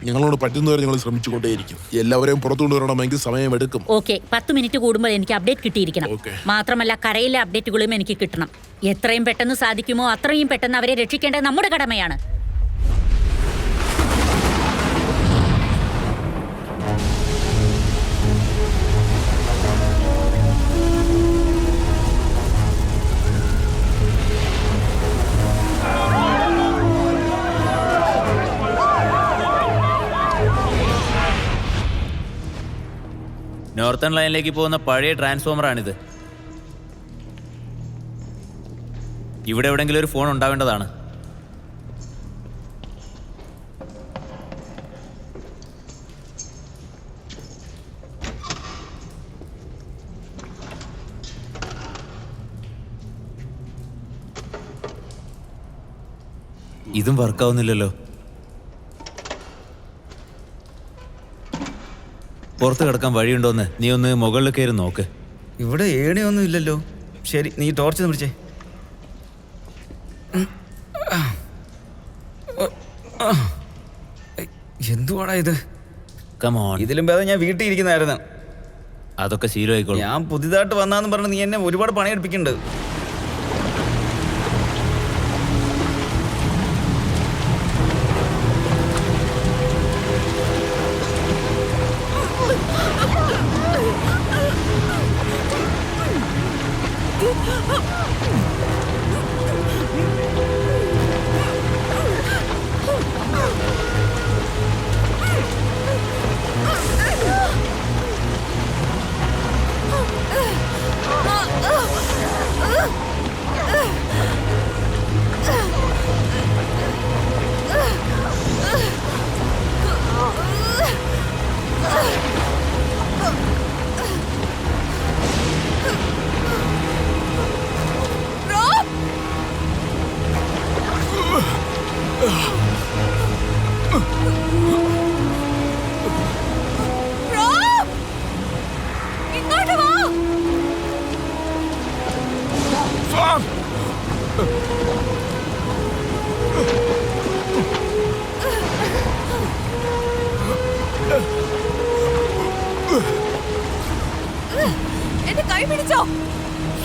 C: ഞങ്ങളോട് പറ്റുന്നവരെ ഞങ്ങൾ ശ്രമിച്ചുകൊണ്ടേയിരിക്കും. എല്ലാവരെയും പുറത്തു കൊണ്ടുവരണമെങ്കിൽ സമയമെടുക്കും.
A: ഓക്കെ, 10 മിനിറ്റ് കൂടുമ്പോൾ എനിക്ക് അപ്ഡേറ്റ് കിട്ടിയിരിക്കണം. മാത്രമല്ല കരയിലെ അപ്ഡേറ്റുകളും എനിക്ക് കിട്ടണം. എത്രയും പെട്ടെന്ന് സാധിക്കുമോ അത്രയും പെട്ടെന്ന് അവരെ രക്ഷിക്കേണ്ടത് നമ്മുടെ കടമയാണ്.
K: നോർത്തേൺ ലൈനിലേക്ക് പോകുന്ന പഴയ ട്രാൻസ്ഫോമറാണിത്. ഇവിടെ എവിടെയെങ്കിലും ഒരു ഫോൺ ഉണ്ടാവേണ്ടതാണ്. ഇതും വർക്കാവുന്നില്ലല്ലോ. പുറത്ത് കിടക്കാൻ വഴിയുണ്ടോന്ന് നീ ഒന്ന് മുകളിൽ കയറി നോക്ക്.
Q: ഇവിടെ ഏണിയൊന്നും ഇല്ലല്ലോ. ശരി, നീ ടോർച്ച് പിടിച്ചേ. എന്തുവാടാ ഇത്? ഇതിലും ഭേദം ഞാൻ വീട്ടിൽ ഇരിക്കുന്നതായിരുന്നു.
K: അതൊക്കെ ശീലമായിക്കോളും.
Q: ഞാൻ പുതിയതായിട്ട് വന്നാന്ന് പറഞ്ഞ് നീ എന്നെ ഒരുപാട് പണിയെടുപ്പിക്കുന്നുണ്ട്.
H: ഇങ്ങോട്ട് വാ. എന്റെ കൈ പിടിച്ചോ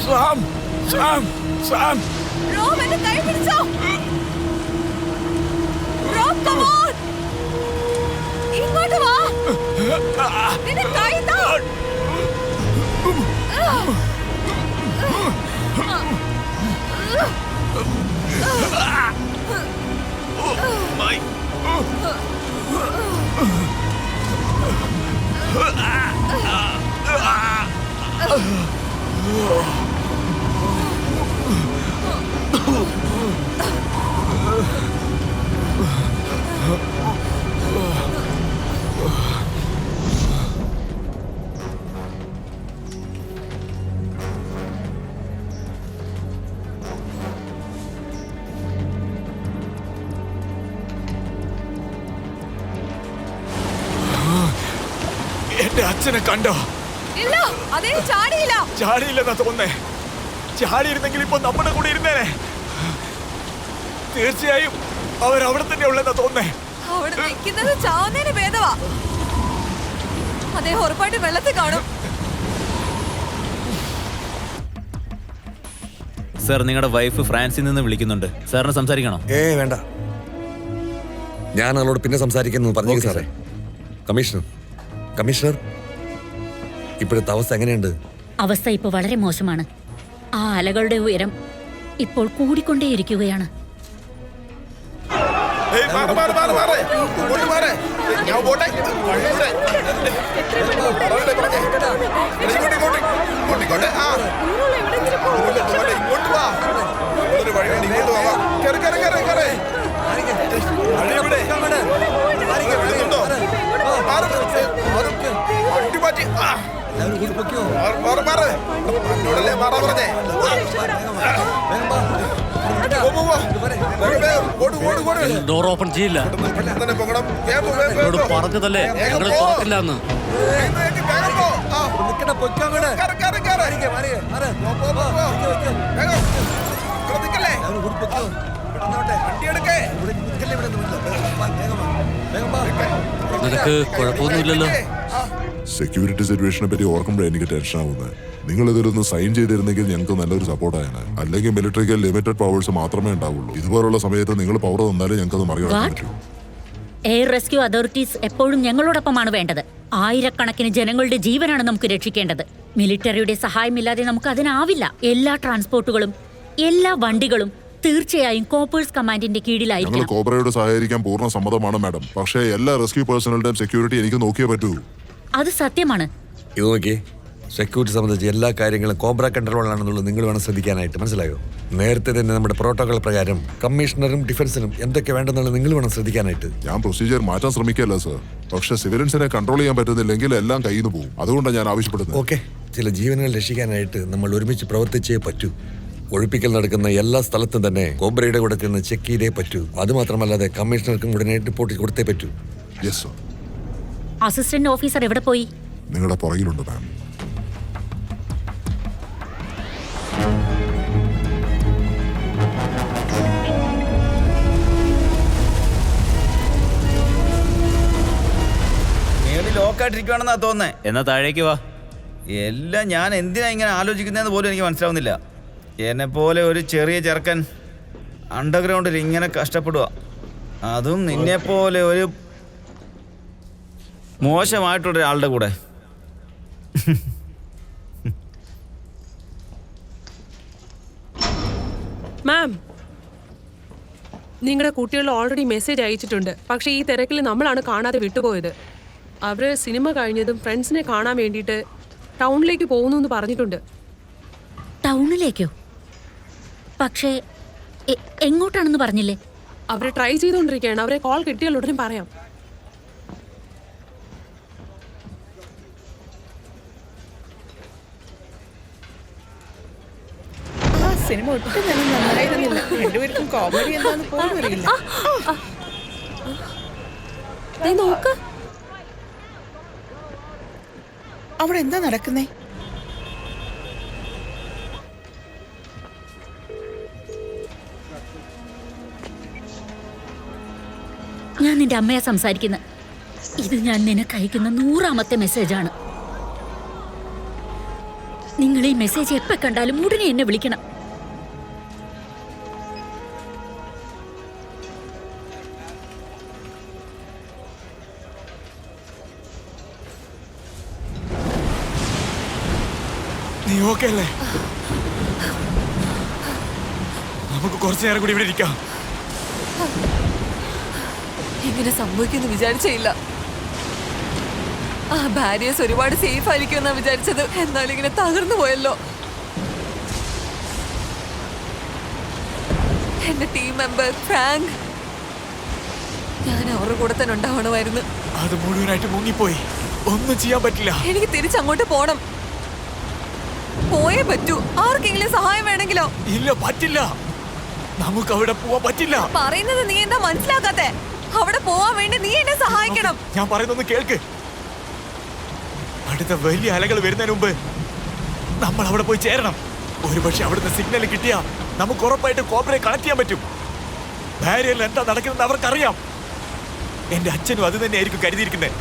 D: സാം സാം സാം
H: റോം, എന്റെ കൈ പിടിച്ചോ റോം, come on. ഇങ്ങോട്ട് വാ, നിന്റെ കൈ താ.
D: എന്റെ അച്ഛനെ കണ്ടോ?
H: ഇല്ല, അതേ ചാടിയില്ല.
D: ചാടിയില്ലെന്നാ തോന്നേ. ചാടിയിരുന്നെങ്കിൽ ഇപ്പൊ നമ്മുടെ കൂടെ ഇരുന്നേനെ. തീർച്ചയായും അവരവിടെ തന്നെ ഉള്ളതെന്നാ തോന്നേ.
H: അവിടെ നിൽക്കുന്നത് ചാവുന്നതിന് ഭേദവാ. അദ്ദേഹം ഉറപ്പായിട്ട് വെള്ളത്തിൽ കാണും.
K: സർ, നിങ്ങളുടെ വൈഫ് ഫ്രാൻസിൽ നിന്ന് വിളിക്കുന്നുണ്ട്. സാറിന് സംസാരിക്കണോ?
F: വേണ്ട, ഞാൻ അവളോട് പിന്നെ സംസാരിക്കുന്നു പറഞ്ഞു സാറേ. കമ്മീഷണർ, ഇപ്പോഴത്തെ അവസ്ഥ എങ്ങനെയുണ്ട്?
A: അവസ്ഥ ഇപ്പോൾ വളരെ മോശമാണ്. ആ അലകളുടെ ഉയരം ഇപ്പോൾ കൂടിക്കൊണ്ടേയിരിക്കുകയാണ്.
I: ഡോർ ഓപ്പൺ ചെയ്യില്ല. എന്നോട് പറഞ്ഞതല്ലേ ഞങ്ങൾ തുറക്കില്ല എന്ന്. നിനക്ക് കുഴപ്പമൊന്നുമില്ലല്ലോ?
L: സെക്യൂരിറ്റി സിറ്റുവേഷനെ പറ്റി ഓർക്കുമ്പോഴേ എനിക്ക് ടെൻഷൻ ആവുന്നത്. നിങ്ങൾ ഇതിലൊന്ന് സൈൻ ചെയ്തിരുന്നെങ്കിൽ ഞങ്ങൾക്ക് നല്ലൊരു സപ്പോർട്ടായാണ്. അല്ലെങ്കിൽ മിലിറ്ററിക്ക് ലിമിറ്റഡ് പവേഴ്സ് മാത്രമേ ഉണ്ടാവുള്ളൂ. ഇതുപോലുള്ള സമയത്ത് നിങ്ങൾ പവർ തന്നാലേ ഞങ്ങൾക്ക് മറികടക്കാൻ പറ്റൂ.
A: എയർ റെസ്ക്യൂ അതോറിറ്റീസ് എപ്പോഴും ഞങ്ങളോടൊപ്പമാണ് വേണ്ടത്. ആയിരക്കണക്കിന് ജനങ്ങളുടെ ജീവനാണ് നമുക്ക് രക്ഷിക്കേണ്ടത്. മിലിറ്ററിയുടെ സഹായമില്ലാതെ നമുക്ക് അതിനാവില്ല. എല്ലാ ട്രാൻസ്പോർട്ടുകളും എല്ലാ വണ്ടികളും തീർച്ചയായും കോപ്പേഴ്സ് കമാൻഡിന്റെ
L: ഞങ്ങൾ
A: കീഴിലായിരിക്കും.
L: കോബ്രയോട് സഹകരിക്കാൻ പൂർണ്ണ സമ്മതമാണ് മാഡം. പക്ഷേ എല്ലാ റെസ്ക്യൂ പേഴ്സണലുടെയും സെക്യൂരിറ്റി എനിക്ക് നോക്കിയേ പറ്റൂ.
A: അത് സത്യമാണ്.
F: ഇത് നോക്കിയേ, സെക്യൂരിറ്റി സംബന്ധിച്ച് എല്ലാ കാര്യങ്ങളും കോബ്ര കൺട്രോളിലാണെന്നുള്ളത് നിങ്ങൾ വേണം ശ്രദ്ധിക്കാനായിട്ട്. മനസ്സിലായോ? നേരത്തെ തന്നെ നമ്മുടെ പ്രോട്ടോകോൾ പ്രകാരം കമ്മീഷണറും ഡിഫൻസിനും എന്തൊക്കെ വേണ്ടെന്നുള്ളത് നിങ്ങൾ വേണം ശ്രദ്ധിക്കാനായിട്ട്.
L: ഞാൻ പ്രൊസീജിയർ മാറ്റാൻ ശ്രമിക്കല്ല സർ. പക്ഷെ സിവിലിയൻസിനെ കൺട്രോൾ ചെയ്യാൻ പറ്റുന്നില്ലെങ്കിൽ എല്ലാം കയ്യിൽ നിന്ന് പോകും. അതുകൊണ്ടാണ് ഞാൻ ആവശ്യപ്പെടുന്നത്.
F: ഓക്കെ, ചില ജീവനുകൾ രക്ഷിക്കാനായിട്ട് നമ്മൾ ഒരുമിച്ച് പ്രവർത്തിച്ചേ പറ്റൂ. ഒഴിപ്പിക്കൽ നടക്കുന്ന എല്ലാ സ്ഥലത്തും തന്നെ കോബ്രയുടെ കൂടെ ചെന്ന് ചെക്ക് ചെയ്തേ പറ്റൂ. അതുമാത്രമല്ലാതെ കമ്മീഷണർക്കും ഉടനെ റിപ്പോർട്ട് കൊടുത്തേ പറ്റൂ.
L: Yes sir.
A: അസിസ്റ്റന്റ് ഓഫീസർ എവിടെ പോയി?
L: നിങ്ങളുടെ പുറകിലുണ്ട് മാം.
Q: മേളിൽ ലോക്കായിട്ടിരിക്കുവാണെന്നാ തോന്നേ.
K: എന്നാ താഴേക്ക് വാ.
Q: എല്ലാം ഞാൻ എന്തിനാ ഇങ്ങനെ ആലോചിക്കുന്നതെന്ന് പോലും എനിക്ക് മനസ്സിലാവുന്നില്ല. എന്നെ പോലെ ഒരു ചെറിയ ചെറുക്കൻ അണ്ടർഗ്രൗണ്ടിൽ ഇങ്ങനെ കഷ്ടപ്പെടുക, അതും നിന്നെ പോലെ ഒരു മോശമായിട്ടുള്ള ഒരാളുടെ കൂടെ.
N: മാം, നിങ്ങളുടെ കുട്ടികൾ ഓൾറെഡി മെസ്സേജ് അയച്ചിട്ടുണ്ട്. പക്ഷേ ഈ തിരക്കിൽ നമ്മളാണ് കാണാതെ വിട്ടുപോയത്. അവർ സിനിമ കഴിഞ്ഞതും ഫ്രണ്ട്സിനെ കാണാൻ വേണ്ടിയിട്ട് ടൗണിലേക്ക് പോകുന്നു എന്ന് പറഞ്ഞിട്ടുണ്ട്.
A: ടൗണിലേക്കോ? പക്ഷേ എങ്ങോട്ടാണെന്ന് പറഞ്ഞില്ലേ?
N: അവരെ ട്രൈ ചെയ്തുകൊണ്ടിരിക്കുകയാണ്. അവരെ കോൾ കിട്ടിയാൽ ഉടനെ പറയാം.
B: ആ സിനിമ ഒട്ടും തന്നെ നന്നായിരുന്നില്ല. രണ്ടുപേർക്കും കോമഡി എന്താന്ന് പോലും അറിയില്ല.
N: നോക്ക്,
B: അവിടെ എന്താ നടക്കുന്നേ?
A: ഞാൻ നിന്റെ അമ്മയെ സംസാരിക്കുന്നത്. ഇത് ഞാൻ നിനക്ക് അയക്കുന്ന 100ാമത്തെ മെസ്സേജാണ്. നിങ്ങൾ ഈ മെസ്സേജ് എപ്പോ കണ്ടാലും ഉടനെ എന്നെ വിളിക്കണം.
D: നീ ഓക്കെ അല്ലേ? നമുക്ക് കുറച്ചു നേരം കൂടി ഇവിടെ ഇരിക്കാം.
H: ഇങ്ങനെ സംഭവിക്കുമെന്ന് വിചാരിച്ചില്ല. ആ ബാരിയേഴ്സ് ഒരുപാട് സേഫ് ആയിരിക്കും എന്നാ വിചാരിച്ചത്. എന്നാലും ഇങ്ങനെ തകർന്നു പോയല്ലോ. എന്റെ ടീം മെമ്പർ ഫ്രാങ്ക്, ഞാൻ അവരുടെ കൂടെ തന്നെ ഉണ്ടാവണമായിരുന്നു.
D: അത് മുഴുവനായിട്ട് മുങ്ങിപ്പോയി. ഒന്നും ചെയ്യാൻ പറ്റില്ല.
H: എനിക്ക് തിരിച്ചങ്ങോട്ട് പോണം. പോയേ പറ്റൂ. ആർക്കെങ്കിലും സഹായം വേണമെങ്കിലോ?
D: ഇല്ല, പറ്റില്ല. നമുക്ക് അവിടെ പോവാൻ പറ്റില്ല.
H: പറയുന്നത് നീ എന്താ മനസ്സിലാക്കാത്തെ? അവിടെ പോവാൻ വേണ്ടി നീ എന്നെ സഹായിക്കണം.
D: ഞാൻ പറയുന്നൊന്ന് കേൾക്ക്. അടുത്ത വലിയ അലകൾ വരുന്നതിന് മുമ്പ് നമ്മൾ അവിടെ പോയി ചേരണം. ഒരുപക്ഷെ അവിടുന്ന് സിഗ്നൽ കിട്ടിയാ നമുക്ക് ഉറപ്പായിട്ട് കോബ്രയെ കണക്ട് ചെയ്യാൻ പറ്റും. ബാരിയറിൽ എന്താ നടക്കുന്നത് അവർക്കറിയാം. എന്റെ അച്ഛനും അത് തന്നെ ആയിരിക്കും കരുതിയിരിക്കുന്നത്.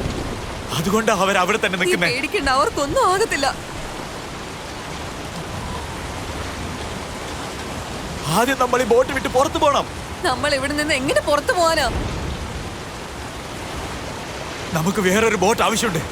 D: അതുകൊണ്ടാ അവർ അവിടെ തന്നെ നിൽക്കുന്നത്.
H: പേടിക്കണ്ട, അവർക്കൊന്നും ആകത്തില്ല.
D: ആദ്യം നമ്മൾ ഈ ബോട്ട് വിട്ട് പുറത്തു പോകണം.
H: നമ്മൾ ഇവിടെ നിന്ന് എങ്ങനെ പുറത്തു പോവാനാ?
D: നമുക്ക് വേറൊരു ബോട്ട് ആവശ്യമുണ്ട്.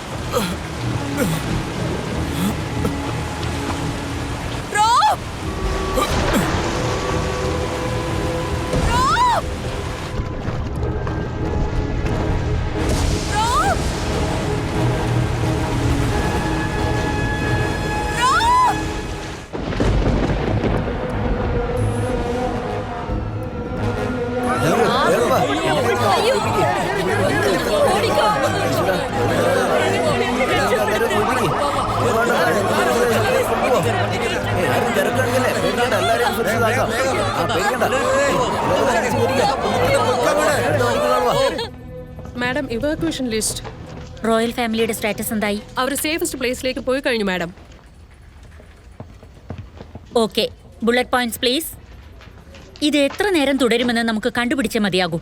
N: Madam, evacuation list.
A: റോയൽ ഫാമിലിയുടെ സ്റ്റാറ്റസ് എന്തായി?
N: അവർ സേഫസ്റ്റ് പ്ലേസിലേക്ക് പോയി കഴിഞ്ഞു madam.
A: Okay, bullet points please. ഇത് എത്ര നേരം തുടരുമെന്ന് നമുക്ക് കണ്ടുപിടിച്ചേ മതിയാകൂ.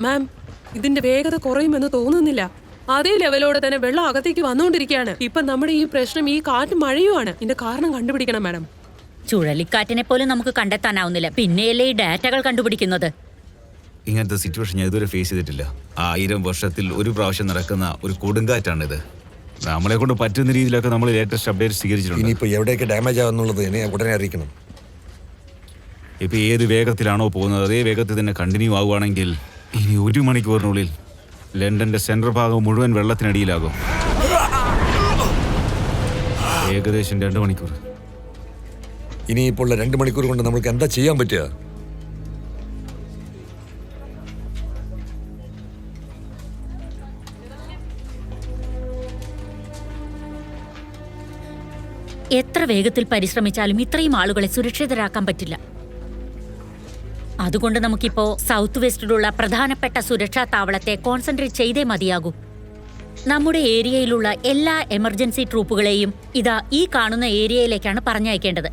N: മാം, ഇതിന്റെ വേഗത കുറയുമെന്ന് തോന്നുന്നില്ല. അതേ ലെവലോടെ തന്നെ വെള്ളം അകത്തേക്ക് വന്നുകൊണ്ടിരിക്കുകയാണ്. ഇപ്പൊ നമ്മുടെ ഈ പ്രശ്നം ഈ കാറ്റ് മഴയുമാണ്. ഇതിന്റെ കാരണം കണ്ടുപിടിക്കണം മാഡം.
A: ചുഴലിക്കാറ്റിനെ പോലും നമുക്ക് കണ്ടെത്താനാവുന്നില്ല, പിന്നെയല്ലേ ഈ ഡാറ്റകൾ കണ്ടുപിടിക്കുന്നത്.
E: ഇങ്ങനത്തെ സിറ്റുവേഷൻ ഞാൻ ഇതുവരെ ഫേസ് ചെയ്തിട്ടില്ല. 1000 വർഷത്തിൽ ഒരു പ്രാവശ്യം നടക്കുന്ന ഒരു കൊടുങ്കാറ്റാണിത്. നമ്മളെ കൊണ്ട് പറ്റുന്ന രീതിയിലൊക്കെ നമ്മൾ ലേറ്റസ്റ്റ് അപ്ഡേറ്റ് സ്വീകരിച്ചിട്ടുണ്ട്.
F: ഇനിയിപ്പോ എവിടെയൊക്കെ ഡാമേജ് ആവുന്നുള്ളത് എന്നെ ഉടനെ അറിയിക്കണം.
E: ഇപ്പൊ ഏത് വേഗത്തിലാണോ പോകുന്നത് അതേ വേഗത്തിൽ തന്നെ കണ്ടിന്യൂ ആവുകയാണെങ്കിൽ ഇനി 1 മണിക്കൂറിനുള്ളിൽ ലണ്ടന്റെ സെൻട്രൽ ഭാഗം മുഴുവൻ വെള്ളത്തിനടിയിലാകും. ഏകദേശം 2 മണിക്കൂർ.
F: ഇനിയിപ്പോൾ 2 മണിക്കൂർ കൊണ്ട് നമുക്ക് എന്താ ചെയ്യാൻ പറ്റുക?
A: എത്ര വേഗത്തിൽ പരിശ്രമിച്ചാലും ഇത്രയും ആളുകളെ സുരക്ഷിതരാക്കാൻ പറ്റില്ല. അതുകൊണ്ട് നമുക്കിപ്പോ സൗത്ത് വെസ്റ്റിലുള്ള പ്രധാനപ്പെട്ട സുരക്ഷാ താവളത്തെ കോൺസെൻട്രേറ്റ് ചെയ്തേ മതിയാകൂ. നമ്മുടെ ഏരിയയിലുള്ള എല്ലാ എമർജൻസി ട്രൂപ്പുകളെയും ഇതാ ഈ കാണുന്ന ഏരിയയിലേക്കാണ് പറഞ്ഞയക്കേണ്ടത്.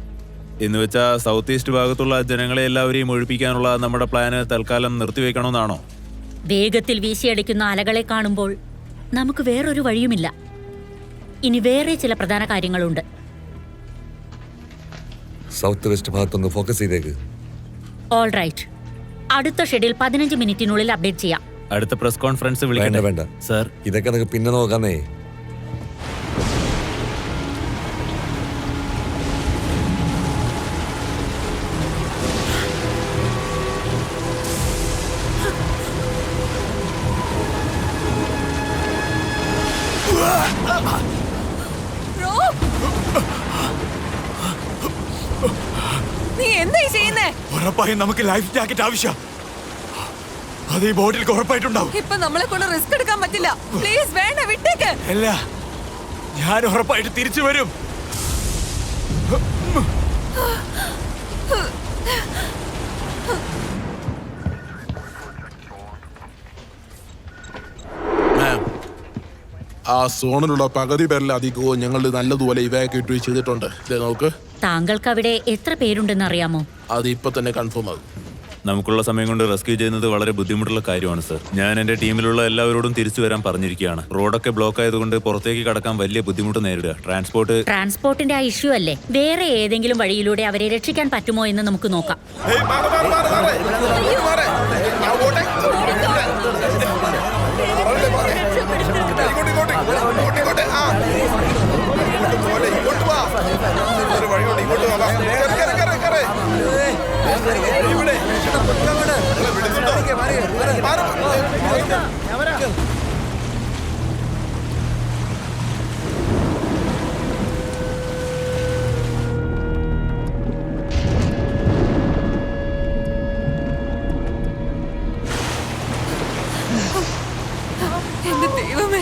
K: എന്ന് വെച്ചാ സൗത്ത് ഈസ്റ്റ് ഭാഗത്തുള്ള ജനങ്ങളെ എല്ലാവരെയും ഒഴിപ്പിക്കാനുള്ള നമ്മുടെ പ്ലാന് തൽക്കാലം നിർത്തിവെക്കണമെന്നാണോ?
A: വേഗത്തിൽ വീശിയടിക്കുന്ന അലകളെ കാണുമ്പോൾ നമുക്ക് വേറൊരു വഴിയുമില്ല. ഇനി വേറെ ചില പ്രധാന കാര്യങ്ങളുണ്ട്.
F: സൗത്ത് വെസ്റ്റ് ഭാഗത്തൊന്ന് ഫോക്കസ് ചെയ്തേക്ക്.
A: ഓൾ റൈറ്റ്, അടുത്ത ഷെഡ്യൂൾ 15 മിനിറ്റിനുള്ളിൽ അപ്ഡേറ്റ് ചെയ്യാം.
K: അടുത്ത പ്രസ് കോൺഫറൻസ്
F: വേണ്ട വേണ്ട
K: സർ,
F: ഇതൊക്കെ നമുക്ക് പിന്നെ നോക്കാന്നേ.
H: നീ എന്തായി ചെയ്യുന്നേ?
D: ഉറപ്പായും നമുക്ക് ലൈഫ് ജാക്കറ്റ് ആവശ്യം. അത് ഈ ബോട്ടിൽ ഉറപ്പായിട്ടുണ്ടാവും.
H: ഇപ്പൊ നമ്മളെ കൊണ്ട് റിസ്ക് എടുക്കാൻ പറ്റില്ല. പ്ലീസ് വേണ്ട, വിട്ടേക്ക്.
D: അല്ല, ഞാൻ ഉറപ്പായിട്ട് തിരിച്ചു വരും.
C: ആ സോണിലുള്ള പകുതി പേരിലധികവും ഞങ്ങൾ നല്ലതുപോലെ ഇവാക്യുവേറ്റ് ചെയ്തിട്ടുണ്ട്. നോക്ക്,
A: താങ്കൾക്ക് അവിടെ എത്ര പേരുണ്ടെന്ന് അറിയാമോ?
C: അത് ഇപ്പൊ തന്നെ കൺഫേം ആകും.
K: നമുക്കുള്ള സമയം കൊണ്ട് റെസ്ക്യൂ ചെയ്യുന്നത് വളരെ ബുദ്ധിമുട്ടുള്ള കാര്യമാണ് സർ. ഞാൻ എൻ്റെ ടീമിലുള്ള എല്ലാവരോടും തിരിച്ചു വരാൻ പറഞ്ഞിരിക്കുകയാണ്. റോഡൊക്കെ ബ്ലോക്ക് ആയതുകൊണ്ട് പുറത്തേക്ക് കടക്കാൻ വലിയ ബുദ്ധിമുട്ട് നേരിടുക.
A: ട്രാൻസ്പോർട്ടിന്റെ ആ ഇഷ്യൂ അല്ലേ? വേറെ ഏതെങ്കിലും വഴിയിലൂടെ അവരെ രക്ഷിക്കാൻ പറ്റുമോ എന്ന് നമുക്ക് നോക്കാം.
H: എന്റെ ദൈവമേ,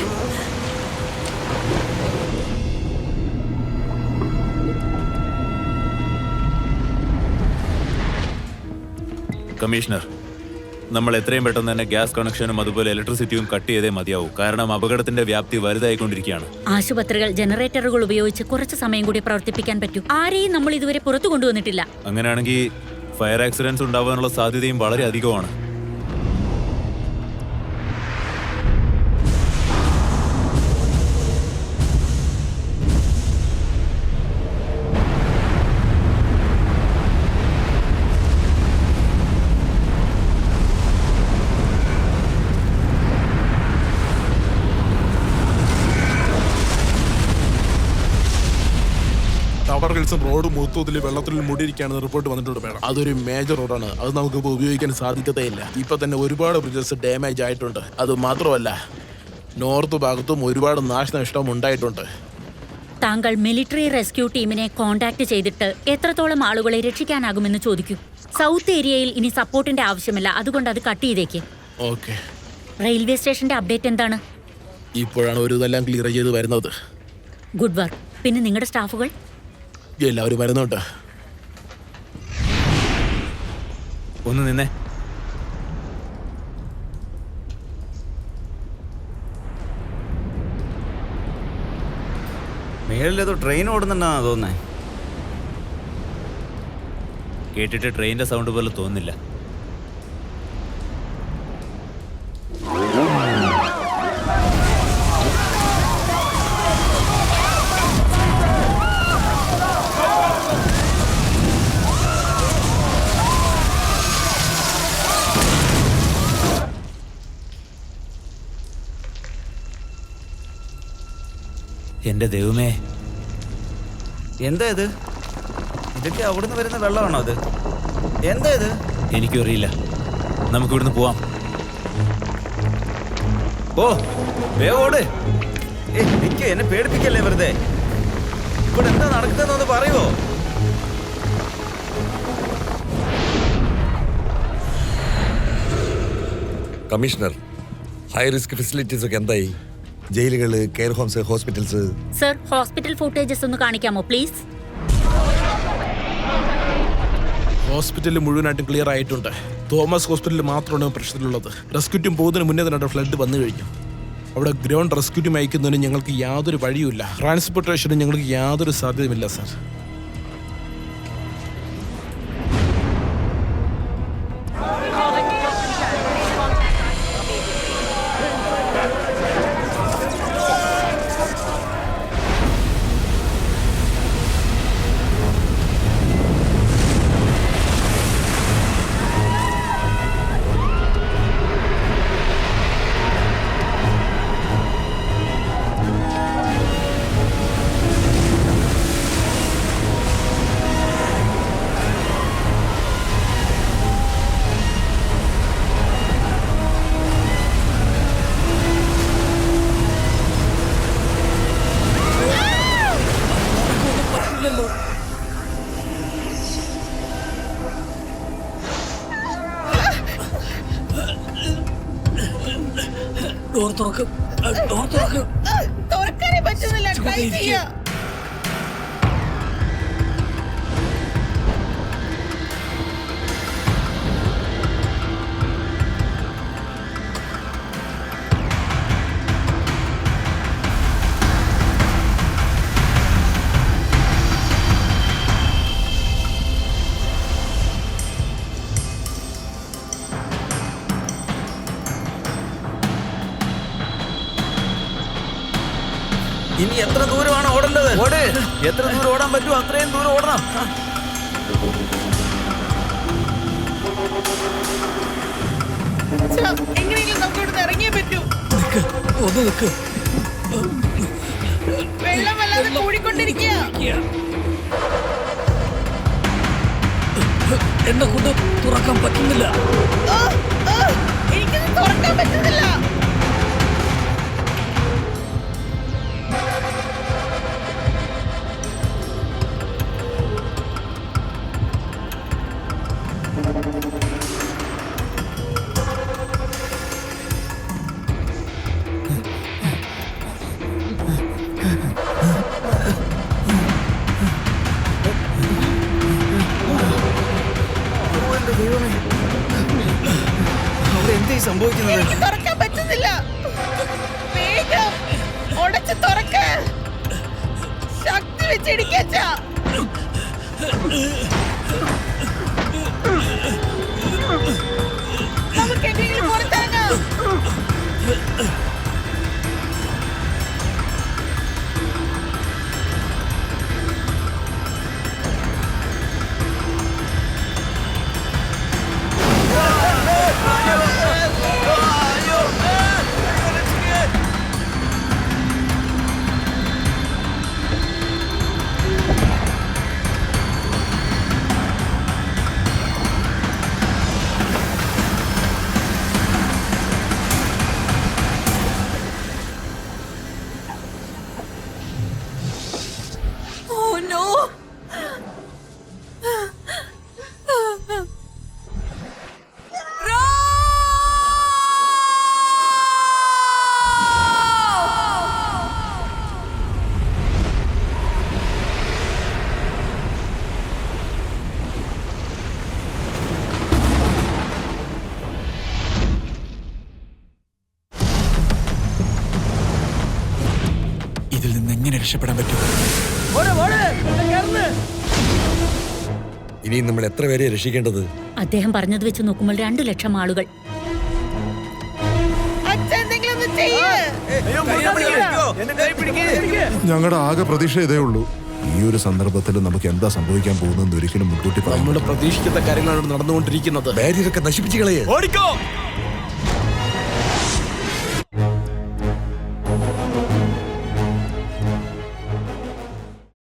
K: കമ്മീഷണർ, നമ്മൾ എത്രയും പെട്ടെന്ന് തന്നെ ഗ്യാസ് കണക്ഷനും അതുപോലെ ഇലക്ട്രിസിറ്റിയും കട്ട് ചെയ്തേ മതിയാവൂ. കാരണം അപകടത്തിന്റെ വ്യാപ്തി വലുതായിക്കൊണ്ടിരിക്കുകയാണ്.
A: ആശുപത്രികൾ ജനറേറ്ററുകൾ ഉപയോഗിച്ച് കുറച്ച് സമയം കൂടി പ്രവർത്തിപ്പിക്കാൻ പറ്റൂ. ആരെയും നമ്മൾ ഇതുവരെ പുറത്തു കൊണ്ടുവന്നിട്ടില്ല.
K: അങ്ങനെയാണെങ്കിൽ ഫയർ ആക്സിഡൻസ് ഉണ്ടാവാനുള്ള സാധ്യതയും വളരെ അധികമാണ്.
C: ടവർ ഹിൽസും റോഡ് മൊത്തത്തിൽ വെള്ളത്തിൽ മൂടിയിരിക്കുകയാണെന്ന് റിപ്പോർട്ട് വന്നിട്ടുണ്ട് മേഡം. അതൊരു മേജർ റോഡാണ്. അത് നമുക്കിപ്പോൾ ഉപയോഗിക്കാൻ സാധിക്കത്തേയില്ല. ഇപ്പൊ തന്നെ ഒരുപാട് ബ്രിഡ്ജസ് ഡാമേജ് ആയിട്ടുണ്ട്. അത് മാത്രമല്ല നോർത്ത് ഭാഗത്തും ഒരുപാട് നാശനഷ്ടം ഉണ്ടായിട്ടുണ്ട്.
A: താങ്കൾ മിലിറ്ററി റെസ്ക്യൂ ടീമിനെ കോൺടാക്ട് ചെയ്തിട്ട് എത്രത്തോളം ആളുകളെ രക്ഷിക്കാനാകുമെന്ന് ചോദിക്കൂ. സൗത്ത് ഏരിയയിൽ ഇനി സപ്പോർട്ടിന്റെ ആവശ്യമില്ല, അതുകൊണ്ട് അത് കട്ട് ചെയ്തേക്ക്.
C: ഓക്കെ.
A: റെയിൽവേ സ്റ്റേഷന്റെ അപ്ഡേറ്റ് എന്താണ്?
C: ഇപ്പോഴാണ് ഒരു ഇതെല്ലാം ക്ലിയർ ചെയ്ത് വരുന്നത്.
A: Good work. പിന്നെ നിങ്ങളുടെ സ്റ്റാഫുകൾ
C: എല്ലാവരും വരുന്നുണ്ട്.
K: ഒന്ന് നിന്നേ.
Q: മേളിലേതോ ട്രെയിൻ ഓടുന്നുണ്ടെന്നാ തോന്നുന്നേ.
K: കേട്ടിട്ട് ട്രെയിനിന്റെ സൗണ്ട് പോലെ തോന്നുന്നില്ല. എന്റെ ദൈവമേ,
Q: എന്താ ഇത്? ഇതൊക്കെ അവിടുന്ന് വരുന്ന വെള്ളമാണോ അത്? എന്താ ഇത്?
K: എനിക്കും അറിയില്ല. നമുക്ക് ഇവിടുന്ന് പോവാം.
Q: ഓ വേഗോട്. എനിക്ക് എന്നെ പേടിപ്പിക്കല്ലേ വെറുതെ. ഇവിടെ എന്താ നടക്കുന്നതെന്ന് പറയുമോ?
F: കമ്മീഷണർ, ഹൈ റിസ്ക് ഫെസിലിറ്റീസ് ഒക്കെ എന്തായി? ജയിലുകള്, care homes, hospitals.
A: Sir, hospital footages ഒന്ന് കാണിക്കാമോ പ്ലീസ്?
C: ഹോസ്പിറ്റലിൽ മുഴുവനായിട്ടും ക്ലിയർ ആയിട്ടുണ്ട്. തോമസ് ഹോസ്പിറ്റലിൽ മാത്രമാണ് പ്രശ്നത്തിലുള്ളത്. റെസ്ക്യൂ ടീം പോകുന്നതിന് മുന്നേ തന്നെ ഫ്ലഡ് വന്നു കഴിഞ്ഞു. അവിടെ ഗ്രൗണ്ട് റെസ്ക്യൂ ടീം അയക്കുന്നതിന് ഞങ്ങൾക്ക് യാതൊരു വഴിയുമില്ല. ട്രാൻസ്പോർട്ടേഷന് ഞങ്ങൾക്ക് യാതൊരു സാധ്യതയുമില്ല സാർ.
P: ഡോർ തുറക്കും.
B: തുറക്കാനേ പറ്റുന്നില്ല. ട്രൈ ചെയ്യാ.
D: ഇനി എത്ര ദൂരമാണ് ഓടേണ്ടത്? ഓട്. എത്ര ദൂരം ഓടാൻ പറ്റുമോ അത്രയും ദൂരം ഓടണം.
B: എങ്ങനെയെങ്കിലും നമുക്ക് ഇവിടുന്ന് ഇറങ്ങിയേ പറ്റൂ.
I: ഒന്ന് നിൽക്ക്.
B: വെള്ളം വല്ലാതെ കൂടിക്കൊണ്ടിരിക്കുക.
I: എന്നെ കൊണ്ട് തുറക്കാൻ പറ്റുന്നില്ല.
B: എനിക്കത് തുറക്കാൻ പറ്റുന്നില്ല.
Q: സംഭവിക്കുന്നത്
B: എനിക്ക് തുറക്കാൻ പറ്റുന്നില്ല. വേഗം ഉടച്ച് തുറക്ക. ശക്തി വെച്ചിടിക്കാ. നമുക്ക് എങ്ങനെയെങ്കിലും പുറത്തിറങ്ങാം.
D: ഇതിൽ നിന്ന് എങ്ങനെ രക്ഷപ്പെടാൻ പറ്റും?
F: ഇനി നമ്മൾ എത്ര പേരെ രക്ഷിക്കേണ്ടത്?
A: അദ്ദേഹം പറഞ്ഞത് വെച്ച് നോക്കുമ്പോൾ 2 ലക്ഷം ആളുകൾ.
L: ഞങ്ങളുടെ ആകെ പ്രതീക്ഷ ഇതേ ഉള്ളൂ. ഈ ഒരു സന്ദർഭത്തിൽ നമുക്ക് എന്താ സംഭവിക്കാൻ പോകുന്നതെന്ന് ഒരിക്കലും മുൻകൂട്ടി പറയാൻ
C: നമ്മൾ പ്രതീക്ഷിക്കുന്ന കാര്യങ്ങളാണ് നടന്നുകൊണ്ടിരിക്കുന്നത്.
F: ബാരിയറൊക്കെ നശിപ്പിച്ചു കളയേ.
D: ഓടിക്കോ.